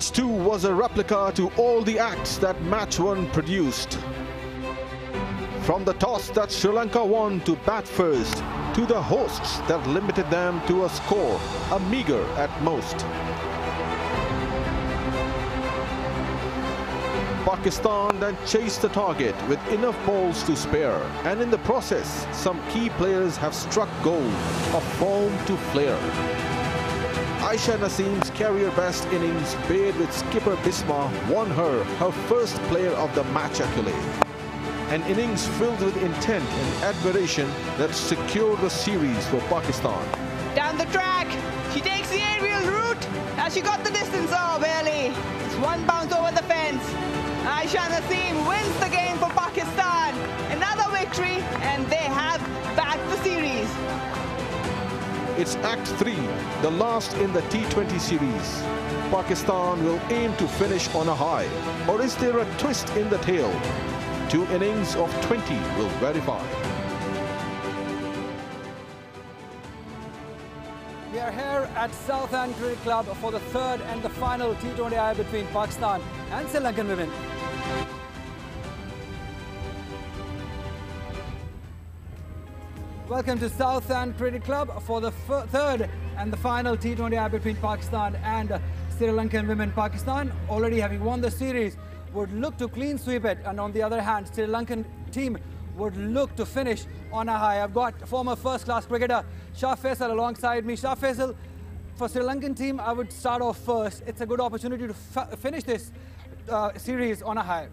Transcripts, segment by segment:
Match 2 was a replica to all the acts that Match 1 produced. From the toss that Sri Lanka won to bat first, to the hosts that limited them to a score, a meager at most. Pakistan then chased the target with enough balls to spare, and in the process, some key players have struck gold, a foam to flare. Aisha Naseem's career-best innings, paired with skipper Bisma, won her first player of the match accolade. An innings filled with intent and admiration that secured the series for Pakistan. Down the track, she takes the aerial route. Has she got the distance? Oh, barely. It's one bounce over the fence. Aisha Naseem wins the game for Pakistan. Another victory, and they have backed the series. It's Act 3, the last in the T20 series. Pakistan will aim to finish on a high. Or is there a twist in the tail? 2 innings of 20 will verify. We are here at Southend Cricket Club for the third and the final T20I between Pakistan and Sri Lankan women. Welcome to Southend Cricket Club for the third and the final T20I between Pakistan and Sri Lankan women. Pakistan, already having won the series, would look to clean sweep it, and on the other hand, Sri Lankan team would look to finish on a high. I've got former first-class cricketer Shah Faisal alongside me. Shah Faisal, for Sri Lankan team, I would start off first. It's a good opportunity to finish this series on a high.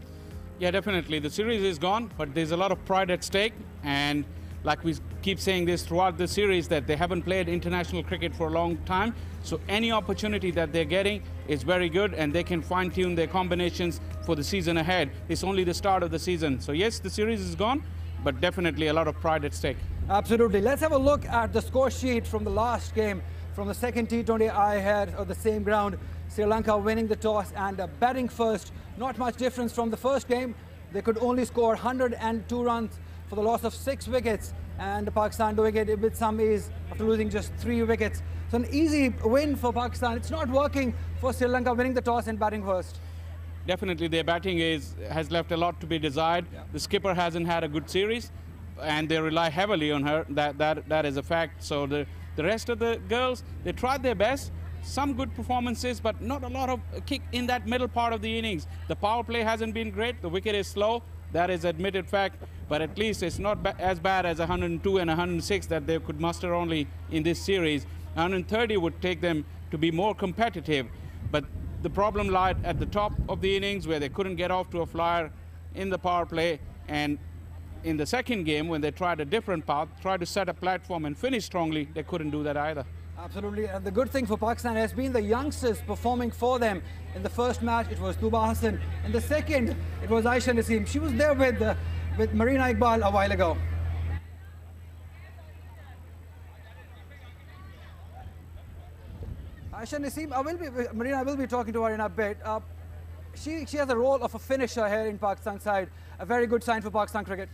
Yeah, definitely. The series is gone, but there's a lot of pride at stake, and like we keep saying this throughout the series, that they haven't played international cricket for a long time. So any opportunity that they're getting is very good, and they can fine-tune their combinations for the season ahead. It's only the start of the season. So yes, the series is gone, but definitely a lot of pride at stake. Absolutely. Let's have a look at the score sheet from the last game, from the second T20 I had on the same ground. Sri Lanka winning the toss and batting first. Not much difference from the first game. They could only score 102 runs for the loss of 6 wickets, and Pakistan doing it with some ease after losing just 3 wickets. So an easy win for Pakistan. It's not working for Sri Lanka, winning the toss and batting first. Definitely their batting has left a lot to be desired. Yeah. The skipper hasn't had a good series, and they rely heavily on her. That is a fact. So the rest of the girls, they tried their best. Some good performances, but not a lot of kick in that middle part of the innings. The power play hasn't been great. The wicket is slow. That is admitted fact, but at least it's not as bad as 102 and 106 that they could muster only in this series. 130 would take them to be more competitive, but the problem lied at the top of the innings, where they couldn't get off to a flyer in the power play, and in the second game, when they tried a different path, tried to set a platform and finish strongly, they couldn't do that either. Absolutely, and the good thing for Pakistan has been the youngsters performing for them. In the first match, it was Tuba Hassan. In the second, it was Aisha Naseem. She was there with Marina Iqbal a while ago. Aisha Naseem, Marina will be talking to her in a bit. She has a role of a finisher here in Pakistan side. A very good sign for Pakistan cricket.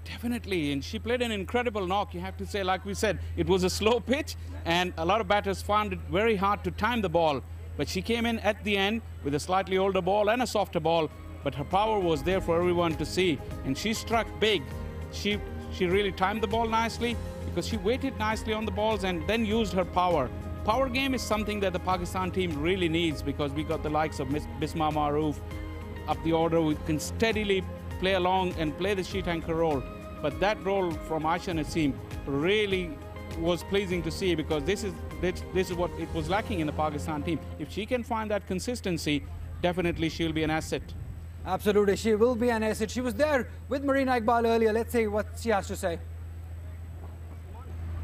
Definitely, and she played an incredible knock, you have to say. Like we said, it was a slow pitch, and a lot of batters found it very hard to time the ball. But she came in at the end with a slightly older ball and a softer ball, but her power was there for everyone to see, and she struck big. She really timed the ball nicely, because she waited nicely on the balls and then used her power. Power game is something that the Pakistan team really needs, because we got the likes of Bisma Maroof up the order who can steadily play along and play the sheet anchor role. But that role from Aisha Naseem really was pleasing to see, because this is what it was lacking in the Pakistan team. If she can find that consistency, definitely she'll be an asset. Absolutely, she will be an asset. She was there with Marina Iqbal earlier. Let's see what she has to say.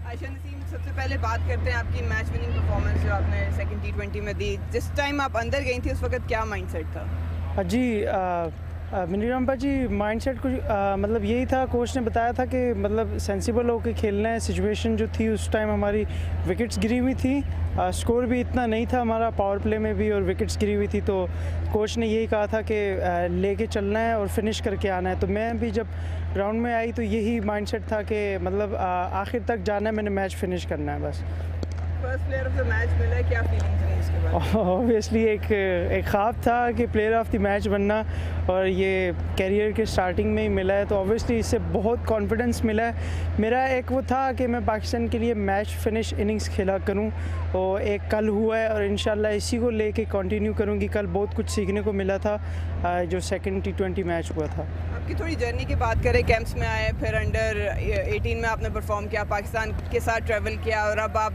Ayesha Naseem, सबसे पहले बात करते हैं आपकी match winning performance जो आपने second T20 में दी. जिस टाइम आप अंदर गई थी उस वक्त क्या माइंडसेट था? जी मिनीराम जी, माइंडसेट कुछ मतलब यही था. कोच ने बताया था कि मतलब सेंसिबल होकर खेलना है. सिचुएशन जो थी उस टाइम हमारी विकेट्स गिरी हुई थी, स्कोर भी इतना नहीं था हमारा पावर प्ले में भी, और विकेट्स गिरी हुई थी. तो कोच ने यही कहा था कि लेके चलना है और फिनिश करके आना है. तो मैं भी जब ग्राउंड में आई तो यही माइंडसेट था कि मतलब आखिर तक जाना है, मैंने मैच फिनिश करना है बस. First player of the match मिला, क्या फीलिंग्स रही इसके बाद? ऑब्वियसली एक ख्वाब था कि प्लेयर ऑफ द मैच बनना, और ये कैरियर के स्टार्टिंग में ही मिला है, तो ऑब्वियसली इससे बहुत कॉन्फिडेंस मिला है। मेरा एक वो था कि मैं पाकिस्तान के लिए मैच फिनिश इनिंग्स खेला करूं, और एक कल हुआ है और इंशाल्लाह इसी को लेके कंटिन्यू करूंगी। कल बहुत कुछ सीखने को मिला था जो सेकंड T20 मैच हुआ था। आपकी थोड़ी जर्नी की बात करें, कैंप्स में आए, फिर अंडर 18 में आपने परफॉर्म किया, पाकिस्तान के साथ ट्रैवल किया, और अब आप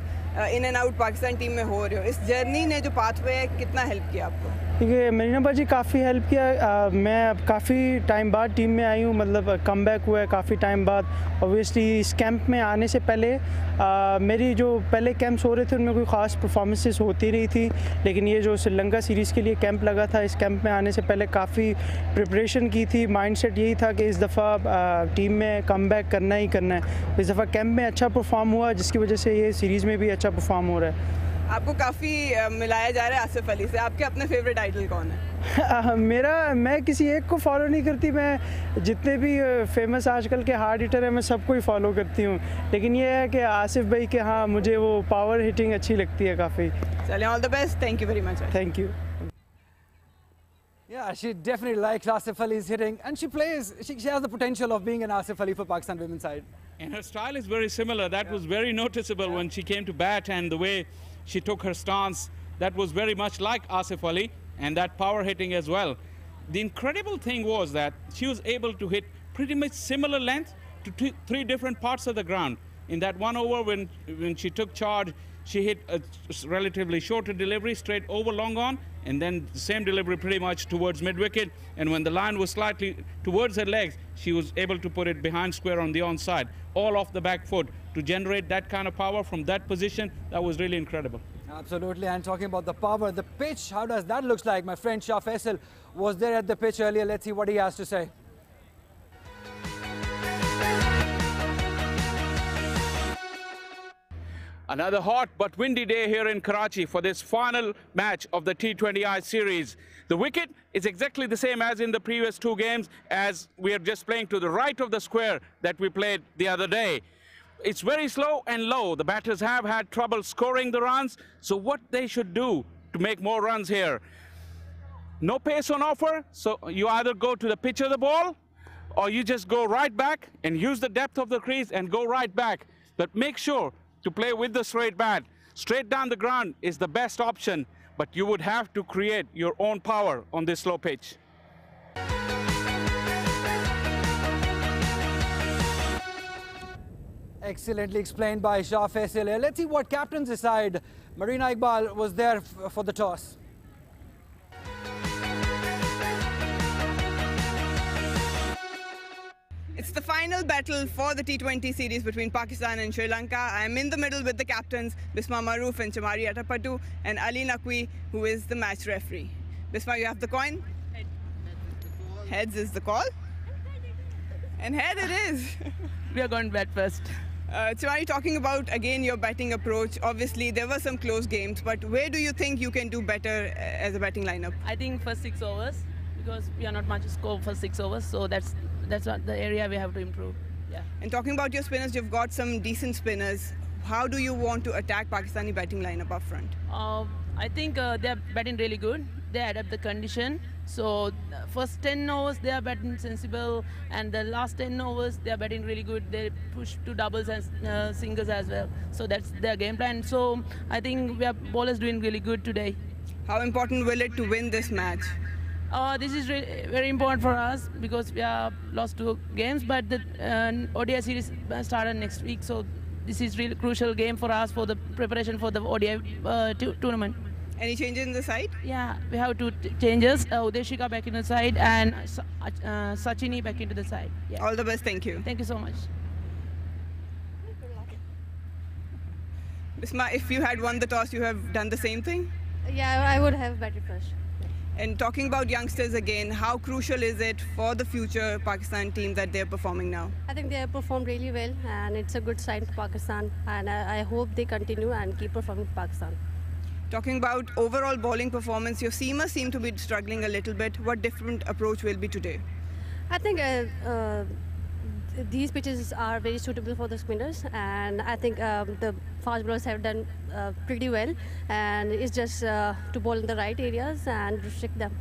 in and out Pakistan team में हो रहे हो। इस जर्नी ने जो पाथवे है कितना हेल्प किया आपको? देखिए मरीना बाजी काफ़ी हेल्प किया। मैं अब काफ़ी टाइम बाद टीम में आई हूँ, मतलब कम बैक हुआ है काफ़ी टाइम बाद। ऑब्वियसली इस कैंप में आने से पहले मेरी जो पहले कैंप्स हो रहे थे उनमें कोई ख़ास परफॉर्मेंसेस होती नहीं थी, लेकिन ये जो श्रीलंका सीरीज़ के लिए कैंप लगा था, इस कैंप में आने से पहले काफ़ी प्रिपरेशन की थी। माइंडसेट यही था कि इस दफ़ा टीम में कम बैक करना ही करना है। इस दफ़ा कैंप में अच्छा परफॉर्म हुआ, जिसकी वजह से ये सीरीज़ में भी अच्छा परफॉर्म हो रहा है। आपको काफ़ी मिलाया जा रहा है आसिफ अली से, आपके अपने फेवरेट आइडल कौन है? मैं किसी एक को फॉलो नहीं करती, मैं जितने भी फेमस आजकल के हार्ड हिटर हैं मैं सबको ही फॉलो करती हूँ, लेकिन ये है कि आसिफ भाई के हाँ मुझे वो पावर हिटिंग अच्छी लगती है काफ़ी। चलिए, all the best, thank you very much. Thank you. Yeah, she definitely likes Asif Ali's hitting, and she plays, she has the potential of being an Asif Ali for Pakistan women's side. And her style is very similar. That was very noticeable when she came to bat, and the way she took her stance, that was very much like Asif Ali, and that power hitting as well. The incredible thing was that she was able to hit pretty much similar length to three different parts of the ground. In that one over, when she took charge, she hit a relatively shorter delivery straight over long on, and then the same delivery pretty much towards mid-wicket. And when the line was slightly towards her legs, she was able to put it behind square on the onside, all off the back foot. To generate that kind of power from that position, that was really incredible. Absolutely, and talking about the power, the pitch, how does that look like? My friend Shah Faisal was there at the pitch earlier. Let's see what he has to say. Another hot but windy day here in Karachi for this final match of the T20I series. The wicket is exactly the same as in the previous two games, as we are just playing to the right of the square that we played the other day. It's very slow and low. The batters have had trouble scoring the runs, so what they should do to make more runs here? No pace on offer, so you either go to the pitch of the ball, or you just go right back and use the depth of the crease and go right back. But make sure to play with the straight bat. Straight down the ground is the best option, but you would have to create your own power on this slow pitch. Excellently explained by Shah Faisal. Let's see what captains decide. Marina Iqbal was there for the toss. It's the final battle for the T20 series between Pakistan and Sri Lanka. I'm in the middle with the captains, Bisma Maroof and Chamari Atapattu, and Ali Naqvi, who is the match referee. Bisma, you have the coin? Heads is the call. And head it is. We are going to bat first. Chamari, talking about, again, your batting approach. Obviously, there were some close games, but where do you think you can do better as a batting lineup? I think first 6 overs, because we are not much score for 6 overs, so that's what the area we have to improve. Yeah. And talking about your spinners, you've got some decent spinners. How do you want to attack Pakistani batting lineup up front? I think they're batting really good. They adapt the condition. So first 10 overs they are batting sensible, and the last 10 overs they are batting really good. They push to doubles and singles as well. So that's their game plan. So I think we are bowlers doing really good today. How important will it to win this match? This is very important for us because we have lost 2 games, but the ODI series started next week, so this is really crucial game for us for the preparation for the ODI tournament. Any changes in the side? Yeah, we have 2 changes. Udeshika back in the side and Sachini back into the side. Yeah. All the best, thank you. Thank you so much. Bisma, if you had won the toss, you have done the same thing? Yeah, I would have batted first. And talking about youngsters again, how crucial is it for the future Pakistan team that they're performing now? I think they have performed really well, and it's a good sign for Pakistan, and I hope they continue and keep performing for Pakistan. Talking about overall bowling performance, your seamers seem to be struggling a little bit. What different approach will be today? I think these pitches are very suitable for the spinners, and I think the fast bowlers have done pretty well, and it's just to bowl in the right areas and restrict them.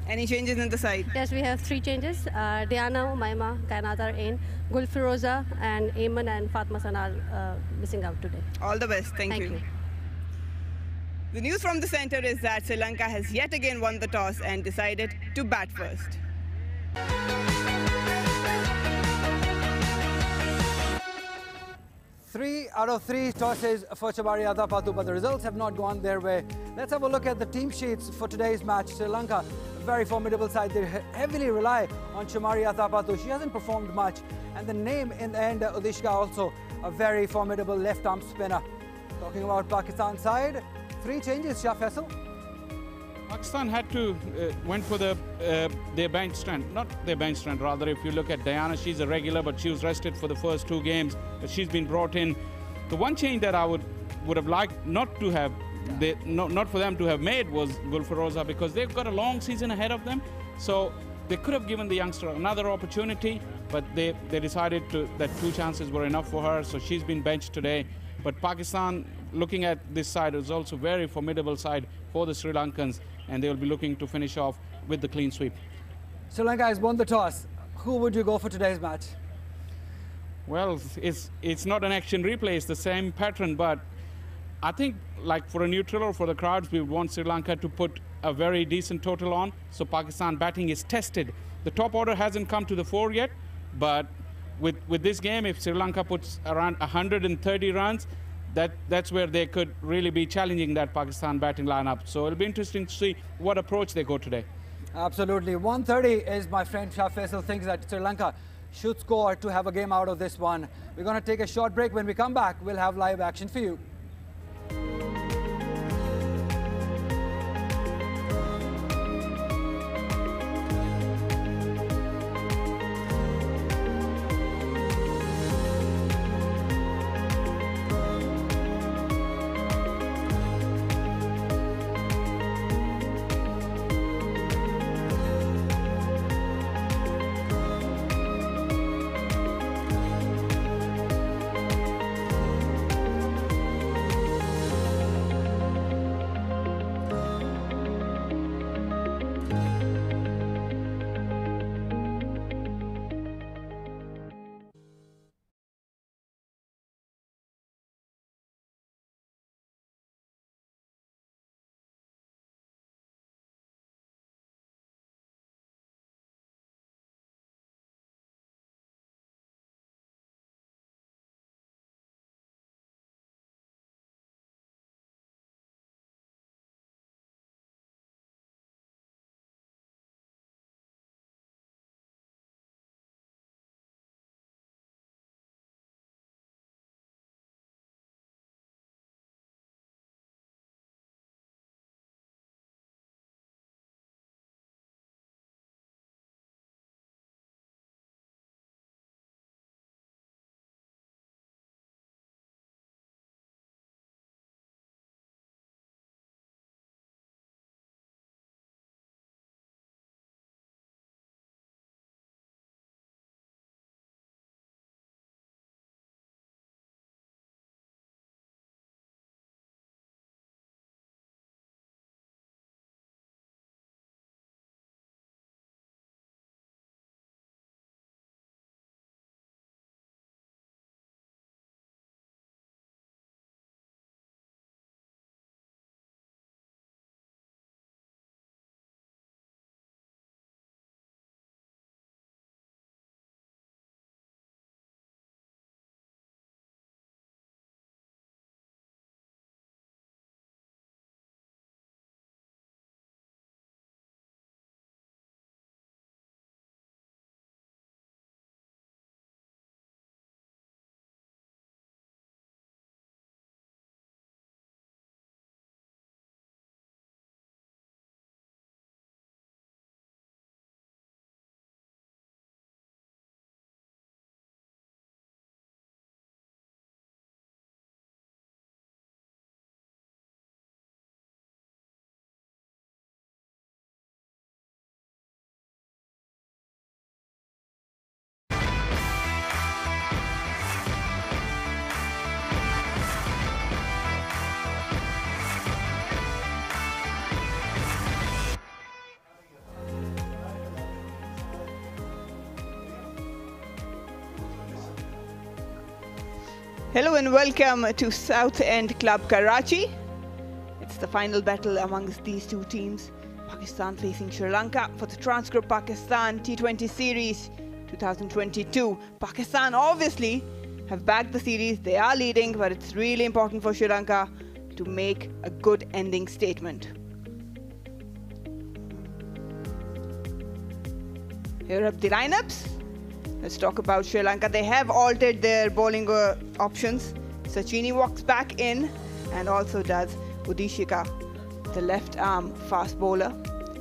Any changes in the side? Yes, we have 3 changes. Diana, Umaima, Kainat are in. Gul Firoza and Ayman and Fatma San are missing out today. All the best. Thank you. The news from the center is that Sri Lanka has yet again won the toss and decided to bat first. 3 out of 3 tosses for Chamari Athapattu, but the results have not gone their way. Let's have a look at the team sheets for today's match. Sri Lanka, a very formidable side. They heavily rely on Chamari Athapattu. She hasn't performed much. And the name in the end, Udishka, also a very formidable left-arm spinner. Talking about Pakistan side, 3 changes, Shah Faisal. Pakistan had to went for their bench strength, not their bench strength, rather. If you look at Diana, she's a regular, but she was rested for the first 2 games, but she's been brought in. The one change that I would have liked not to have, not for them to have made, was Gul Firoza, because they've got a long season ahead of them. So they could have given the youngster another opportunity, but they decided that 2 chances were enough for her, so she's been benched today. But Pakistan, looking at this side, is also a very formidable side for the Sri Lankans, and they will be looking to finish off with the clean sweep. Sri Lanka has won the toss. Who would you go for today's match? Well, it's not an action replay, it's the same pattern, but I think, like for a neutral or for the crowds, we would want Sri Lanka to put a very decent total on, so Pakistan batting is tested. The top order hasn't come to the fore yet, but with this game, if Sri Lanka puts around 130 runs, that's where they could really be challenging that Pakistan batting lineup. So it'll be interesting to see what approach they go today. Absolutely. 130 is my friend Shah Faisal thinks that Sri Lanka should score to have a game out of this one. We're going to take a short break. When we come back, we'll have live action for you. Hello and welcome to South End Club Karachi. It's the final battle amongst these two teams. Pakistan facing Sri Lanka for the Transgroup Pakistan T20 Series 2022. Pakistan obviously have bagged the series. They are leading, but it's really important for Sri Lanka to make a good ending statement. Here are the lineups. Let's talk about Sri Lanka. They have altered their bowling options. Sachini walks back in, and also does Udishika, the left arm fast bowler.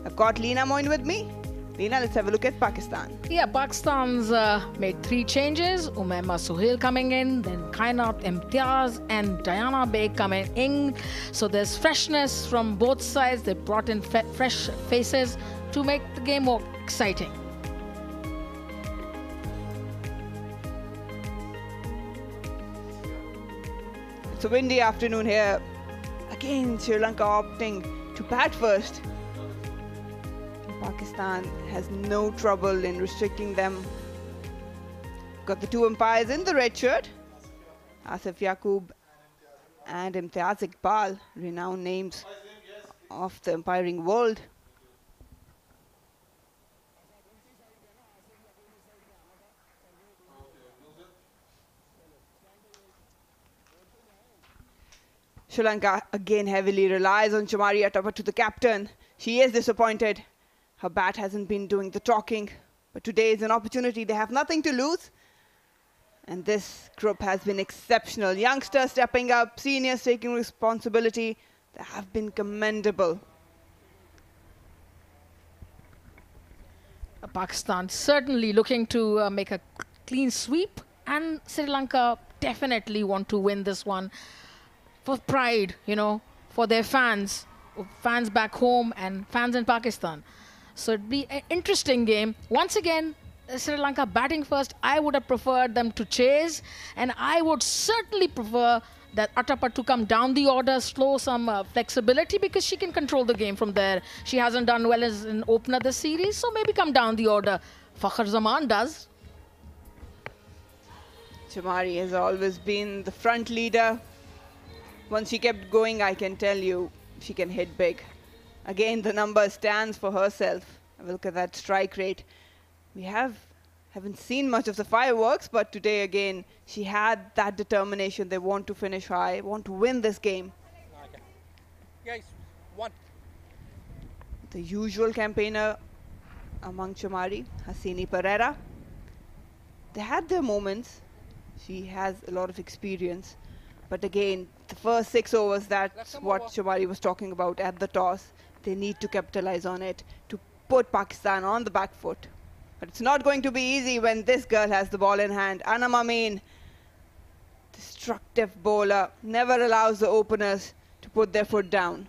I've got Leena Moin with me. Leena, let's have a look at Pakistan. Yeah, Pakistan's made 3 changes. Umaima Sohail coming in, then Kainat Imtiaz and Diana Baig coming in. So there's freshness from both sides. They brought in fresh faces to make the game more exciting. It's a windy afternoon here. Again, Sri Lanka opting to bat first. Pakistan has no trouble in restricting them. Got the 2 umpires in the red shirt. Asif Yaqub and Imtiaz Iqbal, renowned names of the umpiring world. Sri Lanka again heavily relies on Chamari Attapattu, the captain. She is disappointed. Her bat hasn't been doing the talking, but today is an opportunity. They have nothing to lose. And this group has been exceptional. Youngsters stepping up, seniors taking responsibility. They have been commendable. Pakistan certainly looking to make a clean sweep, and Sri Lanka definitely want to win this one for pride, you know, for their fans back home and fans in Pakistan. So it'd be an interesting game. Once again, Sri Lanka batting first. I would have preferred them to chase, and I would certainly prefer that Attapattu come down the order, slow some flexibility, because she can control the game from there. She hasn't done well as an opener this series, so maybe come down the order. Fakhar Zaman does. Chamari has always been the front leader. Once she kept going, I can tell you, she can hit big. Again, the number stands for herself. Look at that strike rate. We haven't seen much of the fireworks, but today again, she had that determination. They want to finish high, want to win this game. Okay. Guys, 1. The usual campaigner among Chamari, Hasini Pereira. They had their moments. She has a lot of experience. But again, the first 6 overs, that's what Chamari was talking about at the toss. They need to capitalize on it to put Pakistan on the back foot. But it's not going to be easy when this girl has the ball in hand. Anam Amin, destructive bowler, never allows the openers to put their foot down.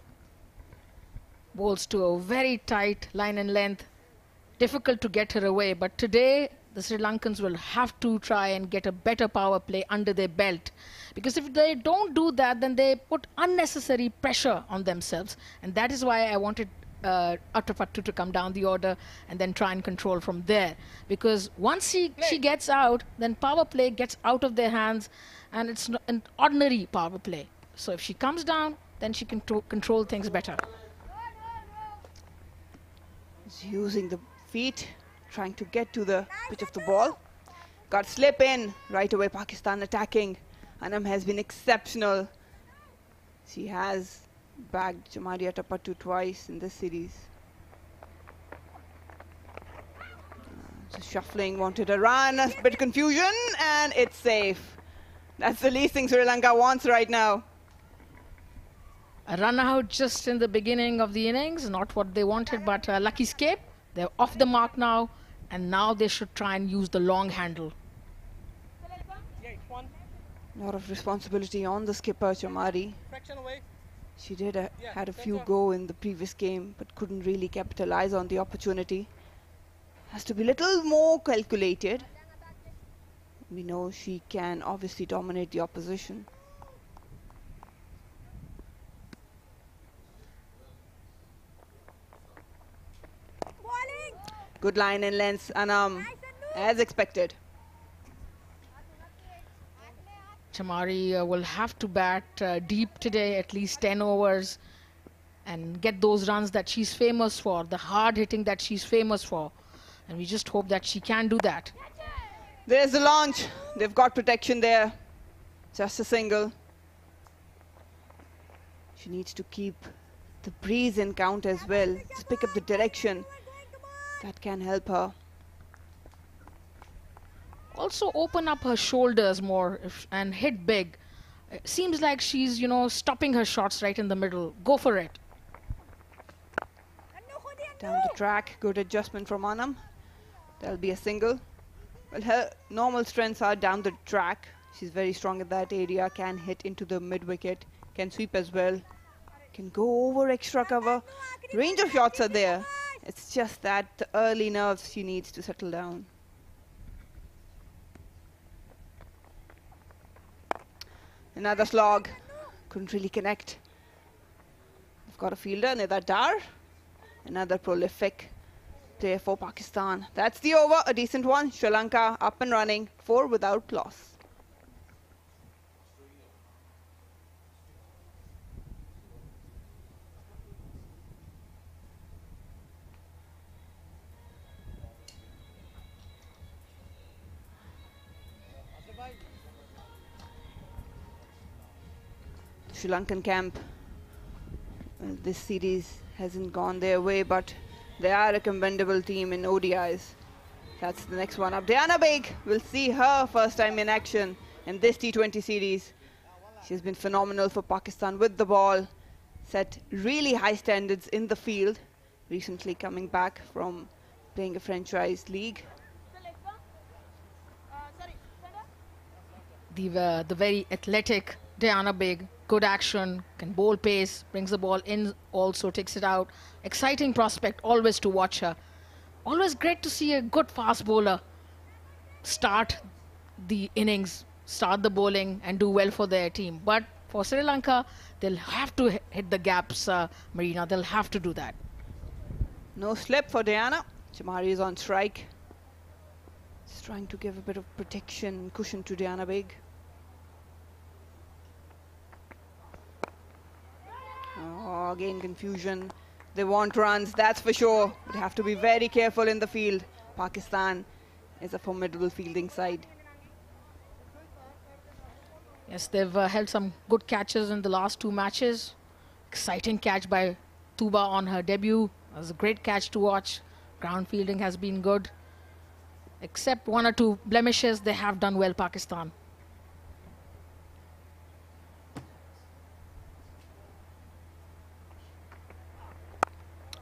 Bowls to a very tight line and length. Difficult to get her away, but today the Sri Lankans will have to try and get a better power play under their belt. Because if they don't do that, then they put unnecessary pressure on themselves. And that is why I wanted Attapattu to come down the order and then try and control from there. Because once she gets out, then power play gets out of their hands, and it's not an ordinary power play. So if she comes down, then she can control things better. She's using the feet, trying to get to the pitch of the ball. Got slip in right away. Pakistan attacking. Anam has been exceptional. She has bagged Chamari Attapattu twice in this series. So shuffling, wanted a run, a bit of confusion, and it's safe. That's the least thing Sri Lanka wants right now. A run out just in the beginning of the innings, not what they wanted, but lucky escape. They're off the mark now, and now they should try and use the long handle. A lot of responsibility on the skipper, Chamari. She had a few go in the previous game, but couldn't really capitalize on the opportunity. Has to be a little more calculated. We know she can obviously dominate the opposition. Good line and length, Anam, as expected. Chamari will have to bat deep today, at least 10 overs, and get those runs that she's famous for, the hard hitting that she's famous for. And we just hope that she can do that. There's the launch. They've got protection there. Just a single. She needs to keep the breeze in count as well. Just pick up the direction. That can help her. Also open up her shoulders more and hit big. It seems like she's, you know, stopping her shots right in the middle. Go for it. Down the track, good adjustment from Anam. That'll be a single. Well, her normal strengths are down the track. She's very strong in that area, can hit into the mid-wicket, can sweep as well, can go over extra cover. Range of shots are there. It's just that the early nerves she needs to settle down. Another slog. Couldn't really connect. We've got a fielder, Nida Dar. Another prolific player for Pakistan. That's the over, a decent one. Sri Lanka up and running, 4 without loss. Sri Lankan camp, well, this series hasn't gone their way, but they are a commendable team in ODIs. That's the next one up. Diana Baig will see her first time in action in this T20 series. She's been phenomenal for Pakistan with the ball, set really high standards in the field, recently coming back from playing a franchise league. The very athletic Diana Baig, good action, can bowl pace, brings the ball in, also takes it out. Exciting prospect, always to watch her. Always great to see a good fast bowler start the innings, start the bowling and do well for their team. But for Sri Lanka, they'll have to hit the gaps, Marina. They'll have to do that. No slip for Diana. Chamari is on strike. Just trying to give a bit of protection, cushion to Diana Baig. Oh, again confusion. They want runs, that's for sure. But have to be very careful in the field. Pakistan is a formidable fielding side. Yes, they've held some good catches in the last 2 matches. Exciting catch by Tuba on her debut. It was a great catch to watch. Ground fielding has been good. Except 1 or 2 blemishes, they have done well, Pakistan.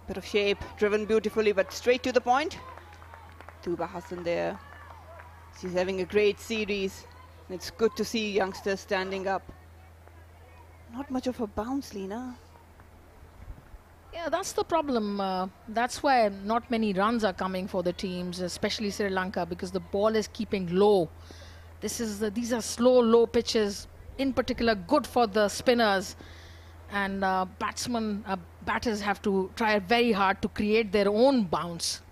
Bit of shape, driven beautifully, but straight to the point. Tuba Hassan there. She's having a great series. It's good to see youngsters standing up. Not much of a bounce, Leena. Yeah, that's the problem. That's why not many runs are coming for the teams, especially Sri Lanka, because the ball is keeping low. These are slow, low pitches, in particular good for the spinners. And batters have to try very hard to create their own bounce.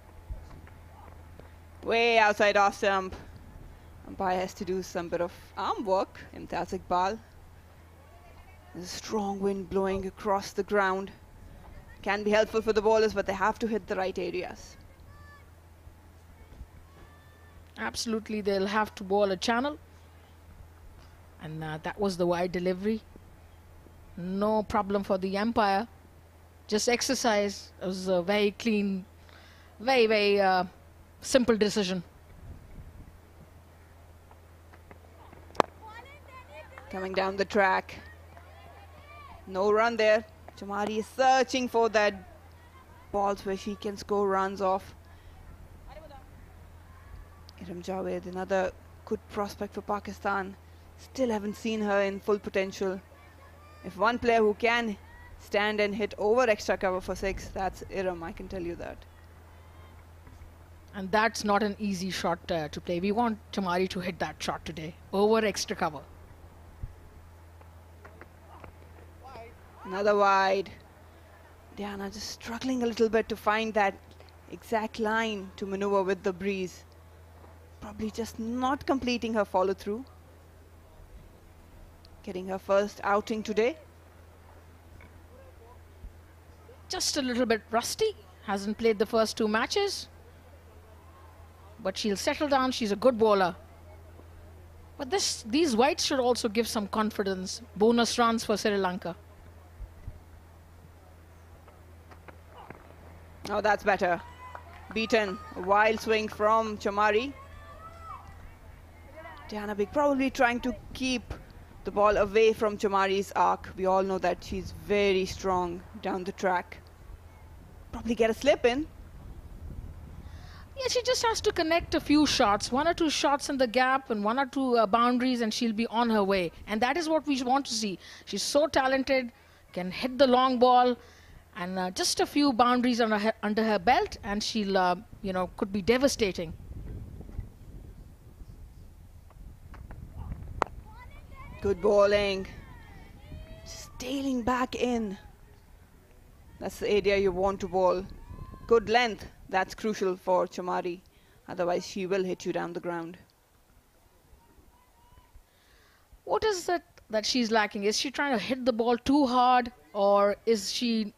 Way outside off stump. Umpire has to do some bit of arm work. Imtaz Iqbal. There's a strong wind blowing across the ground. Can be helpful for the bowlers, but they have to hit the right areas. Absolutely, they'll have to bowl a channel. And that was the wide delivery. No problem for the umpire. Just exercise. It was a very clean, very simple decision. Coming down the track. No run there. Chamari is searching for that balls where she can score runs off. Iram Javed, another good prospect for Pakistan. Still haven't seen her in full potential. If one player who can stand and hit over extra cover for 6, that's Iram, I can tell you that. And that's not an easy shot to play. We want Chamari to hit that shot today, over extra cover. Another wide. Diana just struggling a little bit to find that exact line to maneuver with the breeze. Probably just not completing her follow through. getting her first outing today. Just a little bit rusty. Hasn't played the first 2 matches. But she'll settle down. She's a good bowler. But these whites should also give some confidence. Bonus runs for Sri Lanka. Oh, that's better. Beaten. A wild swing from Chamari. Diana Big probably trying to keep the ball away from Chamari's arc. We all know that she's very strong down the track. Probably get a slip in. Yeah, she just has to connect a few shots, 1 or 2 shots in the gap and 1 or 2 boundaries, and she'll be on her way. And that is what we want to see. She's so talented, can hit the long ball, and just a few boundaries under her belt, and she'll, could be devastating. Good bowling. Just tailing back in. That's the area you want to bowl. Good length. That's crucial for Chamari. Otherwise, she will hit you down the ground. What is it that she's lacking? Is she trying to hit the ball too hard, or is she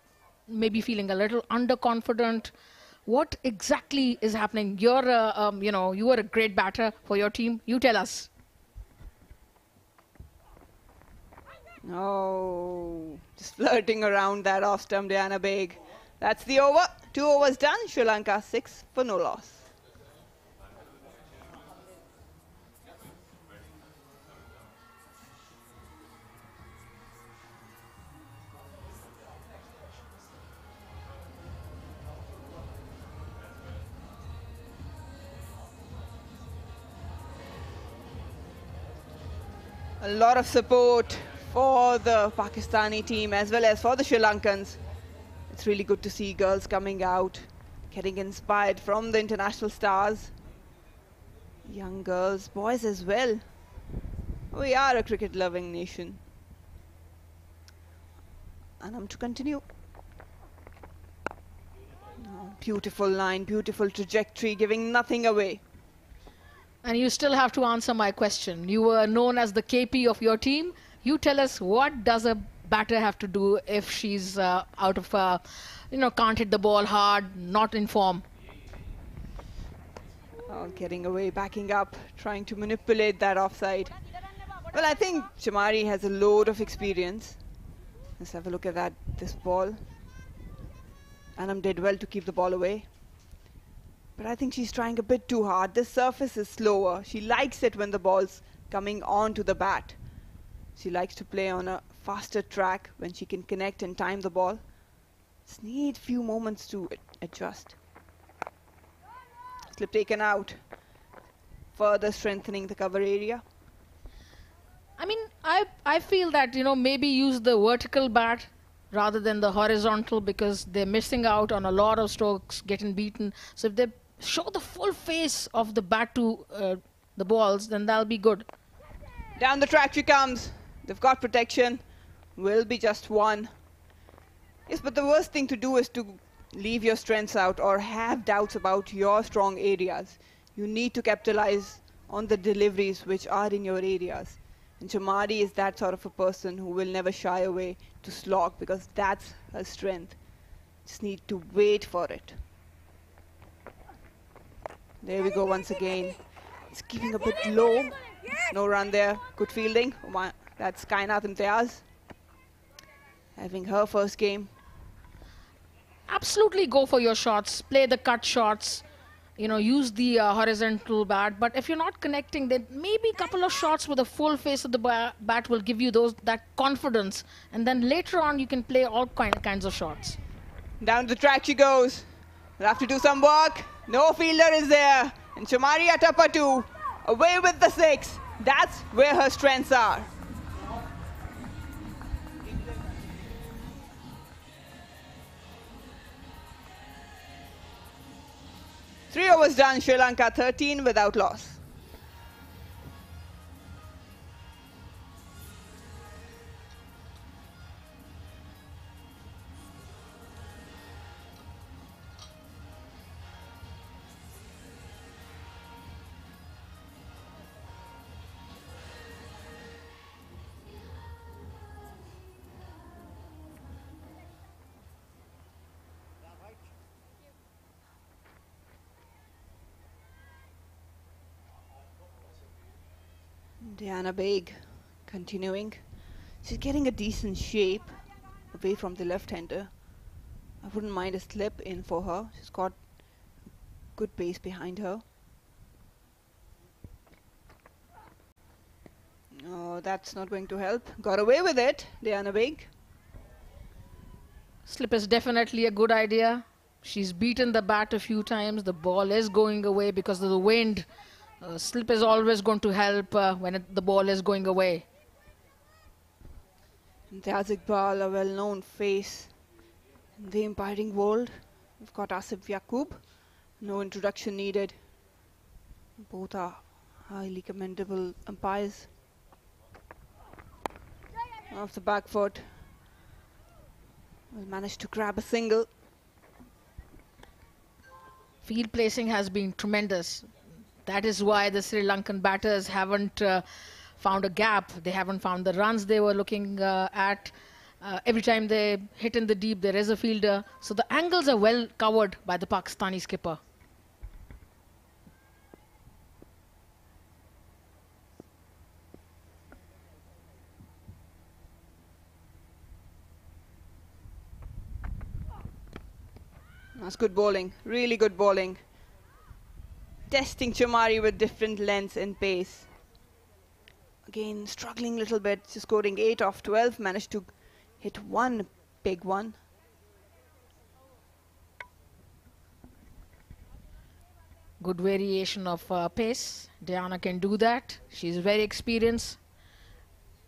maybe feeling a little underconfident? What exactly is happening? You are a great batter for your team. You tell us. No, just flirting around that off stump, Diana Beg. That's the over. 2 overs done. Sri Lanka 6 for no loss. A lot of support for the Pakistani team as well as for the Sri Lankans. It's really good to see girls coming out, getting inspired from the international stars. Young girls, boys as well. We are a cricket-loving nation. And I'm to continue. Oh, beautiful line, beautiful trajectory, giving nothing away. And you still have to answer my question. You were known as the KP of your team. You tell us, what does a batter have to do if she's out of, can't hit the ball hard, not in form? Oh, getting away, backing up, trying to manipulate that offside. Well, I think Chamari has a load of experience. Let's have a look at this ball. Anam did well to keep the ball away. But I think she's trying a bit too hard. This surface is slower. She likes it when the ball's coming onto the bat. She likes to play on a faster track when she can connect and time the ball. Just need few moments to adjust. Slip taken out. Further strengthening the cover area. I mean, I feel that, maybe use the vertical bat rather than the horizontal, because they're missing out on a lot of strokes, getting beaten. So if they show the full face of the bat to the balls, then that'll be good. Down the track she comes. They've got protection. Will be just 1. Yes, but the worst thing to do is to leave your strengths out or have doubts about your strong areas. You need to capitalize on the deliveries which are in your areas. And Chamari is that sort of a person who will never shy away to slog, because that's her strength. Just need to wait for it. There we go once again. It's keeping a bit low. No run there. Good fielding. That's Kainat Imtiaz having her first game. Absolutely go for your shots. Play the cut shots. Use the horizontal bat. But if you're not connecting, then maybe a couple of shots with the full face of the bat will give you that confidence. And then later on, you can play all kinds of shots. Down the track she goes. We'll have to do some work. No fielder is there. And Chamari at upper 2. Away with the 6. That's where her strengths are. Three overs done. Sri Lanka 13 without loss. Diana Baig continuing. She's getting a decent shape away from the left-hander. I wouldn't mind a slip in for her. She's got good pace behind her. Oh, that's not going to help. Got away with it, Diana Baig. Slip is definitely a good idea. She's beaten the bat a few times. The ball is going away because of the wind. Slip is always going to help when the ball is going away. Imtiaz Iqbal, a well-known face in the umpiring world. We've got Asif Yaqub. No introduction needed. Both are highly commendable umpires. Off the back foot. Will manage to grab a single. Field placing has been tremendous. That is why the Sri Lankan batters haven't found a gap. They haven't found the runs they were looking at. Every time they hit in the deep, there is a fielder. So the angles are well covered by the Pakistani skipper. That's good bowling, really good bowling. Testing Chamari with different lengths and pace. Again, struggling a little bit, just scoring 8 off 12, managed to hit one big one. Good variation of pace. Diana can do that. She's very experienced.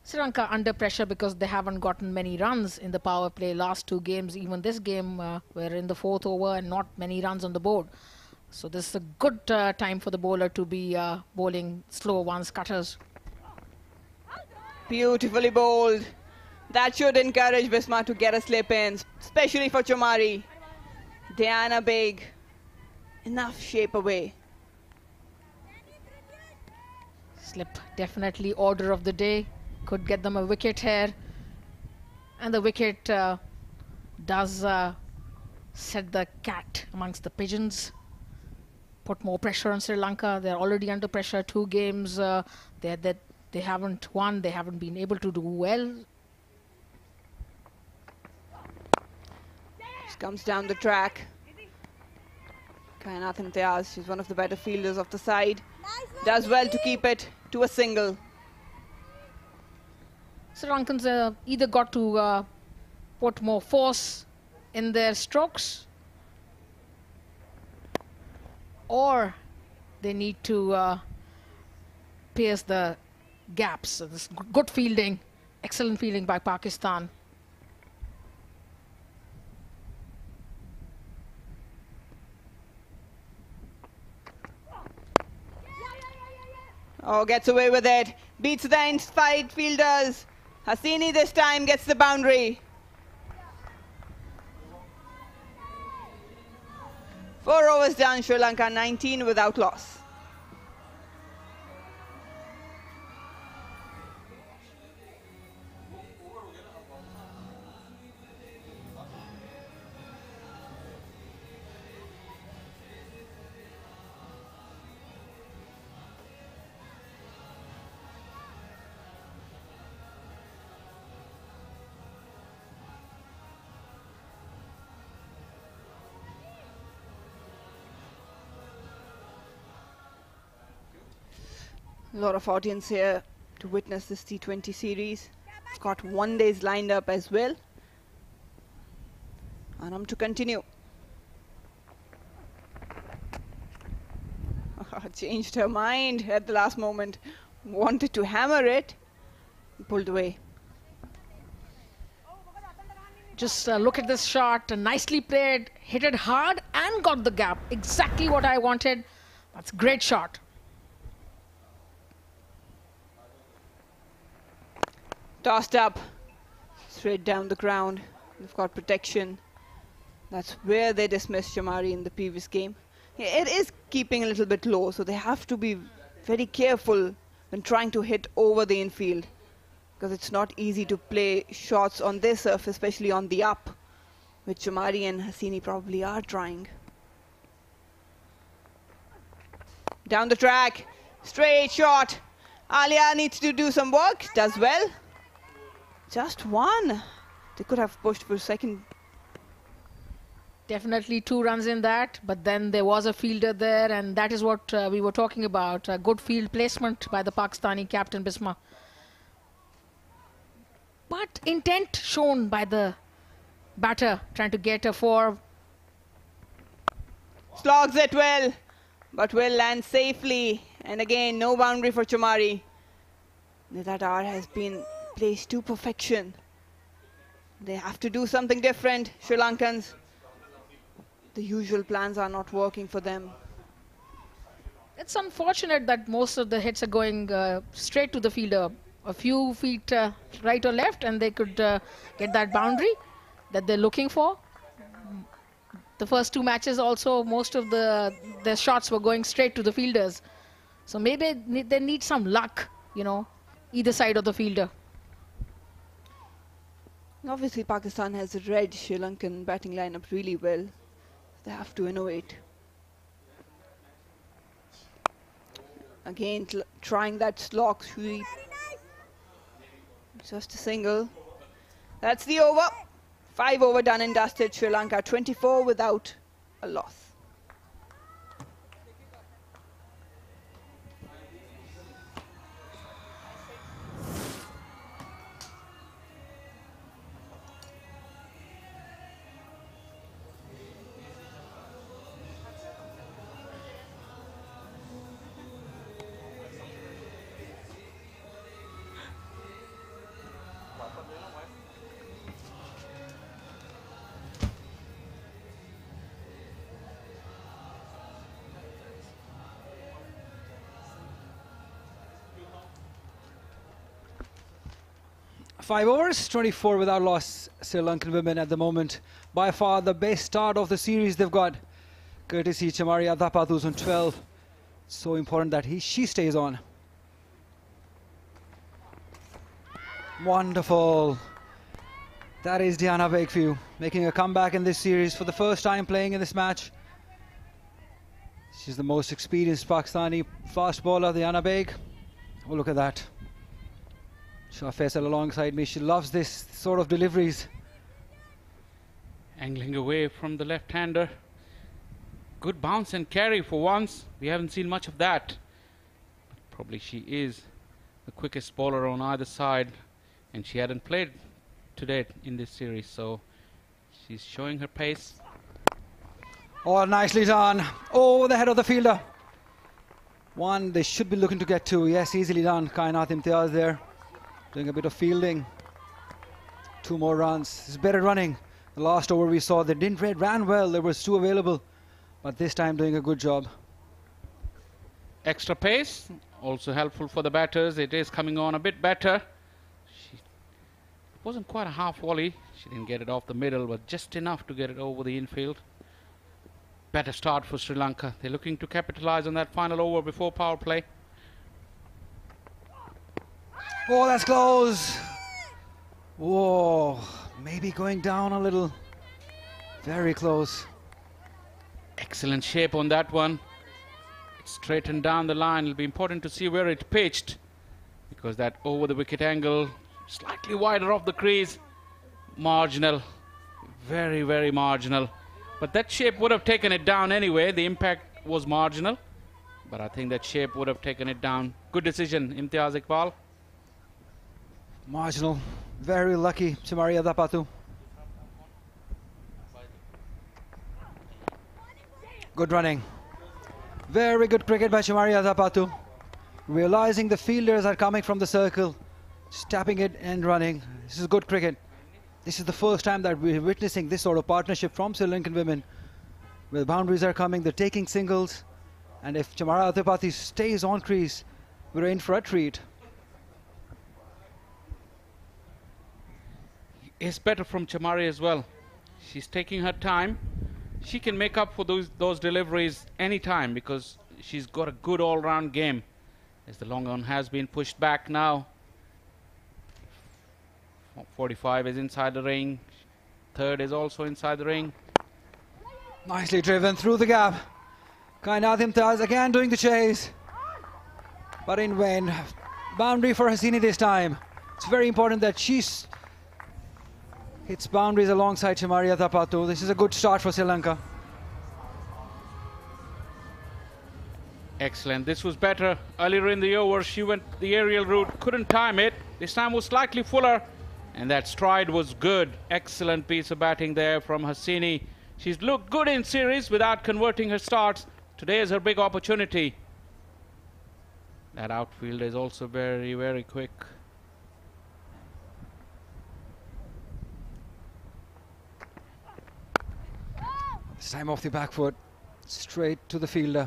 Sri Lanka under pressure because they haven't gotten many runs in the power play. Last two games, even this game, were in the fourth over and not many runs on the board. So this is a good time for the bowler to be bowling slow ones, cutters. Beautifully bowled. That should encourage Bisma to get a slip in, especially for Chamari. Diana Baig, enough shape away. Slip definitely order of the day. Could get them a wicket here. And the wicket does set the cat amongst the pigeons. Put more pressure on Sri Lanka. They're already under pressure. 2 games they haven't won. They haven't been able to do well. She comes down the track. Kainat Imtiaz, she's one of the better fielders of the side. Does well to keep it to a single. Sri Lankans either got to put more force in their strokes, or they need to pierce the gaps. So this good fielding, excellent fielding by Pakistan. Oh, gets away with it. Beats the inside fielders. Hasini this time gets the boundary. 4 overs done, Sri Lanka 19 without loss. A lot of audience here to witness this T20 series. It's got 1 days lined up as well. Anam to continue. Changed her mind at the last moment. Wanted to hammer it. Pulled away. Just look at this shot. Nicely played. Hit it hard and got the gap. Exactly what I wanted. That's a great shot. Tossed up, straight down the ground. They've got protection. That's where they dismissed Chamari in the previous game. Yeah, it is keeping a little bit low, so they have to be very careful when trying to hit over the infield, because it's not easy to play shots on this surface, especially on the up, which Chamari and Hasini probably are trying. Down the track, straight shot. Alia needs to do some work, does well. Just one. They could have pushed for second. Definitely 2 runs in that, but then there was a fielder there, and that is what we were talking about. A good field placement by the Pakistani captain Bisma. But intent shown by the batter, trying to get a 4. Slogs it well, but will land safely. And again, no boundary for Chamari. That R has been placed to perfection. They have to do something different, Sri Lankans. The usual plans are not working for them. It's unfortunate that most of the hits are going straight to the fielder. A few feet right or left, and they could get that boundary that they're looking for. The first 2 matches also, most of their shots were going straight to the fielders. So maybe they need some luck, you know, either side of the fielder. Obviously, Pakistan has read Sri Lankan batting lineup really well. They have to innovate. Again, trying that slog sweep. Just a single. That's the over. 5 over done and dusted. Sri Lanka 24 without a loss. Five overs, 24 without loss. Sri Lankan women at the moment. By far the best start of the series they've got. Courtesy Chamari Adapatu's on 12. So important that she stays on. Wonderful. That is Diana Wakefew making a comeback in this series for the first time playing in this match. She's the most experienced Pakistani fast bowler, Diana Baig. Oh, look at that. Shah Faisal alongside me. She loves this sort of deliveries. Angling away from the left-hander. Good bounce and carry for once. We haven't seen much of that. Probably she is the quickest bowler on either side, and she hadn't played today in this series, so she's showing her pace. Oh, nicely done. Oh, the head of the fielder. One they should be looking to get to. Yes, easily done. Kainat Imtiaz there, doing a bit of fielding. 2 more runs. It's better running. The last over we saw, they ran well. There was 2 available, but this time doing a good job. Extra pace, also helpful for the batters. It is coming on a bit better. It wasn't quite a half volley. She didn't get it off the middle, but just enough to get it over the infield. Better start for Sri Lanka. They're looking to capitalize on that final over before power play. Oh, that's close. Whoa, maybe going down a little. Very close. Excellent shape on that one. It's straightened down the line. It'll be important to see where it pitched, because that over the wicket angle, slightly wider off the crease, marginal, very, very marginal. But that shape would have taken it down anyway. The impact was marginal, but I think that shape would have taken it down. Good decision, Imtiaz Iqbal. Marginal. Very lucky, Chamari Adapatu. Good running. Very good cricket by Chamari Adapatu. Realizing the fielders are coming from the circle, just tapping it and running. This is good cricket. This is the first time that we're witnessing this sort of partnership from Sri Lankan women, where the boundaries are coming, they're taking singles, and if Chamari Adapatu stays on crease, we're in for a treat. It's better from Chamari as well. She's taking her time. She can make up for those deliveries anytime, because she's got a good all-round game. As the long on has been pushed back now. 45 is inside the ring. Third is also inside the ring. Nicely driven through the gap. Kainat Imtiaz again doing the chase, but in vain. boundary for Hasini this time. It's very important that she hits boundaries alongside Shamaria Tapatu. This is a good start for Sri Lanka. Excellent. This was better earlier in the over. She went the aerial route, couldn't time it. This time was slightly fuller, and that stride was good. Excellent piece of batting there from Hasini. She's looked good in series without converting her starts. Today is her big opportunity. That outfield is also very, very quick. This time off the back foot, straight to the fielder.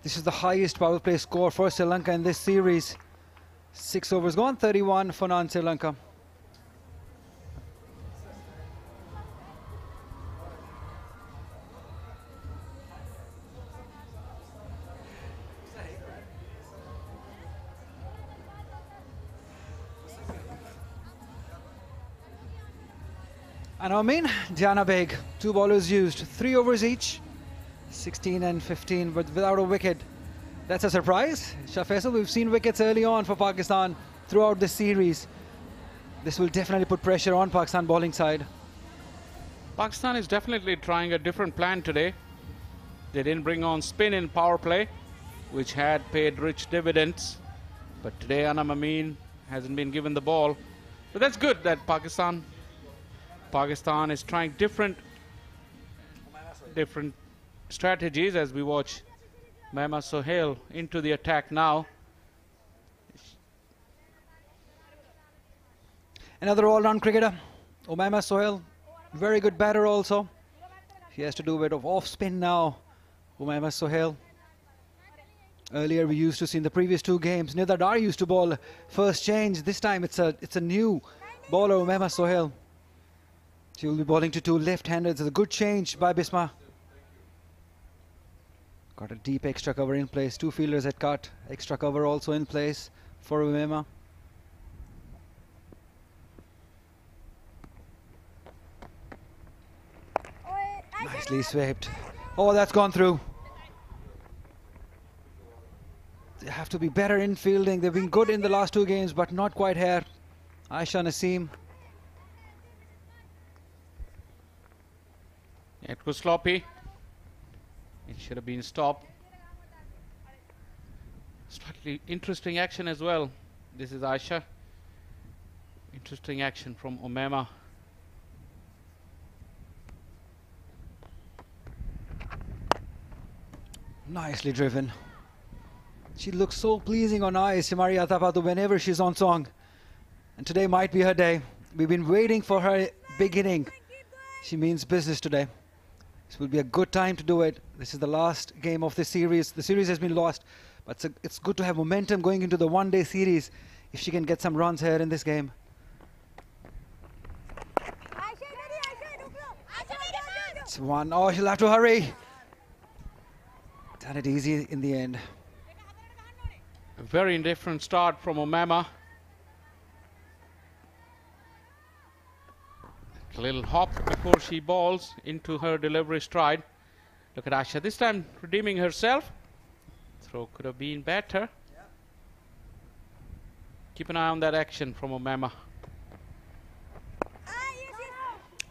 This is the highest power play score for Sri Lanka in this series. 6 overs gone, 31 for non-Sri Lanka. And I mean, Diana Beg, 2 bowlers used, 3 overs each, 16 and 15, but without a wicket. That's a surprise. Shah Faisal, we've seen wickets early on for Pakistan throughout this series. This will definitely put pressure on Pakistan bowling side. Pakistan is definitely trying a different plan today. They didn't bring on spin in power play, which had paid rich dividends. But today Anam Amin hasn't been given the ball. But that's good that Pakistan is trying different strategies as we watch Maima Sohail into the attack now. Another all-round cricketer, Umaima Sohail, very good batter also. She has to do a bit of off-spin now, Umaima Sohail. Earlier we used to see in the previous 2 games, Nidha Dar used to bowl first change. This time it's a new bowler, Umaima Sohail. She will be bowling to 2 left-handers. It's a good change by Bisma. Got a deep extra cover in place. 2 fielders at cut. Extra cover also in place for Umaima. Nicely swept. Oh, that's gone through. They have to be better in fielding. They've been good in the last 2 games, but not quite here. Aisha Naseem. It was sloppy. It should have been stopped. Slightly interesting action as well. This is Aisha. Interesting action from Umaima. Nicely driven. She looks so pleasing on eyes, Shamaria Tapatu, whenever she's on song. And today might be her day. We've been waiting for her big inning. She means business today. This will be a good time to do it. This is the last game of the series. The series has been lost, but it's good to have momentum going into the one-day series if she can get some runs here in this game. It's 1. Oh, she'll have to hurry. Done it easy in the end. A very indifferent start from Umaima. A little hop before she bowls into her delivery stride. Look at Aisha this time redeeming herself. Throw could have been better. Keep an eye on that action from Umaima.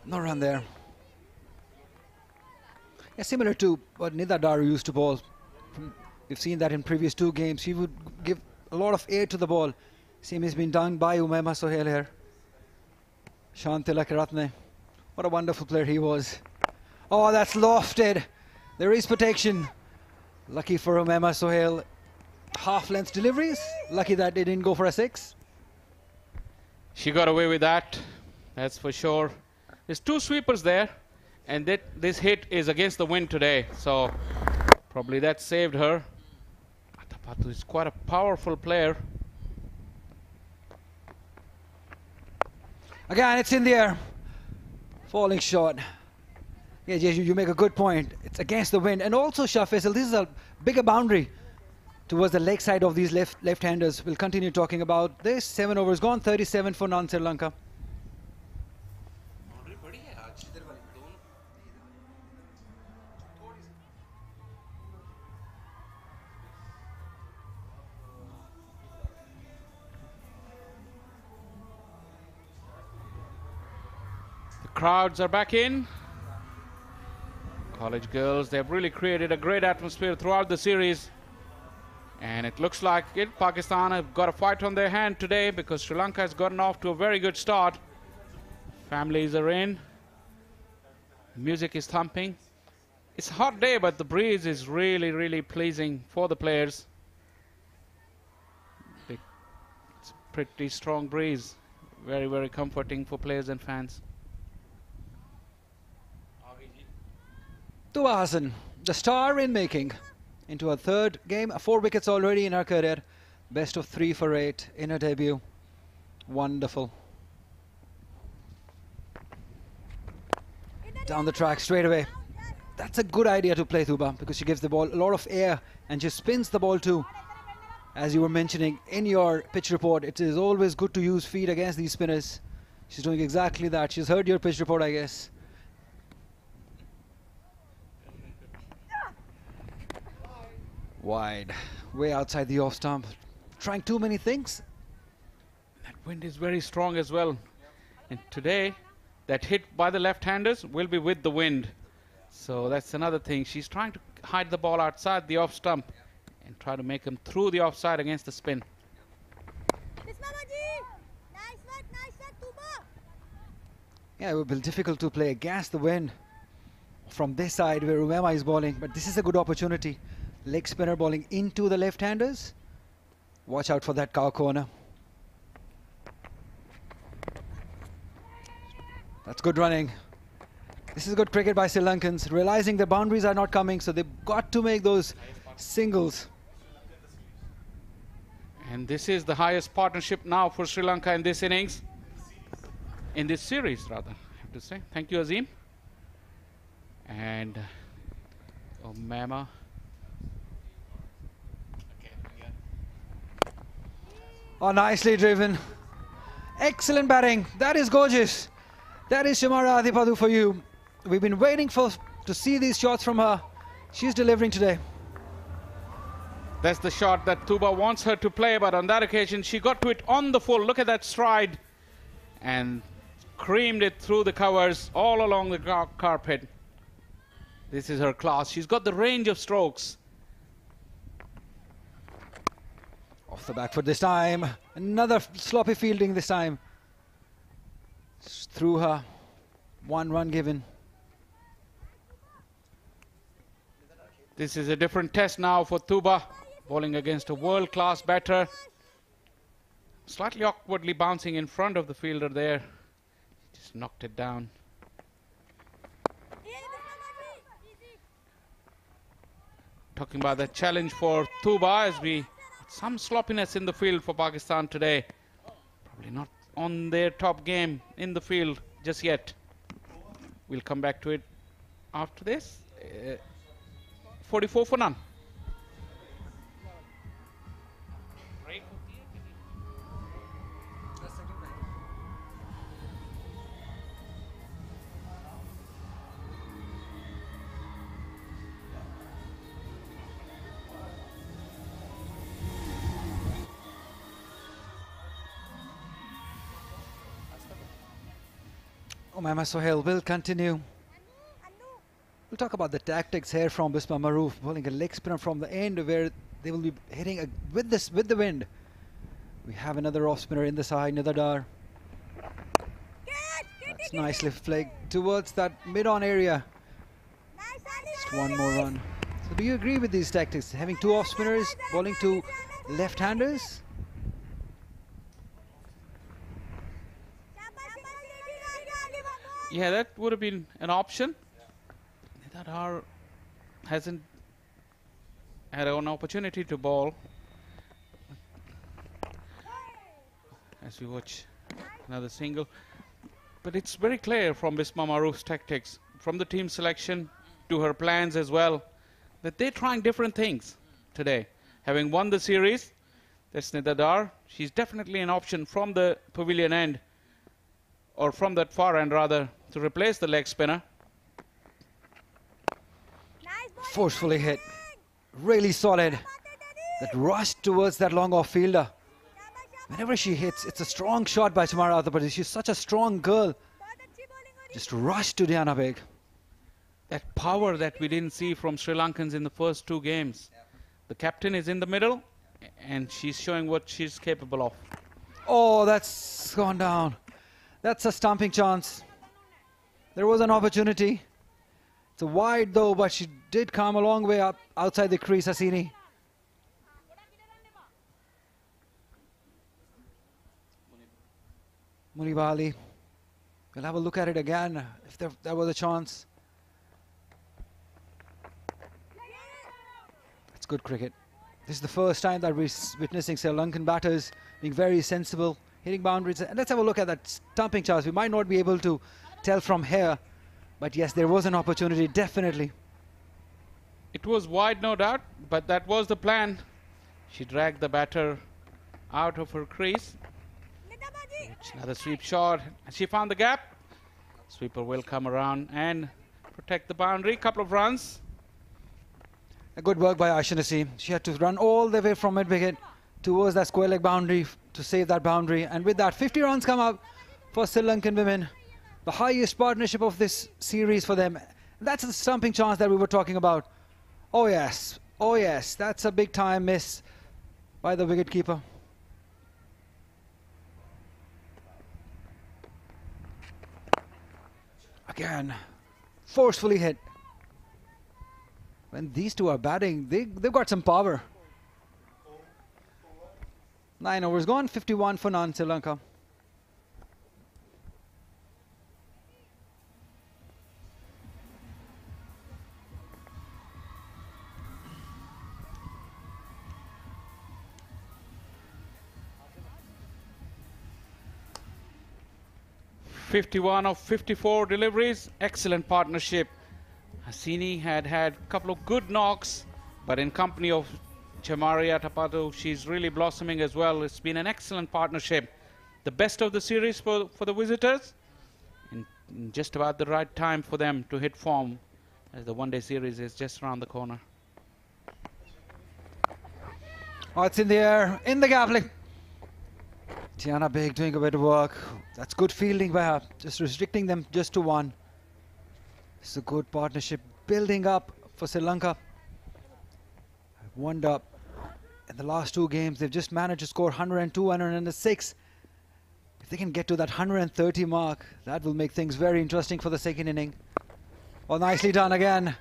No run there. Yeah, similar to what Nidha Dar used to bowl. We've seen that in previous 2 games. She would give a lot of air to the ball. Same has been done by Umaima Sohail here. Shan Tilakaratne. What a wonderful player he was. Oh, that's lofted. There is protection. Lucky for Umaima Sohail. Half-length deliveries. Lucky that they didn't go for a 6. She got away with that. That's for sure. There's 2 sweepers there. And this hit is against the wind today. So probably that saved her. Atapatu is quite a powerful player. Again, it's in the air. Falling short. Yeah, you make a good point. It's against the wind. And also, Shah Faisal, this is a bigger boundary towards the leg side of these left-handers. We'll continue talking about this. 7 overs gone, 37 for non-Sri Lanka. Crowds are back in. College girls, they've really created a great atmosphere throughout the series. And it looks like Pakistan have got a fight on their hand today because Sri Lanka has gotten off to a very good start. Families are in. Music is thumping. It's a hot day, but the breeze is really, really pleasing for the players. It's a pretty strong breeze. Very, very comforting for players and fans. Tuba Hassan, the star in making, into her third game, 4 wickets already in her career. Best of 3 for 8 in her debut. Wonderful. Down the track straight away. That's a good idea to play Tuba because she gives the ball a lot of air and she spins the ball too. As you were mentioning in your pitch report, it is always good to use feet against these spinners. She's doing exactly that. She's heard your pitch report, I guess. Wide, way outside the off stump. Trying too many things. That wind is very strong as well. And today, that hit by the left-handers will be with the wind. So that's another thing. She's trying to hide the ball outside the off stump and try to make him through the offside against the spin. Yeah, it will be difficult to play against the wind from this side where Umema is bowling, but this is a good opportunity. Leg spinner bowling into the left-handers. Watch out for that cow corner. That's good running. This is good cricket by Sri Lankans, realizing the boundaries are not coming, so they've got to make those singles. And this is the highest partnership now for Sri Lanka in this innings. In this series, rather, I have to say. Thank you, Azim. And Umema. Oh, nicely driven. Excellent batting. That is gorgeous. That is Shamara Adipadu for you. We've been waiting to see these shots from her. She's delivering today. That's the shot that Tuba wants her to play, but on that occasion she got to it on the full. Look at that stride. And creamed it through the covers all along the carpet. This is her class. She's got the range of strokes. Off the back foot this time. Another sloppy fielding this time. Through her. 1 run given. This is a different test now for Tuba. Bowling against a world-class batter. Slightly awkwardly bouncing in front of the fielder there. Just knocked it down. Talking about the challenge for Tuba as we... Some sloppiness in the field for Pakistan today. Probably not on their top game in the field just yet. We'll come back to it after this. 44 for none. Umema Sohail will continue. We'll talk about the tactics here from Bisma Maroof, bowling a leg spinner from the end where they will be hitting with the wind. We have another off spinner in the side, Nidadar. That's nicely flicked towards that mid-on area. Just 1 more run. So do you agree with these tactics? Having 2 off spinners, bowling to left-handers? Yeah, that would have been an option. Nidadar hasn't had an opportunity to bowl. As we watch another single. But it's very clear from Bisma Maroof's tactics, from the team selection to her plans as well, that they're trying different things today. Having won the series, that's Nidadar. She's definitely an option from the pavilion end, or from that far end rather, to replace the leg spinner. Forcefully hit. Really solid. That rush towards that long off fielder. Whenever she hits, it's a strong shot by Shamara Adipadu. She's such a strong girl. Just rushed to Diana Beg. That power that we didn't see from Sri Lankans in the first two games. The captain is in the middle, and she's showing what she's capable of. Oh, that's gone down. That's a stomping chance. There was an opportunity. It's a wide though, but she did come a long way up outside the crease, Hasini. Munibali. We'll have a look at it again if there was a chance. That's good cricket. This is the first time that we're witnessing Sri Lankan batters being very sensible, hitting boundaries. And let's have a look at that stomping chance. We might not be able to tell from here, but yes, there was an opportunity, definitely. It was wide, no doubt, but that was the plan. She dragged the batter out of her crease. Another sweep shot, and she found the gap. Sweeper will come around and protect the boundary. Couple of runs. A good work by Aisha Naseem. She had to run all the way from mid-wicket towards that square leg boundary to save that boundary. And with that, 50 runs come up for Sri Lankan women. The highest partnership of this series for them. That's the stumping chance that we were talking about. Oh yes, that's a big time miss by the wicketkeeper. Again, forcefully hit. When these two are batting, they've got some power. 9 overs gone, 51 for none, Sri Lanka. '51 of 54 deliveries. Excellent partnership. Hasini had a couple of good knocks, but in company of Chamaria Tapatu, she's really blossoming as well. It's been an excellent partnership. The best of the series for the visitors, and just about the right time for them to hit form, as the one-day series is just around the corner. Oh, it's in the air, in the gapling. Tiana Beg doing a bit of work. That's good fielding by her, just restricting them just to one. It's a good partnership building up for Sri Lanka. I wonder, in the last two games, they've just managed to score 102, 106. If they can get to that 130 mark, that will make things very interesting for the second inning. Well, nicely done again.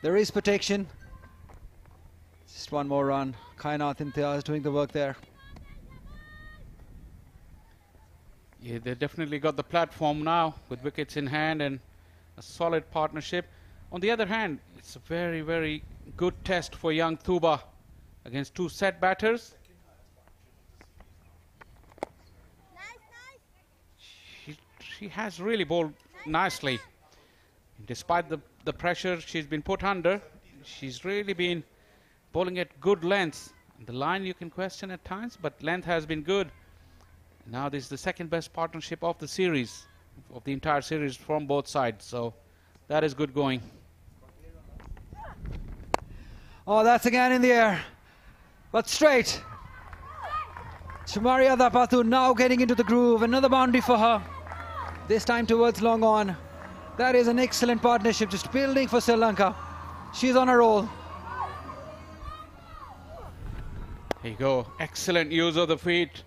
There is protection. Just one more run. Kainath Imtiaz doing the work there. Yeah, they definitely got the platform now with wickets in hand and a solid partnership. On the other hand, it's a very, very good test for young Thuba against two set batters. She has really bowled nicely. Despite the pressure she's been put under, she's really been bowling at good lengths. The line you can question at times, but length has been good. Now this is the second best partnership of the series, of the entire series from both sides. So that is good going. Oh, that's again in the air, but straight. Chamaria Tapatu now getting into the groove. Another boundary for her. This time towards long on. That is an excellent partnership, just building for Sri Lanka. She's on a roll. There you go. Excellent use of the feet.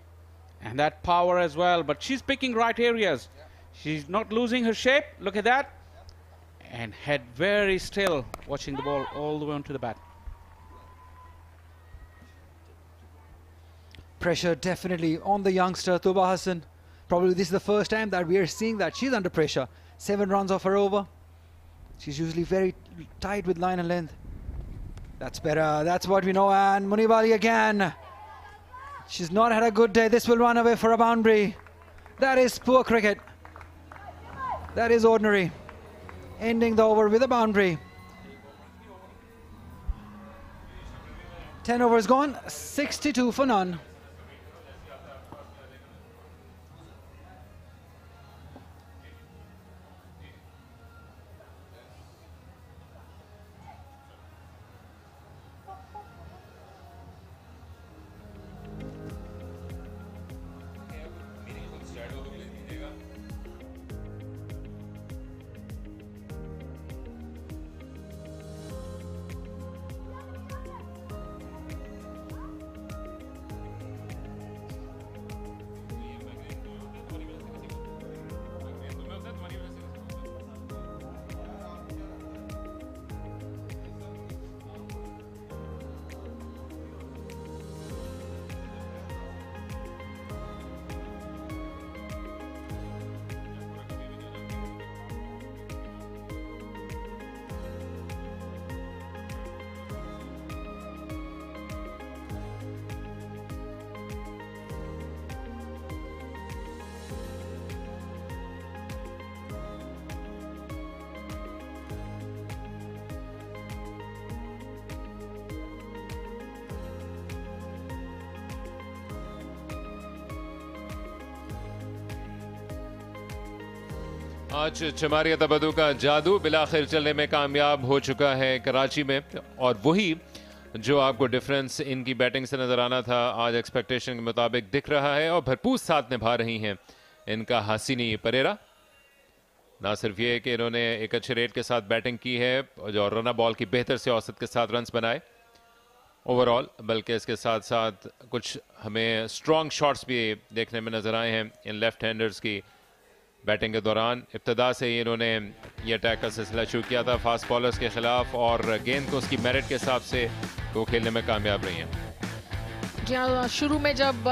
And that power as well, but she's picking right areas. She's not losing her shape. Look at that. And head very still, watching the ball all the way onto the bat. Pressure definitely on the youngster, Thuba Hassan. Probably this is the first time that we are seeing that she's under pressure. 7 runs off her over. She's usually very tight with line and length. That's better. That's what we know. And Munibali again. She's not had a good day. This will run away for a boundary. That is poor cricket. That is ordinary. Ending the over with a boundary. 10 overs gone, 62 for none. आज चमारिया तबदू का जादू बिलाखिर चलने में कामयाब हो चुका है कराची में, और वही जो आपको डिफरेंस इनकी बैटिंग से नजर आना था आज एक्सपेक्टेशन के मुताबिक दिख रहा है, और भरपूर साथ निभा रही हैं इनका हसीनी परेरा। ना सिर्फ ये कि इन्होंने एक अच्छे रेट के साथ बैटिंग की है और रनर बॉल की बेहतर से औसत के साथ रन्स बनाए ओवरऑल, बल्कि इसके साथ साथ कुछ हमें स्ट्रॉन्ग शॉट्स भी देखने में नजर आए हैं इन लेफ्ट हैंडर्स की बैटिंग के दौरान। इब्तदा से ही इन्होंने ये अटैक का सिलसिला शुरू किया था फास्ट बॉलर्स के खिलाफ, और गेंद को उसकी मेरिट के हिसाब से वो खेलने में कामयाब रही हैं। जी हाँ, शुरू में जब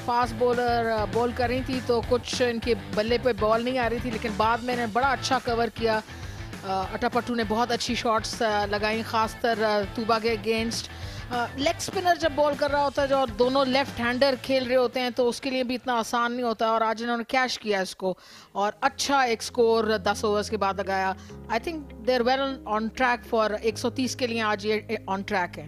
फास्ट बॉलर बॉल कर रही थी तो कुछ इनके बल्ले पे बॉल नहीं आ रही थी, लेकिन बाद में इन्हें बड़ा अच्छा कवर किया। अटापट्टू ने बहुत अच्छी शॉट्स लगाई, खासकर तूबा के अगेंस्ट। लेग स्पिनर जब बॉल कर रहा होता है जो दोनों लेफ्ट हैंडर खेल रहे होते हैं तो उसके लिए भी इतना आसान नहीं होता, और आज इन्होंने कैश किया इसको और अच्छा एक स्कोर 10 ओवर्स के बाद लगाया। I think they are well on track for 130 के लिए आज ये ऑन ट्रैक है।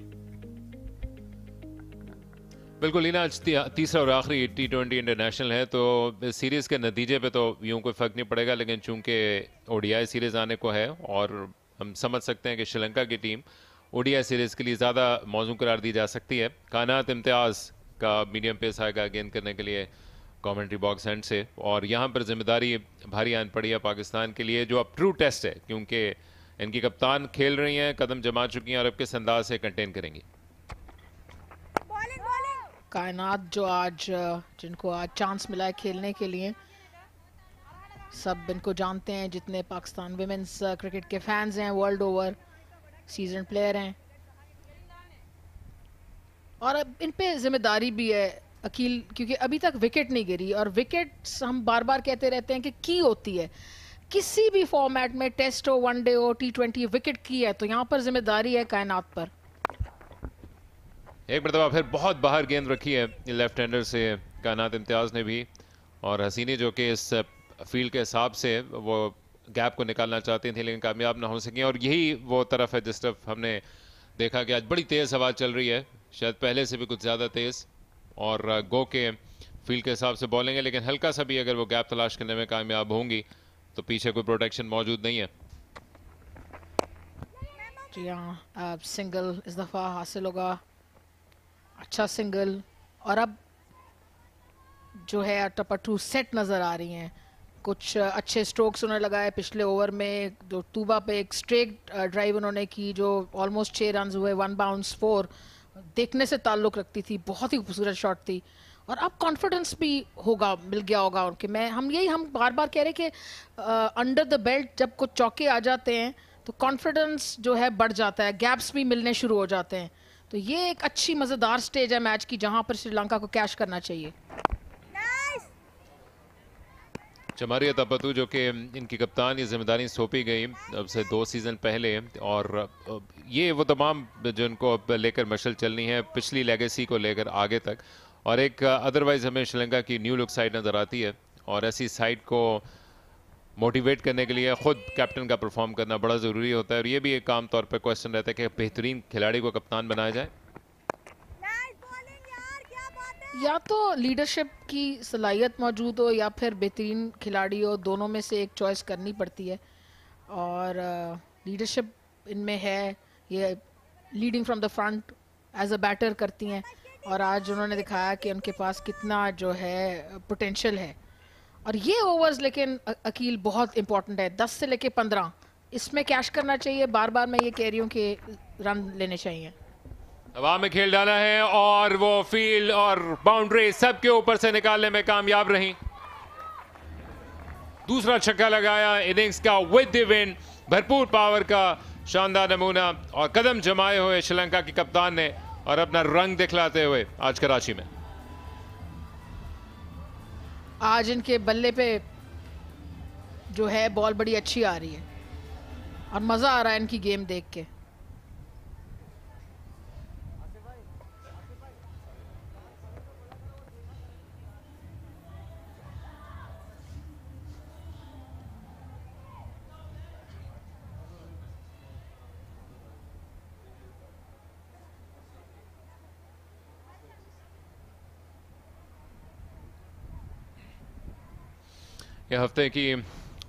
बिल्कुल लीना, आज तीसरा और आखिरी T20 इंटरनेशनल है, तो इस सीरीज़ के नतीजे पे तो यूं कोई फ़र्क नहीं पड़ेगा, लेकिन चूंकि ODI सीरीज़ आने को है और हम समझ सकते हैं कि श्रीलंका की टीम ODI सीरीज़ के लिए ज़्यादा मौजू करार दी जा सकती है। कायनात इम्तियाज़ का मीडियम पेस आएगा गेंद करने के लिए कमेंट्री बॉक्स एंड से, और यहाँ पर जिम्मेदारी भारी आन पड़ी है पाकिस्तान के लिए, जो अब ट्रू टेस्ट है, क्योंकि इनकी कप्तान खेल रही हैं, कदम जमा चुकी हैं और अब किस अंदाज से कंटेन करेंगी। कायनात जो आज जिनको आज चांस मिला है खेलने के लिए, सब इनको जानते हैं, जितने पाकिस्तान विमेंस क्रिकेट के फैंस हैं वर्ल्ड ओवर, सीजन प्लेयर हैं, और अब इन पे जिम्मेदारी भी है अकील, क्योंकि अभी तक विकेट नहीं गिरी, और विकेट्स हम बार बार कहते रहते हैं कि की होती है किसी भी फॉर्मेट में, टेस्ट हो, वनडे हो, T20, विकेट की है, तो यहाँ पर जिम्मेदारी है कायनात पर। एक मरतबा फिर बहुत बाहर गेंद रखी है लेफ्ट हैंडर से कायनात इम्तियाज़ ने भी, और हसीनी जो कि इस फील्ड के हिसाब से वो गैप को निकालना चाहती थी लेकिन कामयाब ना हो सकी, और यही वो तरफ है जिस तरफ हमने देखा कि आज बड़ी तेज़ हवा चल रही है, शायद पहले से भी कुछ ज़्यादा तेज़, और गो के फील्ड के हिसाब से बॉलिंग है, लेकिन हल्का सा भी अगर वो गैप तलाश करने में कामयाब होंगी तो पीछे कोई प्रोटेक्शन मौजूद नहीं है। जी हाँ, सिंगल इस दफ़ा हासिल होगा, अच्छा सिंगल, और अब जो है अटापट्टू सेट नज़र आ रही हैं, कुछ अच्छे स्ट्रोक्स उन्होंने लगाए पिछले ओवर में, जो तूबा पे एक स्ट्रेट ड्राइव उन्होंने की जो ऑलमोस्ट 6 रन हुए, 1 बाउंस 4, देखने से ताल्लुक़ रखती थी, बहुत ही खूबसूरत शॉट थी, और अब कॉन्फिडेंस भी होगा, मिल गया होगा उनके। हम बार बार कह रहे कि अंडर द बेल्ट जब कुछ चौके आ जाते हैं तो कॉन्फिडेंस जो है बढ़ जाता है, गैप्स भी मिलने शुरू हो जाते हैं, तो ये एक अच्छी मज़ेदार स्टेज है मैच की जहां पर श्रीलंका को कैश करना चाहिए। चमारिया तबतू जो कि इनकी कप्तान ये जिम्मेदारी सौंपी गई अब से 2 सीज़न पहले, और ये वो तमाम जो इनको अब लेकर मशल चलनी है पिछली लेगेसी को लेकर आगे तक, और एक अदरवाइज़ हमें श्रीलंका की न्यू लुक साइड नज़र आती है, और ऐसी साइड को मोटिवेट करने के लिए ख़ुद कैप्टन का परफॉर्म करना बड़ा ज़रूरी होता है, और ये भी एक आम तौर पर क्वेश्चन रहता है कि बेहतरीन खिलाड़ी को कप्तान बनाया जाए। या तो लीडरशिप की सलाहियत मौजूद हो या फिर बेहतरीन खिलाड़ी हो, दोनों में से एक चॉइस करनी पड़ती है, और लीडरशिप इनमें है, ये leading from the front as a batter करती हैं, और आज उन्होंने दिखाया कि उनके पास कितना जो है पोटेंशियल है, और ये ओवर्स लेकिन अकील बहुत इंपॉर्टेंट है, 10 से लेके 15 इसमें कैश करना चाहिए। बार बार मैं ये कह रही हूँ कि रन लेने चाहिए। हवा में खेल डाला है और वो फील्ड और बाउंड्री सबके ऊपर से निकालने में कामयाब रही। दूसरा छक्का लगाया इनिंग्स का विद द विन, भरपूर पावर का शानदार नमूना, और कदम जमाए हुए श्रीलंका की कप्तान ने और अपना रंग दिखलाते हुए आज कराची में। आज इनके बल्ले पे जो है बॉल बड़ी अच्छी आ रही है और मज़ा आ रहा है इनकी गेम देख के। ये हफ्ते की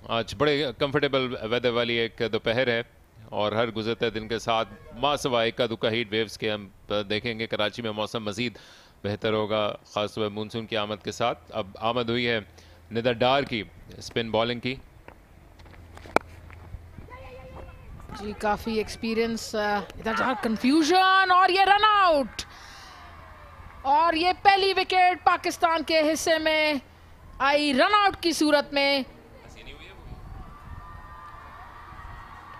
आज बड़े कंफर्टेबल वेदर वाली एक दोपहर है और हर गुजरते दिन के साथ मासवा इक्का दुक्का हीट वेव्स के हम देखेंगे। कराची में मौसम मज़ीद बेहतर होगा, ख़ासतौर पर मानसून की आमद के साथ। अब आमद हुई है निदा डार की स्पिन बॉलिंग की। जी काफ़ी एक्सपीरियंस, इधर कंफ्यूजन और ये रन आउट, और ये पहली विकेट पाकिस्तान के हिस्से में आई रन आउट की सूरत में।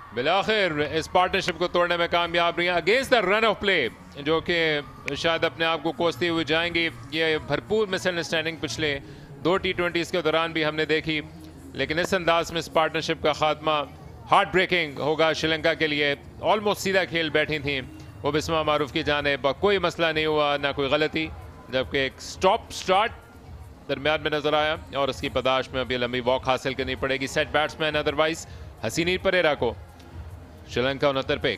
बिलाखिर इस पार्टनरशिप को तोड़ने में कामयाब रही against the run of play, जो कि शायद अपने आप को कोसती हुई जाएंगी। ये भरपूर मिसअंडरस्टैंडिंग पिछले 2 T20s के दौरान भी हमने देखी, लेकिन इस अंदाज में इस पार्टनरशिप का खात्मा हार्ट ब्रेकिंग होगा श्रीलंका के लिए। ऑलमोस्ट सीधा खेल बैठी थी वो बिस्मा मारूफ की जानिब, कोई मसला नहीं हुआ, ना कोई गलती, जबकि एक स्टॉप स्टार्ट दरमियान में नजर आया और उसकी पदाश में अभी लंबी वॉक हासिल करनी पड़ेगी set batsman otherwise Hasini Perera को। श्रीलंका 69 पे।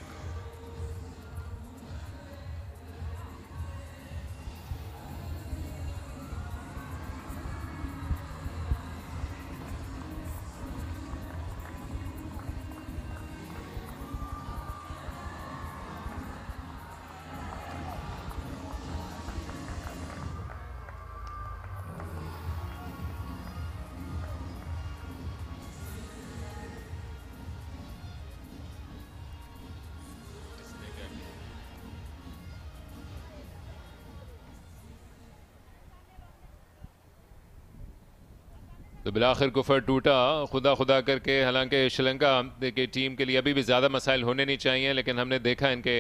तो बिलाखिर कुफर टूटा खुदा खुदा करके। हालांकि श्रीलंका की टीम के लिए अभी भी ज़्यादा मसाइल होने नहीं चाहिए, लेकिन हमने देखा इनके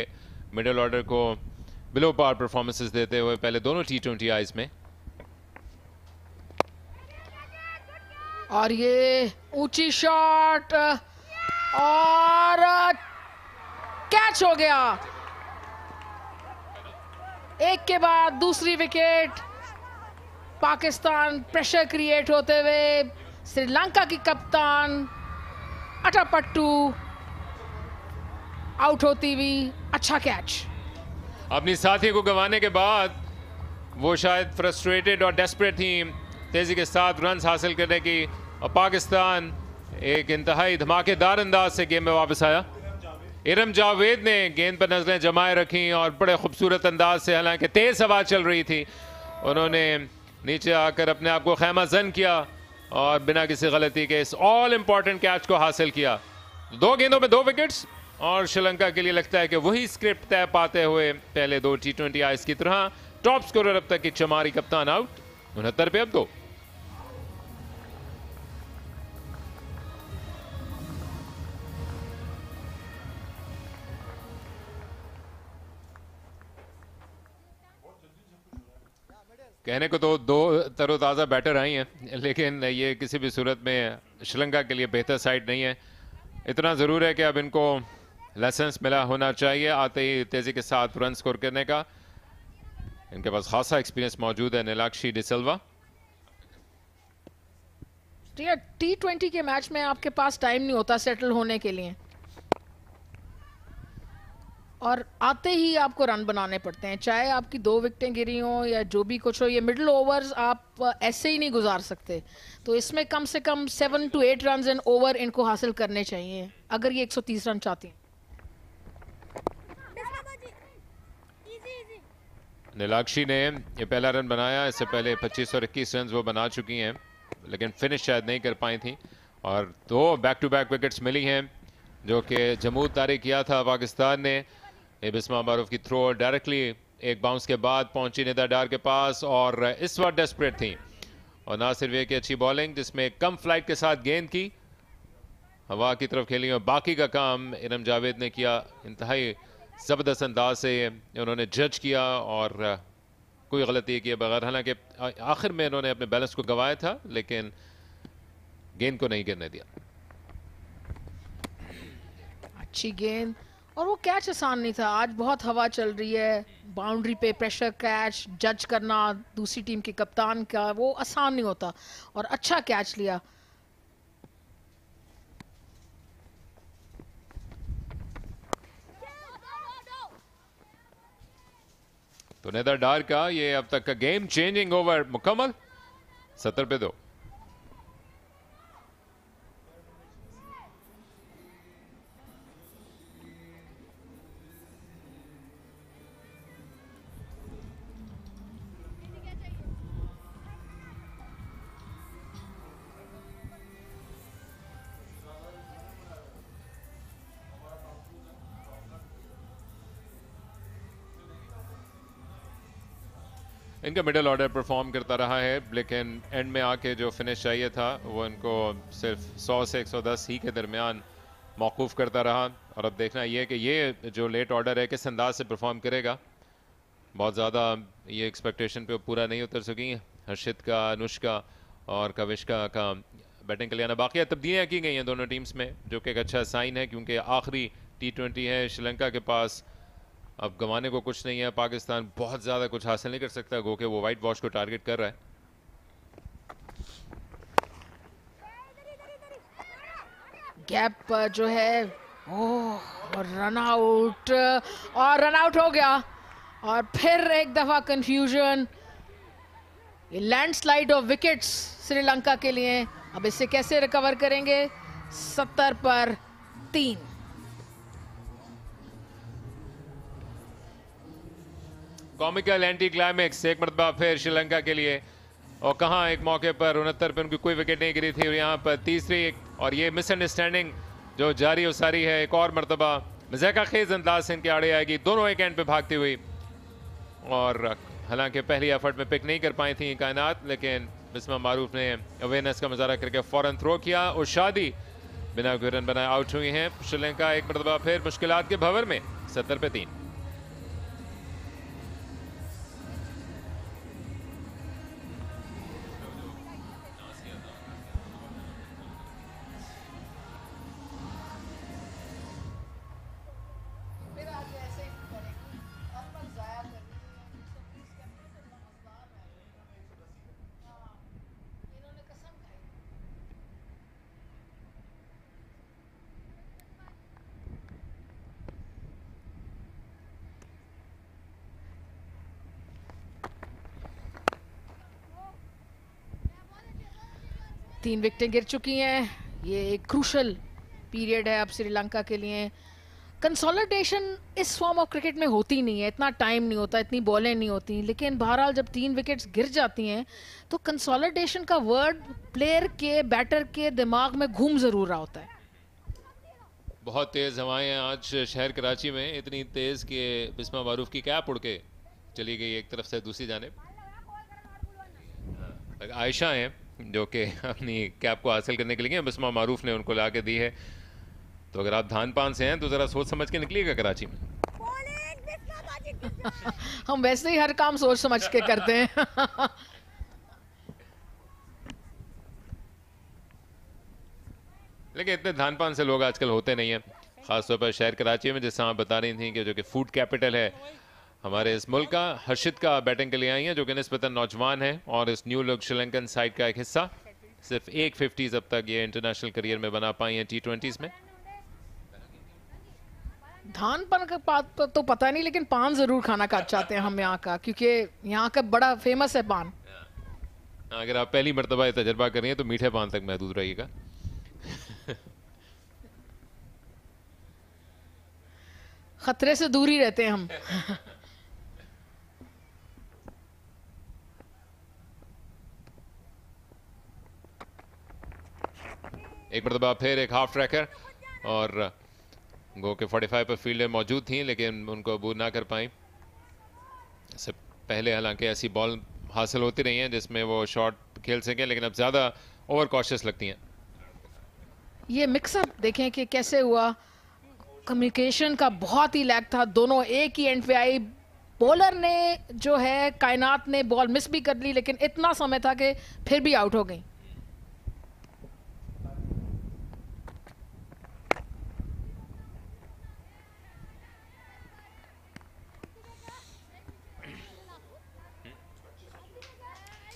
मिडिल ऑर्डर को बिलो पार परफॉर्मेंसेस देते हुए पहले दोनों T20Is में। और ये ऊंची शॉट और कैच हो गया। एक के बाद दूसरी विकेट, पाकिस्तान प्रेशर क्रिएट होते हुए श्रीलंका की कप्तान अटापट्टू आउट होती हुई। अच्छा कैच। अपनी साथी को गंवाने के बाद वो शायद फ्रस्ट्रेटेड और डेस्परेट थी तेजी के साथ रन हासिल करने की, और पाकिस्तान एक इंतहाई धमाकेदार अंदाज से गेम में वापस आया। इरम जावेद ने गेंद पर नजरें जमाए रखी और बड़े खूबसूरत अंदाज से, हालांकि तेज हवा चल रही थी, उन्होंने नीचे आकर अपने आप को खैमा जन किया और बिना किसी गलती के इस ऑल इंपॉर्टेंट कैच को हासिल किया। 2 गेंदों में 2 विकेट्स, और श्रीलंका के लिए लगता है कि वही स्क्रिप्ट तय पाते हुए पहले 2 T20Is की तरह टॉप स्कोरर अब तक की चमारी कप्तान आउट। 69 पे अब 2। कहने को तो 2 तरोताज़ा बैटर आई हैं, लेकिन ये किसी भी सूरत में श्रीलंका के लिए बेहतर साइड नहीं है। इतना ज़रूर है कि अब इनको लाइसेंस मिला होना चाहिए आते ही तेज़ी के साथ रन स्कोर करने का। इनके पास खासा एक्सपीरियंस मौजूद है। नीलाक्षी डिसिल्वा। T20 के मैच में आपके पास टाइम नहीं होता सेटल होने के लिए, और आते ही आपको रन बनाने पड़ते हैं, चाहे आपकी 2 विकेटें गिरी हो या जो भी कुछ हो। ये मिडिल ओवर्स आप ऐसे ही नहीं गुजार सकते, तो इसमें कम से कम 7 to 8 रन इन ओवर इनको हासिल करने चाहिए अगर ये 130 रन चाहती हैं। नीलाक्षी ने ये पहला रन बनाया, इससे पहले 25 और 21 रन वो बना चुकी हैं, लेकिन फिनिश शायद नहीं कर पाई थी। और 2 बैक टू बैक विकेट्स मिली हैं, जो कि जमूद तारी किया था पाकिस्तान ने। ये बिस्मा मारूफ की थ्रो डायरेक्टली एक बाउंस के बाद पहुंची निदा डार के पास, और इस वक्त डेस्परेट थी। और ना सिर्फ ये कि अच्छी बॉलिंग जिसमें कम फ्लाइट के साथ गेंद की हवा की तरफ खेली, और बाकी का काम इरम जावेद ने किया इंतहाई ज़बरदस्त अंदाज से। उन्होंने जज किया और कोई गलती किए बगैर, हालांकि आखिर में इन्होंने अपने बैलेंस को गंवाया था, लेकिन गेंद को नहीं गिरने दिया। अच्छी गेंद, और वो कैच आसान नहीं था। आज बहुत हवा चल रही है, बाउंड्री पे प्रेशर कैच जज करना दूसरी टीम के कप्तान का वो आसान नहीं होता, और अच्छा कैच लिया। तो नेदर डार का ये अब तक का गेम चेंजिंग ओवर मुकम्मल। 70 पे 2। इनका मिडिल ऑर्डर परफॉर्म करता रहा है, लेकिन एंड में आके जो फिनिश चाहिए था वो इनको सिर्फ 100 से 110 ही के दरमियान मौकूफ़ करता रहा। और अब देखना ये कि ये जो लेट ऑर्डर है किस अंदाज से परफॉर्म करेगा। बहुत ज़्यादा ये एक्सपेक्टेशन पे पूरा नहीं उतर सकी। हर्षित का, अनुष्का और कविष्का का बैटिंग के लिए आना। बाकी तब्दीलियाँ की गई हैं दोनों टीम्स में, जो कि एक अच्छा साइन है, क्योंकि आखिरी T20 है श्रीलंका के पास। अब गंवाने को कुछ नहीं है। पाकिस्तान बहुत ज़्यादा कुछ हासिल नहीं कर सकता, गो के वो वाइट वॉश को टारगेट कर रहा है। गैप जो है, ओह, रन आउट, और रन आउट हो गया। और फिर एक दफा कंफ्यूजन। ये लैंडस्लाइड ऑफ विकेट्स श्रीलंका के लिए। अब इससे कैसे रिकवर करेंगे? 70 पर 3। कॉमिकल एंटी क्लाइमेक्स एक मरतबा फिर श्रीलंका के लिए। और कहाँ एक मौके पर 69 पे उनकी कोई विकेट नहीं गिरी थी, और यहाँ पर तीसरी और ये मिसअंडरस्टैंडिंग जो जारी और सारी है एक और मरतबा मज़ाका खेज अंदाज से इनके आड़े आएगी, दोनों एक एंड पे भागती हुई। और हालांकि पहली एफर्ट में पिक नहीं कर पाई थी कायनात, लेकिन बिस्मा मारूफ ने अवेयरनेस का मुजाहरा करके फ़ौरन थ्रो किया और शादी बिना कोई रन बनाए आउट हुई हैं। श्रीलंका एक मरतबा फिर मुश्किलात के भंवर में 70 पे 3। तीन विकेटें गिर चुकी हैं। ये एक क्रूशल पीरियड है अब श्रीलंका के लिए। कंसोलिडेशन इस फॉर्म ऑफ क्रिकेट में होती नहीं है, इतना टाइम नहीं होता, इतनी बॉलें नहीं होती, लेकिन बहरहाल जब 3 विकेट्स गिर जाती हैं तो कंसोलिडेशन का वर्ड प्लेयर के, बैटर के दिमाग में घूम जरूर रहा होता है। बहुत तेज हवाएं हैं आज शहर कराची में, इतनी तेज कि बिस्मा मारूफ की कैप उड़ के चली गई एक तरफ से दूसरी जानिब। आयशा हैं जो कि अपनी कैप को हासिल करने के लिए बिस्मा मारूफ ने उनको ला के दी है। तो अगर आप धान पान से हैं तो ज़रा सोच समझ के निकलिएगा कराची में। हम वैसे ही हर काम सोच समझ के करते हैं। लेकिन इतने धान पान से लोग आजकल होते नहीं हैं, ख़ासतौर पर शहर कराची में, जैसा आप बता रही थी कि जो कि फूड कैपिटल है हमारे इस मुल्क का। हर्षित का बैटिंग के लिए आई हैं जो कि निस्बतन नौजवान है और इस न्यू लुक श्रीलंकन साइड का एक हिस्सा। सिर्फ 1 50s अब तक ये इंटरनेशनल करियर में बना पाई हैं T20s में। धान पान का बात तो पता नहीं, लेकिन पान जरूर खाना चाहते हैं हम यहाँ का, क्योंकि यहाँ का बड़ा फेमस है पान। अगर आप पहली मरतबा ये तजर्बा कर रही हैं तो मीठे पान तक महदूद रहिएगा। खतरे से दूर ही रहते हैं हम। एक मरतबा फिर एक हाफ ट्रैकर, और गो के 45 पर फील्डर मौजूद थी लेकिन उनको अबूर ना कर पाई। इससे पहले हालांकि ऐसी बॉल हासिल होती रही हैं जिसमें वो शॉट खेल सकें, लेकिन अब ज़्यादा ओवर कॉशियस लगती हैं। ये मिक्सअप देखें कि कैसे हुआ। कम्युनिकेशन का बहुत ही लैक था, दोनों एक ही एंड पे आई। बॉलर ने जो है कायनात ने बॉल मिस भी कर ली, लेकिन इतना समय था कि फिर भी आउट हो गई।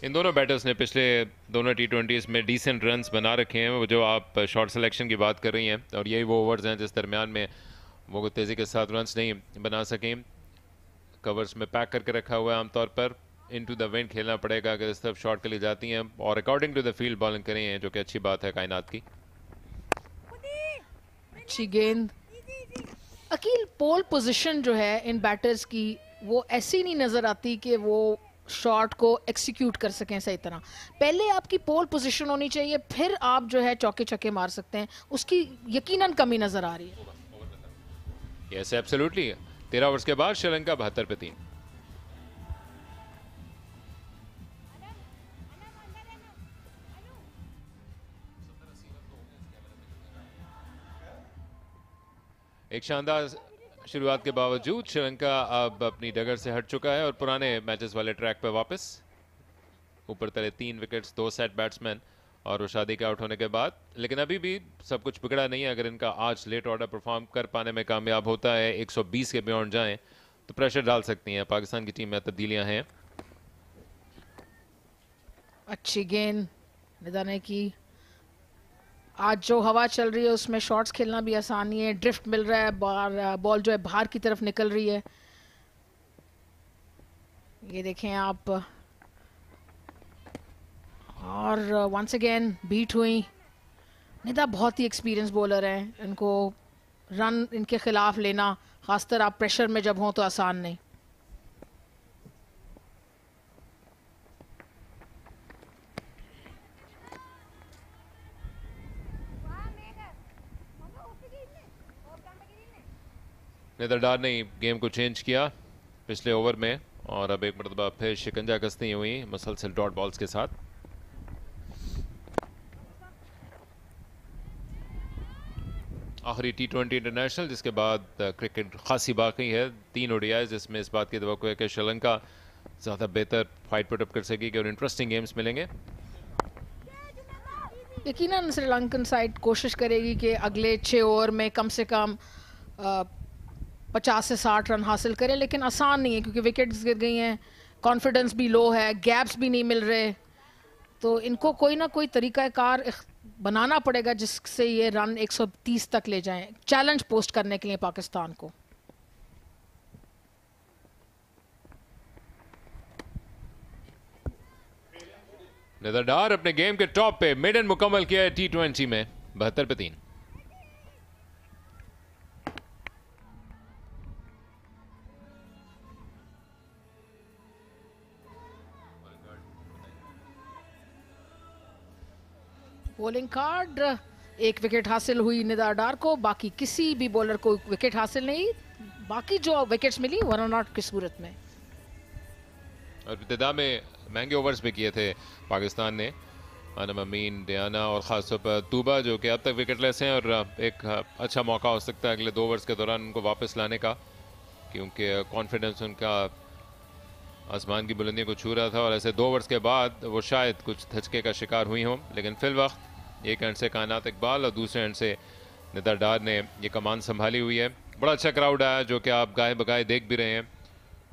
इन दोनों बैटर्स ने पिछले दोनों T20s में डिसेंट रन्स बना रखे हैं। वो जो आप शॉर्ट सिलेक्शन की बात कर रही हैं, और यही वो ओवर्स हैं जिस दरमियान में वो तेज़ी के साथ रन्स नहीं बना सकें। कवर्स में पैक करके रखा हुआ है आमतौर पर। इनटू द विंड खेलना पड़ेगा अगर इस तरफ शॉट के लिए जाती हैं, और according to the field bowling करें हैं, जो कि अच्छी बात है कायनात की। अच्छी गेंद। अकील, पोल पोजीशन जो है इन बैटर्स की वो ऐसी नहीं नजर आती कि वो शॉट को एक्सिक्यूट कर सकें सही तरह। पहले आपकी पोल पोजीशन होनी चाहिए, फिर आप जो है चौके छक्के मार सकते हैं। उसकी यकीनन कमी नजर आ रही है। Yes absolutely. 13 ओवर्स के बाद श्रीलंका 72 पे 3। एक शानदार शुरुआत के बावजूद श्रीलंका अब अपनी डगर से हट चुका है और पुराने मैचेस वाले ट्रैक पर वापस। ऊपर तले 3 विकेट्स, 2 सेट बैट्समैन और उशादी के आउट होने के बाद। लेकिन अभी भी सब कुछ बिगड़ा नहीं है। अगर इनका आज लेट ऑर्डर परफॉर्म कर पाने में कामयाब होता है, 120 के बियॉन्ड जाएं, तो प्रेशर डाल सकती हैं। पाकिस्तान की टीम में तब्दीलियां हैं। अच्छी गेंद निदा ने की। आज जो हवा चल रही है उसमें शॉट्स खेलना भी आसान नहीं है। ड्रिफ्ट मिल रहा है, बॉल जो है बाहर की तरफ निकल रही है। ये देखें आप, और वंस अगेन बीट हुई। निदा बहुत ही एक्सपीरियंस बॉलर हैं। इनको रन इनके खिलाफ लेना, खासकर आप प्रेशर में जब हों तो आसान नहीं। नेदरडार ने गेम को चेंज किया पिछले ओवर में और अब एक मरतबा फिर शिकंजा कसती हुई मुसलसल डॉट बॉल्स के साथ। आखिरी T20 इंटरनेशनल, जिसके बाद क्रिकेट खासी बाकी है। 3 ODIs, जिसमें इस बात की तवक्को है कि श्रीलंका ज़्यादा बेहतर फाइट पुट अप कर सकेगी और इंटरेस्टिंग गेम्स मिलेंगे। यकीनन श्रीलंकन साइड कोशिश करेगी कि अगले 6 ओवर में कम से कम 50 से 60 रन हासिल करें, लेकिन आसान नहीं है क्योंकि विकेट्स गिर गई हैं, कॉन्फिडेंस भी लो है, गैप्स भी नहीं मिल रहे। तो इनको कोई ना कोई तरीकाकार बनाना पड़ेगा जिससे ये रन 130 तक ले जाएं, चैलेंज पोस्ट करने के लिए पाकिस्तान को। नेदरडार अपने गेम के टॉप पे मिडन मुकम्मल किया है T20 में 72 पे 3। बॉलिंग कार्ड, 1 विकेट हासिल हुई निदारडार को, बाकी किसी भी बॉलर को विकेट हासिल नहीं। बाकी जो विकेट्स मिली 1 और नॉट की सूरत में। और इब्तिदा में महंगे ओवर्स भी किए थे पाकिस्तान ने। अनम अमीन, डियाना और ख़ासतौर पर तूबा, जो कि अब तक विकेटलेस हैं, और एक अच्छा मौका हो सकता है अगले 2 ओवर्स के दौरान उनको वापस लाने का, क्योंकि कॉन्फिडेंस उनका आसमान की बुलंदी को छू रहा था और ऐसे 2 ओवर्स के बाद वो शायद कुछ धचके का शिकार हुई हों। लेकिन फिल वक्त एक एंड से कायनात इकबाल और दूसरे एंड से निदारडार ने ये कमान संभाली हुई है। बड़ा अच्छा क्राउड आया, जो कि आप गाए बगाए देख भी रहे हैं।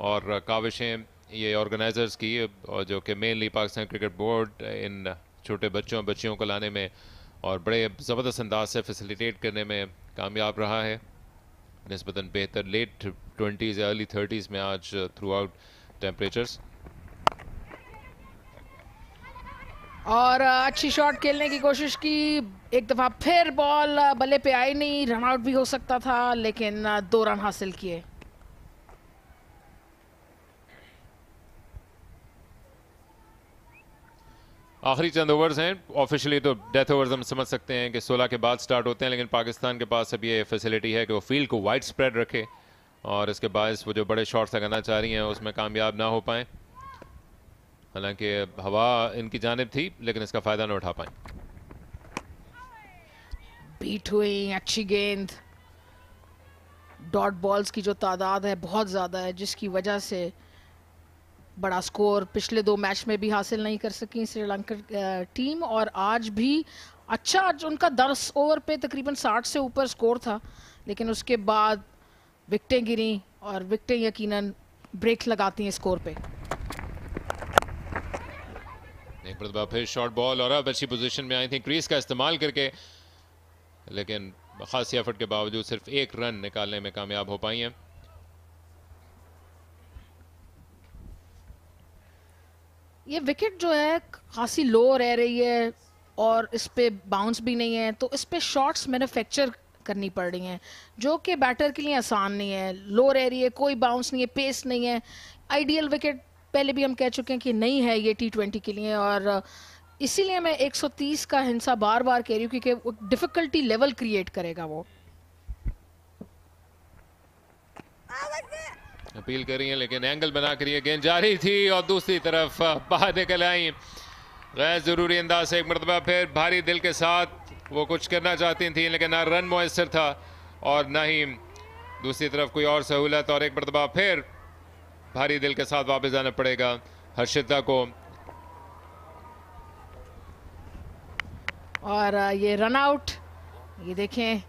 और काविशें ये ऑर्गेनाइजर्स की, और जो कि मेनली पाकिस्तान क्रिकेट बोर्ड इन छोटे बच्चियों को लाने में और बड़े ज़बरदस्त अंदाज से फैसिलिटेट करने में कामयाब रहा है। निस्बतन बेहतर लेट 20s या अर्ली 30s में आज थ्रू आउट टेम्परेचर्स। और अच्छी शॉट खेलने की कोशिश की, एक दफ़ा फिर बॉल बल्ले पे आई नहीं, रन आउट भी हो सकता था, लेकिन 2 रन हासिल किए। आखिरी चंद ओवर्स हैं। ऑफिशियली तो डेथ ओवर्स हम समझ सकते हैं कि 16 के बाद स्टार्ट होते हैं, लेकिन पाकिस्तान के पास अब ये फैसिलिटी है कि वो फील्ड को वाइड स्प्रेड रखे और इसके बायस वो जो बड़े शॉट्स लगाना चाह रही हैं उसमें कामयाब ना हो पाएं। हालांकि हवा इनकी जानिब थी, लेकिन इसका फ़ायदा ना उठा पाएं। बीट हुई, अच्छी गेंद। डॉट बॉल्स की जो तादाद है बहुत ज़्यादा है, जिसकी वजह से बड़ा स्कोर पिछले 2 मैच में भी हासिल नहीं कर सकी श्रीलंका टीम। और आज भी अच्छा, आज उनका 10 ओवर पे तकरीबन 60 से ऊपर स्कोर था, लेकिन उसके बाद विकेटें गिरी और विकेटें यकीनन ब्रेक लगाती हैं स्कोर पे। एक मरतबा फिर शॉर्ट बॉल और अब अच्छी पोजीशन में आई थी क्रीज का इस्तेमाल करके, लेकिन खासी एफर्ट के बावजूद सिर्फ 1 रन निकालने में कामयाब हो पाई हैं। ये विकेट जो है खासी लो रह रही है और इस पे बाउंस भी नहीं है, तो इस पे शॉट्स मैन्युफैक्चर करनी पड़ रही हैं, जो कि बैटर के लिए आसान नहीं है। लो रह रही है, कोई बाउंस नहीं है, पेस नहीं है। आइडियल विकेट पहले भी हम कह चुके हैं कि नहीं है ये T20 के लिए, और इसीलिए मैं 130 का हिंसा बार बार कह रही हूँ, क्योंकि डिफिकल्टी लेवल क्रिएट करेगा वो। अपील कर रही है, लेकिन एंगल बना कर ये गेंद जा रही थी और दूसरी तरफ बाहर निकल आई गैर जरूरी अंदाज से। एक मरतबा फिर भारी दिल के साथ वो कुछ करना चाहती थी, लेकिन ना रन मुयसर था और ना ही दूसरी तरफ कोई और सहूलत और एक मरतबा फिर भारी दिल के साथ वापस जाना पड़ेगा हर्षिता को। और ये रन आउट, ये देखें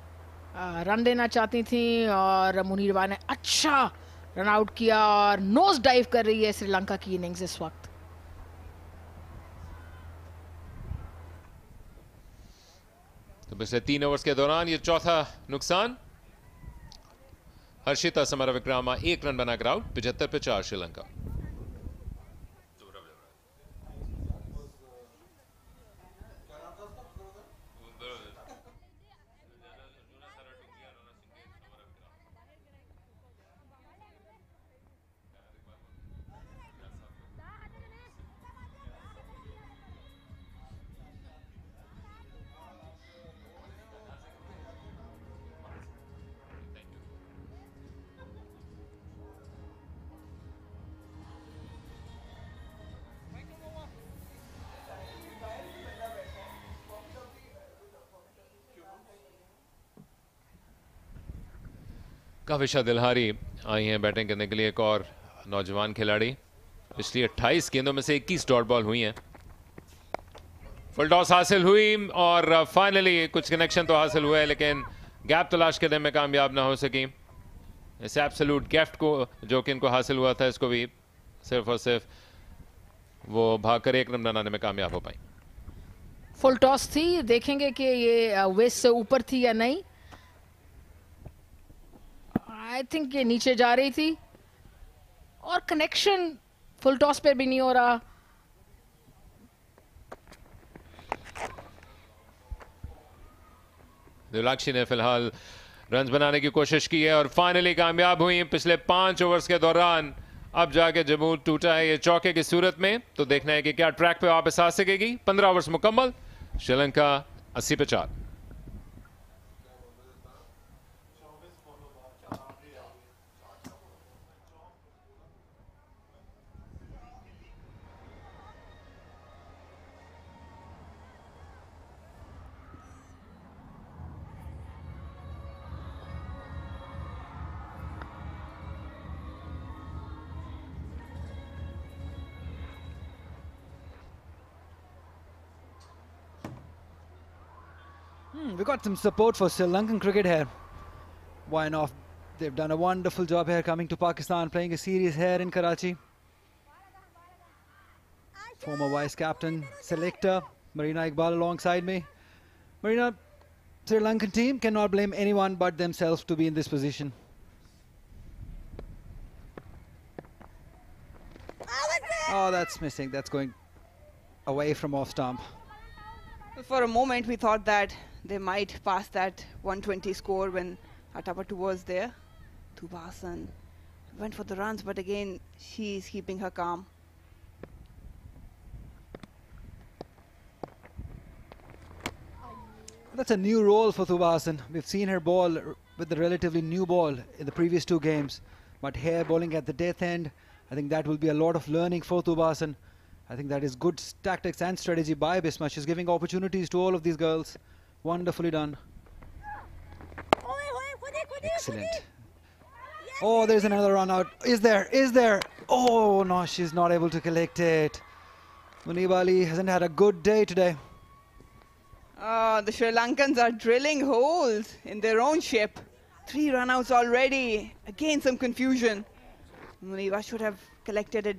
रन देना चाहती थी और मुनीरबा ने अच्छा रन आउट किया और नोज डाइव कर रही है श्रीलंका की इनिंग्स इस वक्त। तो पिछले 3 ओवर्स के दौरान ये चौथा नुकसान। हर्षिता समरविक्रमा 1 रन बनाकर आउट। 75 पे 4 श्रीलंका। काफिशा दिलहारी आई हैं बैटिंग करने के लिए, एक और नौजवान खिलाड़ी। पिछली 28 गेंदों में से 21 डॉट बॉल हुई हैं। फुल टॉस हासिल हुई और फाइनली कुछ कनेक्शन तो हासिल हुआ है, लेकिन गैप तलाश करने में कामयाब ना हो सकी। इस एब्सोल्यूट गिफ्ट को जो कि इनको हासिल हुआ था, इसको भी सिर्फ और सिर्फ वो भागकर 1 रन बनाने में कामयाब हो पाई। फुल टॉस थी, देखेंगे कि ये वेस्ट से ऊपर थी या नहीं। आई थिंक ये नीचे जा रही थी और कनेक्शन फुल टॉस पे भी नहीं हो रहा। दिलाक्षी ने फिलहाल रन्स बनाने की कोशिश की है और फाइनली कामयाब हुई। पिछले 5 ओवर्स के दौरान अब जाके जमूर टूटा है ये चौके की सूरत में, तो देखना है कि क्या ट्रैक पे वापस आ सकेगी। 15 ओवर्स मुकम्मल, श्रीलंका 80 पे 4। We got some support for Sri Lankan cricket here. Why not? They've done a wonderful job here coming to Pakistan, playing a series here in Karachi. Former vice captain, selector, Marina Iqbal alongside me. Marina, Sri Lankan team cannot blame anyone but themselves to be in this position. Oh, that's missing. That's going away from off stump. For a moment, we thought that they might pass that 120 score when Atapattu was there. Thubasan went for the runs, but again, she's keeping her calm. That's a new role for Thubasan. We've seen her ball with the relatively new ball in the previous 2 games, but here bowling at the death end, I think that will be a lot of learning for Thubasan. I think that is good tactics and strategy by Bisma. She's giving opportunities to all of these girls. Wonderfully done. Excellent. Oh, there's another run out. Is there? Is there? Oh, no, she's not able to collect it. Munib Ali hasn't had a good day today. The Sri Lankans are drilling holes in their own ship. 3 run-outs already. Again, some confusion. Muniba should have collected it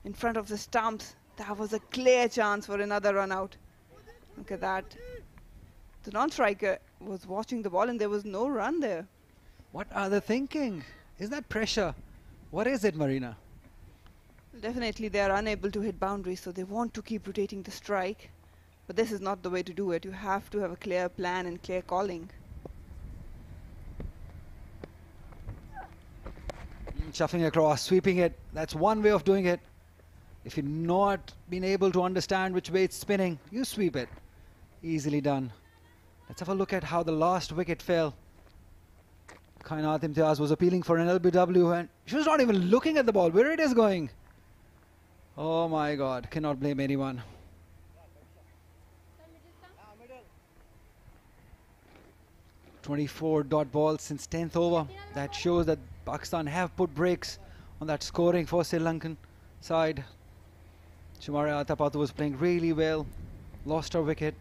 in front of the stumps. That was a clear chance for another run-out. Look at that. The non-striker was watching the ball and there was no run there. What are they thinking? Is that pressure? What is it, Marina? Definitely they are unable to hit boundaries, so they want to keep rotating the strike. But this is not the way to do it. You have to have a clear plan and clear calling. Shuffling across, sweeping it. That's one way of doing it. If you've not been able to understand which way it's spinning, you sweep it. Easily done. Let's have a look at how the last wicket fell. Kainat Imtiaz was appealing for an LBW and she was not even looking at the ball, where it is going. Oh my God, cannot blame anyone. 24 dot balls since 10th over. That shows that Pakistan have put brakes on that scoring for Sri Lankan side. Shumari Atapattu was playing really well. Lost her wicket.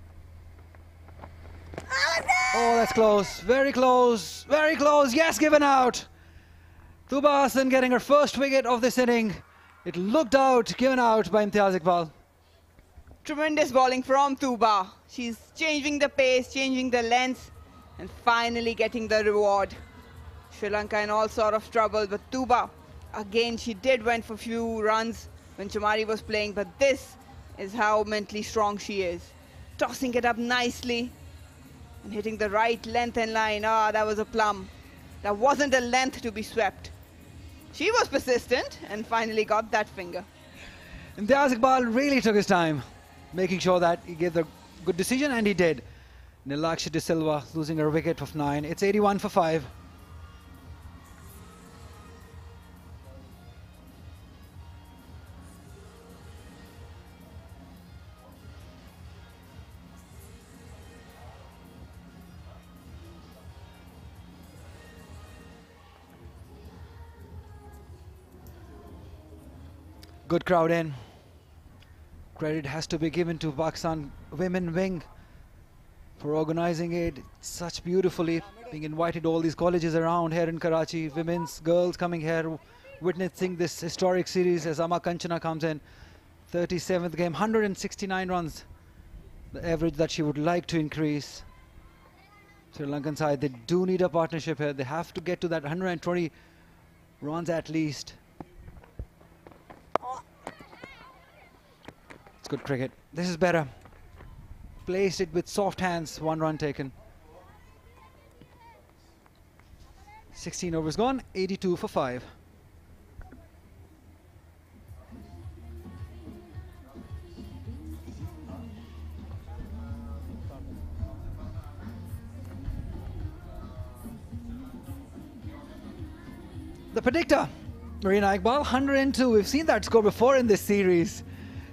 Oh, that's close. Very close. Very close. Yes, given out. Tuba Hassan getting her first wicket of this inning. It looked out, given out by Imtiaz Iqbal. Tremendous bowling from Tuba. She's changing the pace, changing the length, and finally getting the reward. Sri Lanka in all sort of trouble, but Tuba, again, she did went for few runs when Shumari was playing, but this is how mentally strong she is. Tossing it up nicely and hitting the right length and line. Ah, that was a plum. That wasn't a length to be swept. She was persistent and finally got that finger. Imtiaz Iqbal really took his time, making sure that he gave the good decision, and he did. Nilakshi De Silva losing her wicket of 9. It's 81 for 5. Good crowd in. Credit has to be given to Pakistan women wing for organizing it such beautifully, being invited all these colleges around here in Karachi, women's, girls coming here, witnessing this historic series as Amma Kanchana comes in. 37th game, 169 runs, the average that she would like to increase. Sri Lankan side, they do need a partnership here. They have to get to that 120 runs at least. It's good cricket. This is better. Placed it with soft hands, 1 run taken. 16 overs gone, 82 for 5. The predictor, Marina Iqbal, 102. We've seen that score before in this series.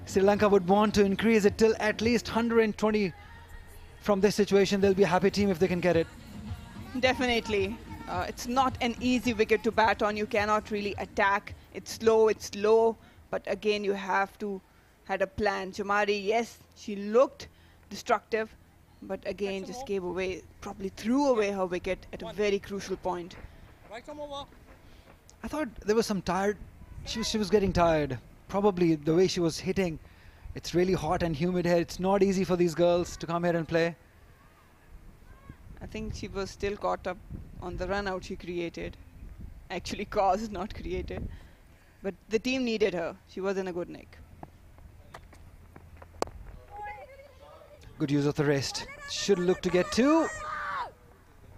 Sri Lanka would want to increase it till at least 120 from this situation. They'll be a happy team if they can get it. Definitely. It's not an easy wicket to bat on. You cannot really attack. It's slow, but again, you have to had a plan. Shumari, yes, she looked destructive, but again, just gave away, probably threw away her wicket at a very crucial point. I thought there was some tired, she was getting tired. Probably the way she was hitting. It's really hot and humid here. It's not easy for these girls to come here and play. I think she was still caught up on the run out she created. Actually caused, not created. But the team needed her. She was in a good nick. Good use of the wrist. Should look to get 2.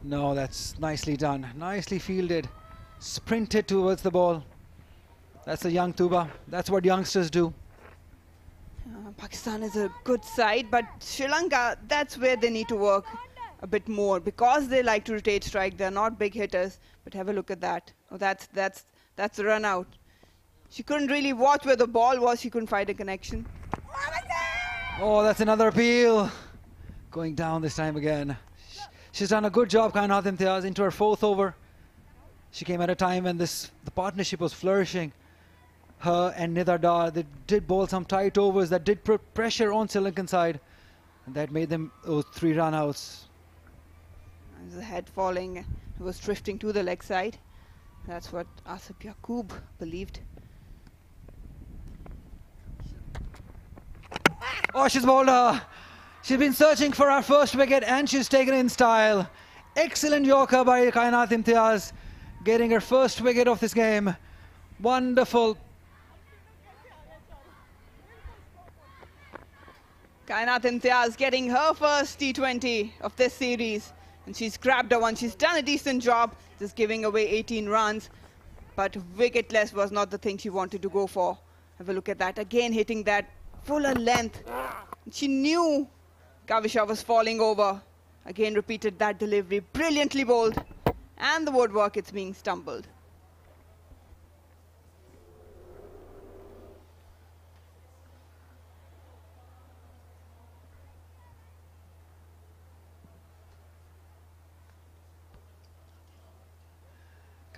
No, that's nicely done. Nicely fielded. Sprinted towards the ball. That's a young Tuba. That's what youngsters do. Pakistan is a good side, but Sri Lanka, that's where they need to work a bit more, because they like to rotate strike. They're not big hitters, but have a look at that. Oh, that's the run out. She couldn't really watch where the ball was. She couldn't find a connection. Oh, that's another appeal. Going down this time again. She's done a good job, Kainat Imtiaz, into her 4th over. She came at a time when the partnership was flourishing. Her and Nidar Dar, they did bowl some tight overs that did put pressure on Sri Lankan side, and that made them 3 run outs. The head falling, it was drifting to the leg side. That's what Asif Yaqub believed. Oh, she's bowled her. She's been searching for her first wicket and she's taken it in style. Excellent Yorker by Kainat Imtiaz, getting her first wicket of this game. Wonderful. Kainat Imtiaz getting her first T20 of this series. And she's grabbed her one. She's done a decent job, just giving away 18 runs. But wicketless was not the thing she wanted to go for. Have a look at that. Again, hitting that fuller length. She knew Kavisha was falling over. Again, repeated that delivery. Brilliantly bowled. And the woodwork, it's being stumbled.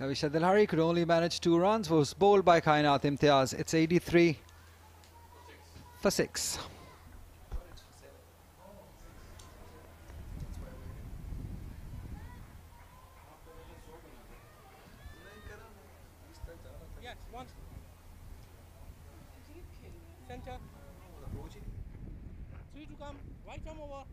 Kavisha Dilhari could only manage 2 runs, was bowled by Kainat Imtiaz. It's 83 for 6. Yes, one. Center. 3 to come. Right arm over.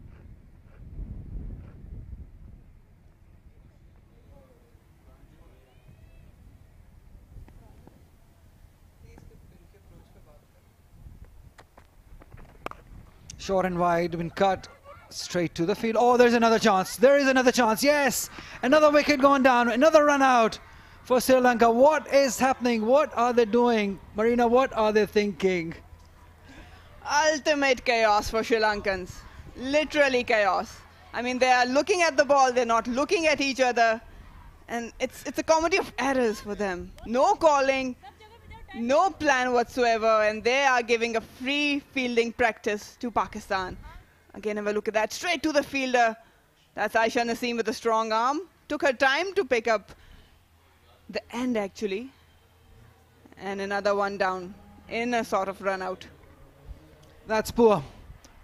Short and wide, been cut straight to the field. Oh, there's another chance. There is another chance. Yes, another wicket gone down. Another run out for Sri Lanka. What is happening? What are they doing? Marina, what are they thinking? Ultimate chaos for Sri Lankans. Literally chaos. I mean, they are looking at the ball. They're not looking at each other. And it's a comedy of errors for them. No calling. No plan whatsoever, and they are giving a free fielding practice to Pakistan. Again, have a look at that. Straight to the fielder. That's Aisha Naseem with a strong arm. Took her time to pick up the end, actually. And another one down in a sort of run out. That's poor.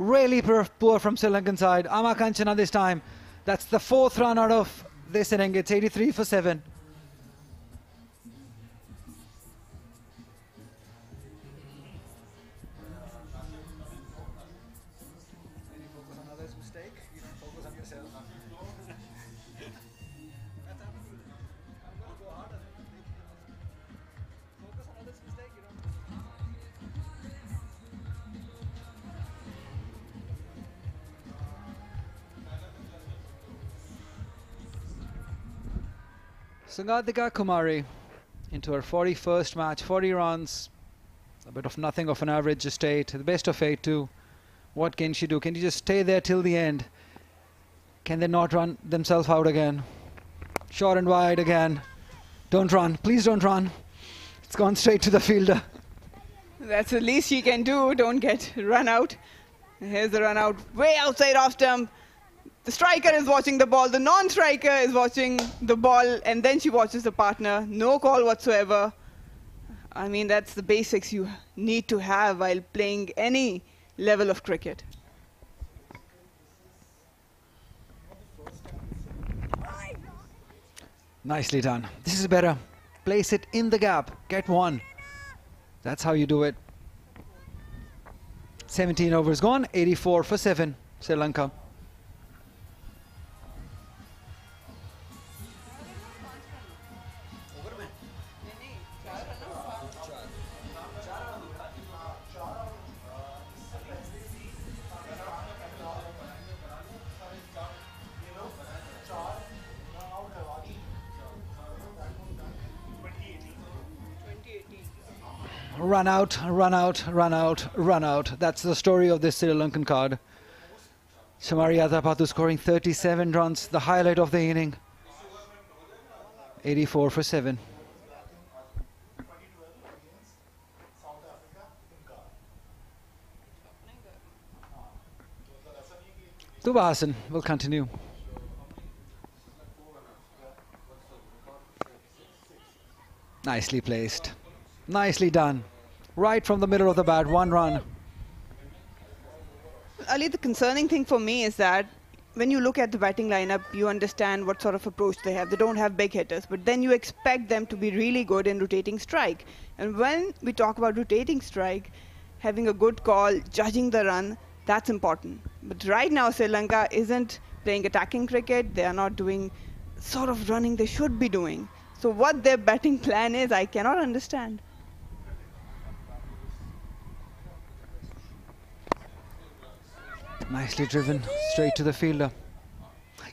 Really poor from Sri Lankan side. Ama Kanchana this time. That's the 4th run out of this inning. It's 83 for 7. Sangadika Kumari into her 41st match, 40 runs, a bit of nothing of an average, just 8, the best of 8 too. What can she do? Can she just stay there till the end? Can they not run themselves out again? Short and wide again. Don't run, please don't run. It's gone straight to the fielder. That's the least she can do, don't get run out. Here's the run out, way outside off stump. The striker is watching the ball, the non-striker is watching the ball, and then she watches the partner. No call whatsoever. I mean, that's the basics you need to have while playing any level of cricket. Nicely done. This is better. Place it in the gap. Get 1. That's how you do it. 17 overs gone. 84 for 7. Sri Lanka. Run out, run out, run out, run out. That's the story of this Sri Lankan card. Shamari Atapattu scoring 37 runs, the highlight of the inning. 84 for 7. Tubahasan will continue. Nicely placed. Nicely done. Right from the middle of the bat, 1 run. Ali, the concerning thing for me is that when you look at the batting lineup, you understand what sort of approach they have. They don't have big hitters, but then you expect them to be really good in rotating strike. And when we talk about rotating strike, having a good call, judging the run, that's important. But right now, Sri Lanka isn't playing attacking cricket. They are not doing sort of running they should be doing. So what their batting plan is, I cannot understand. Nicely driven, straight to the fielder.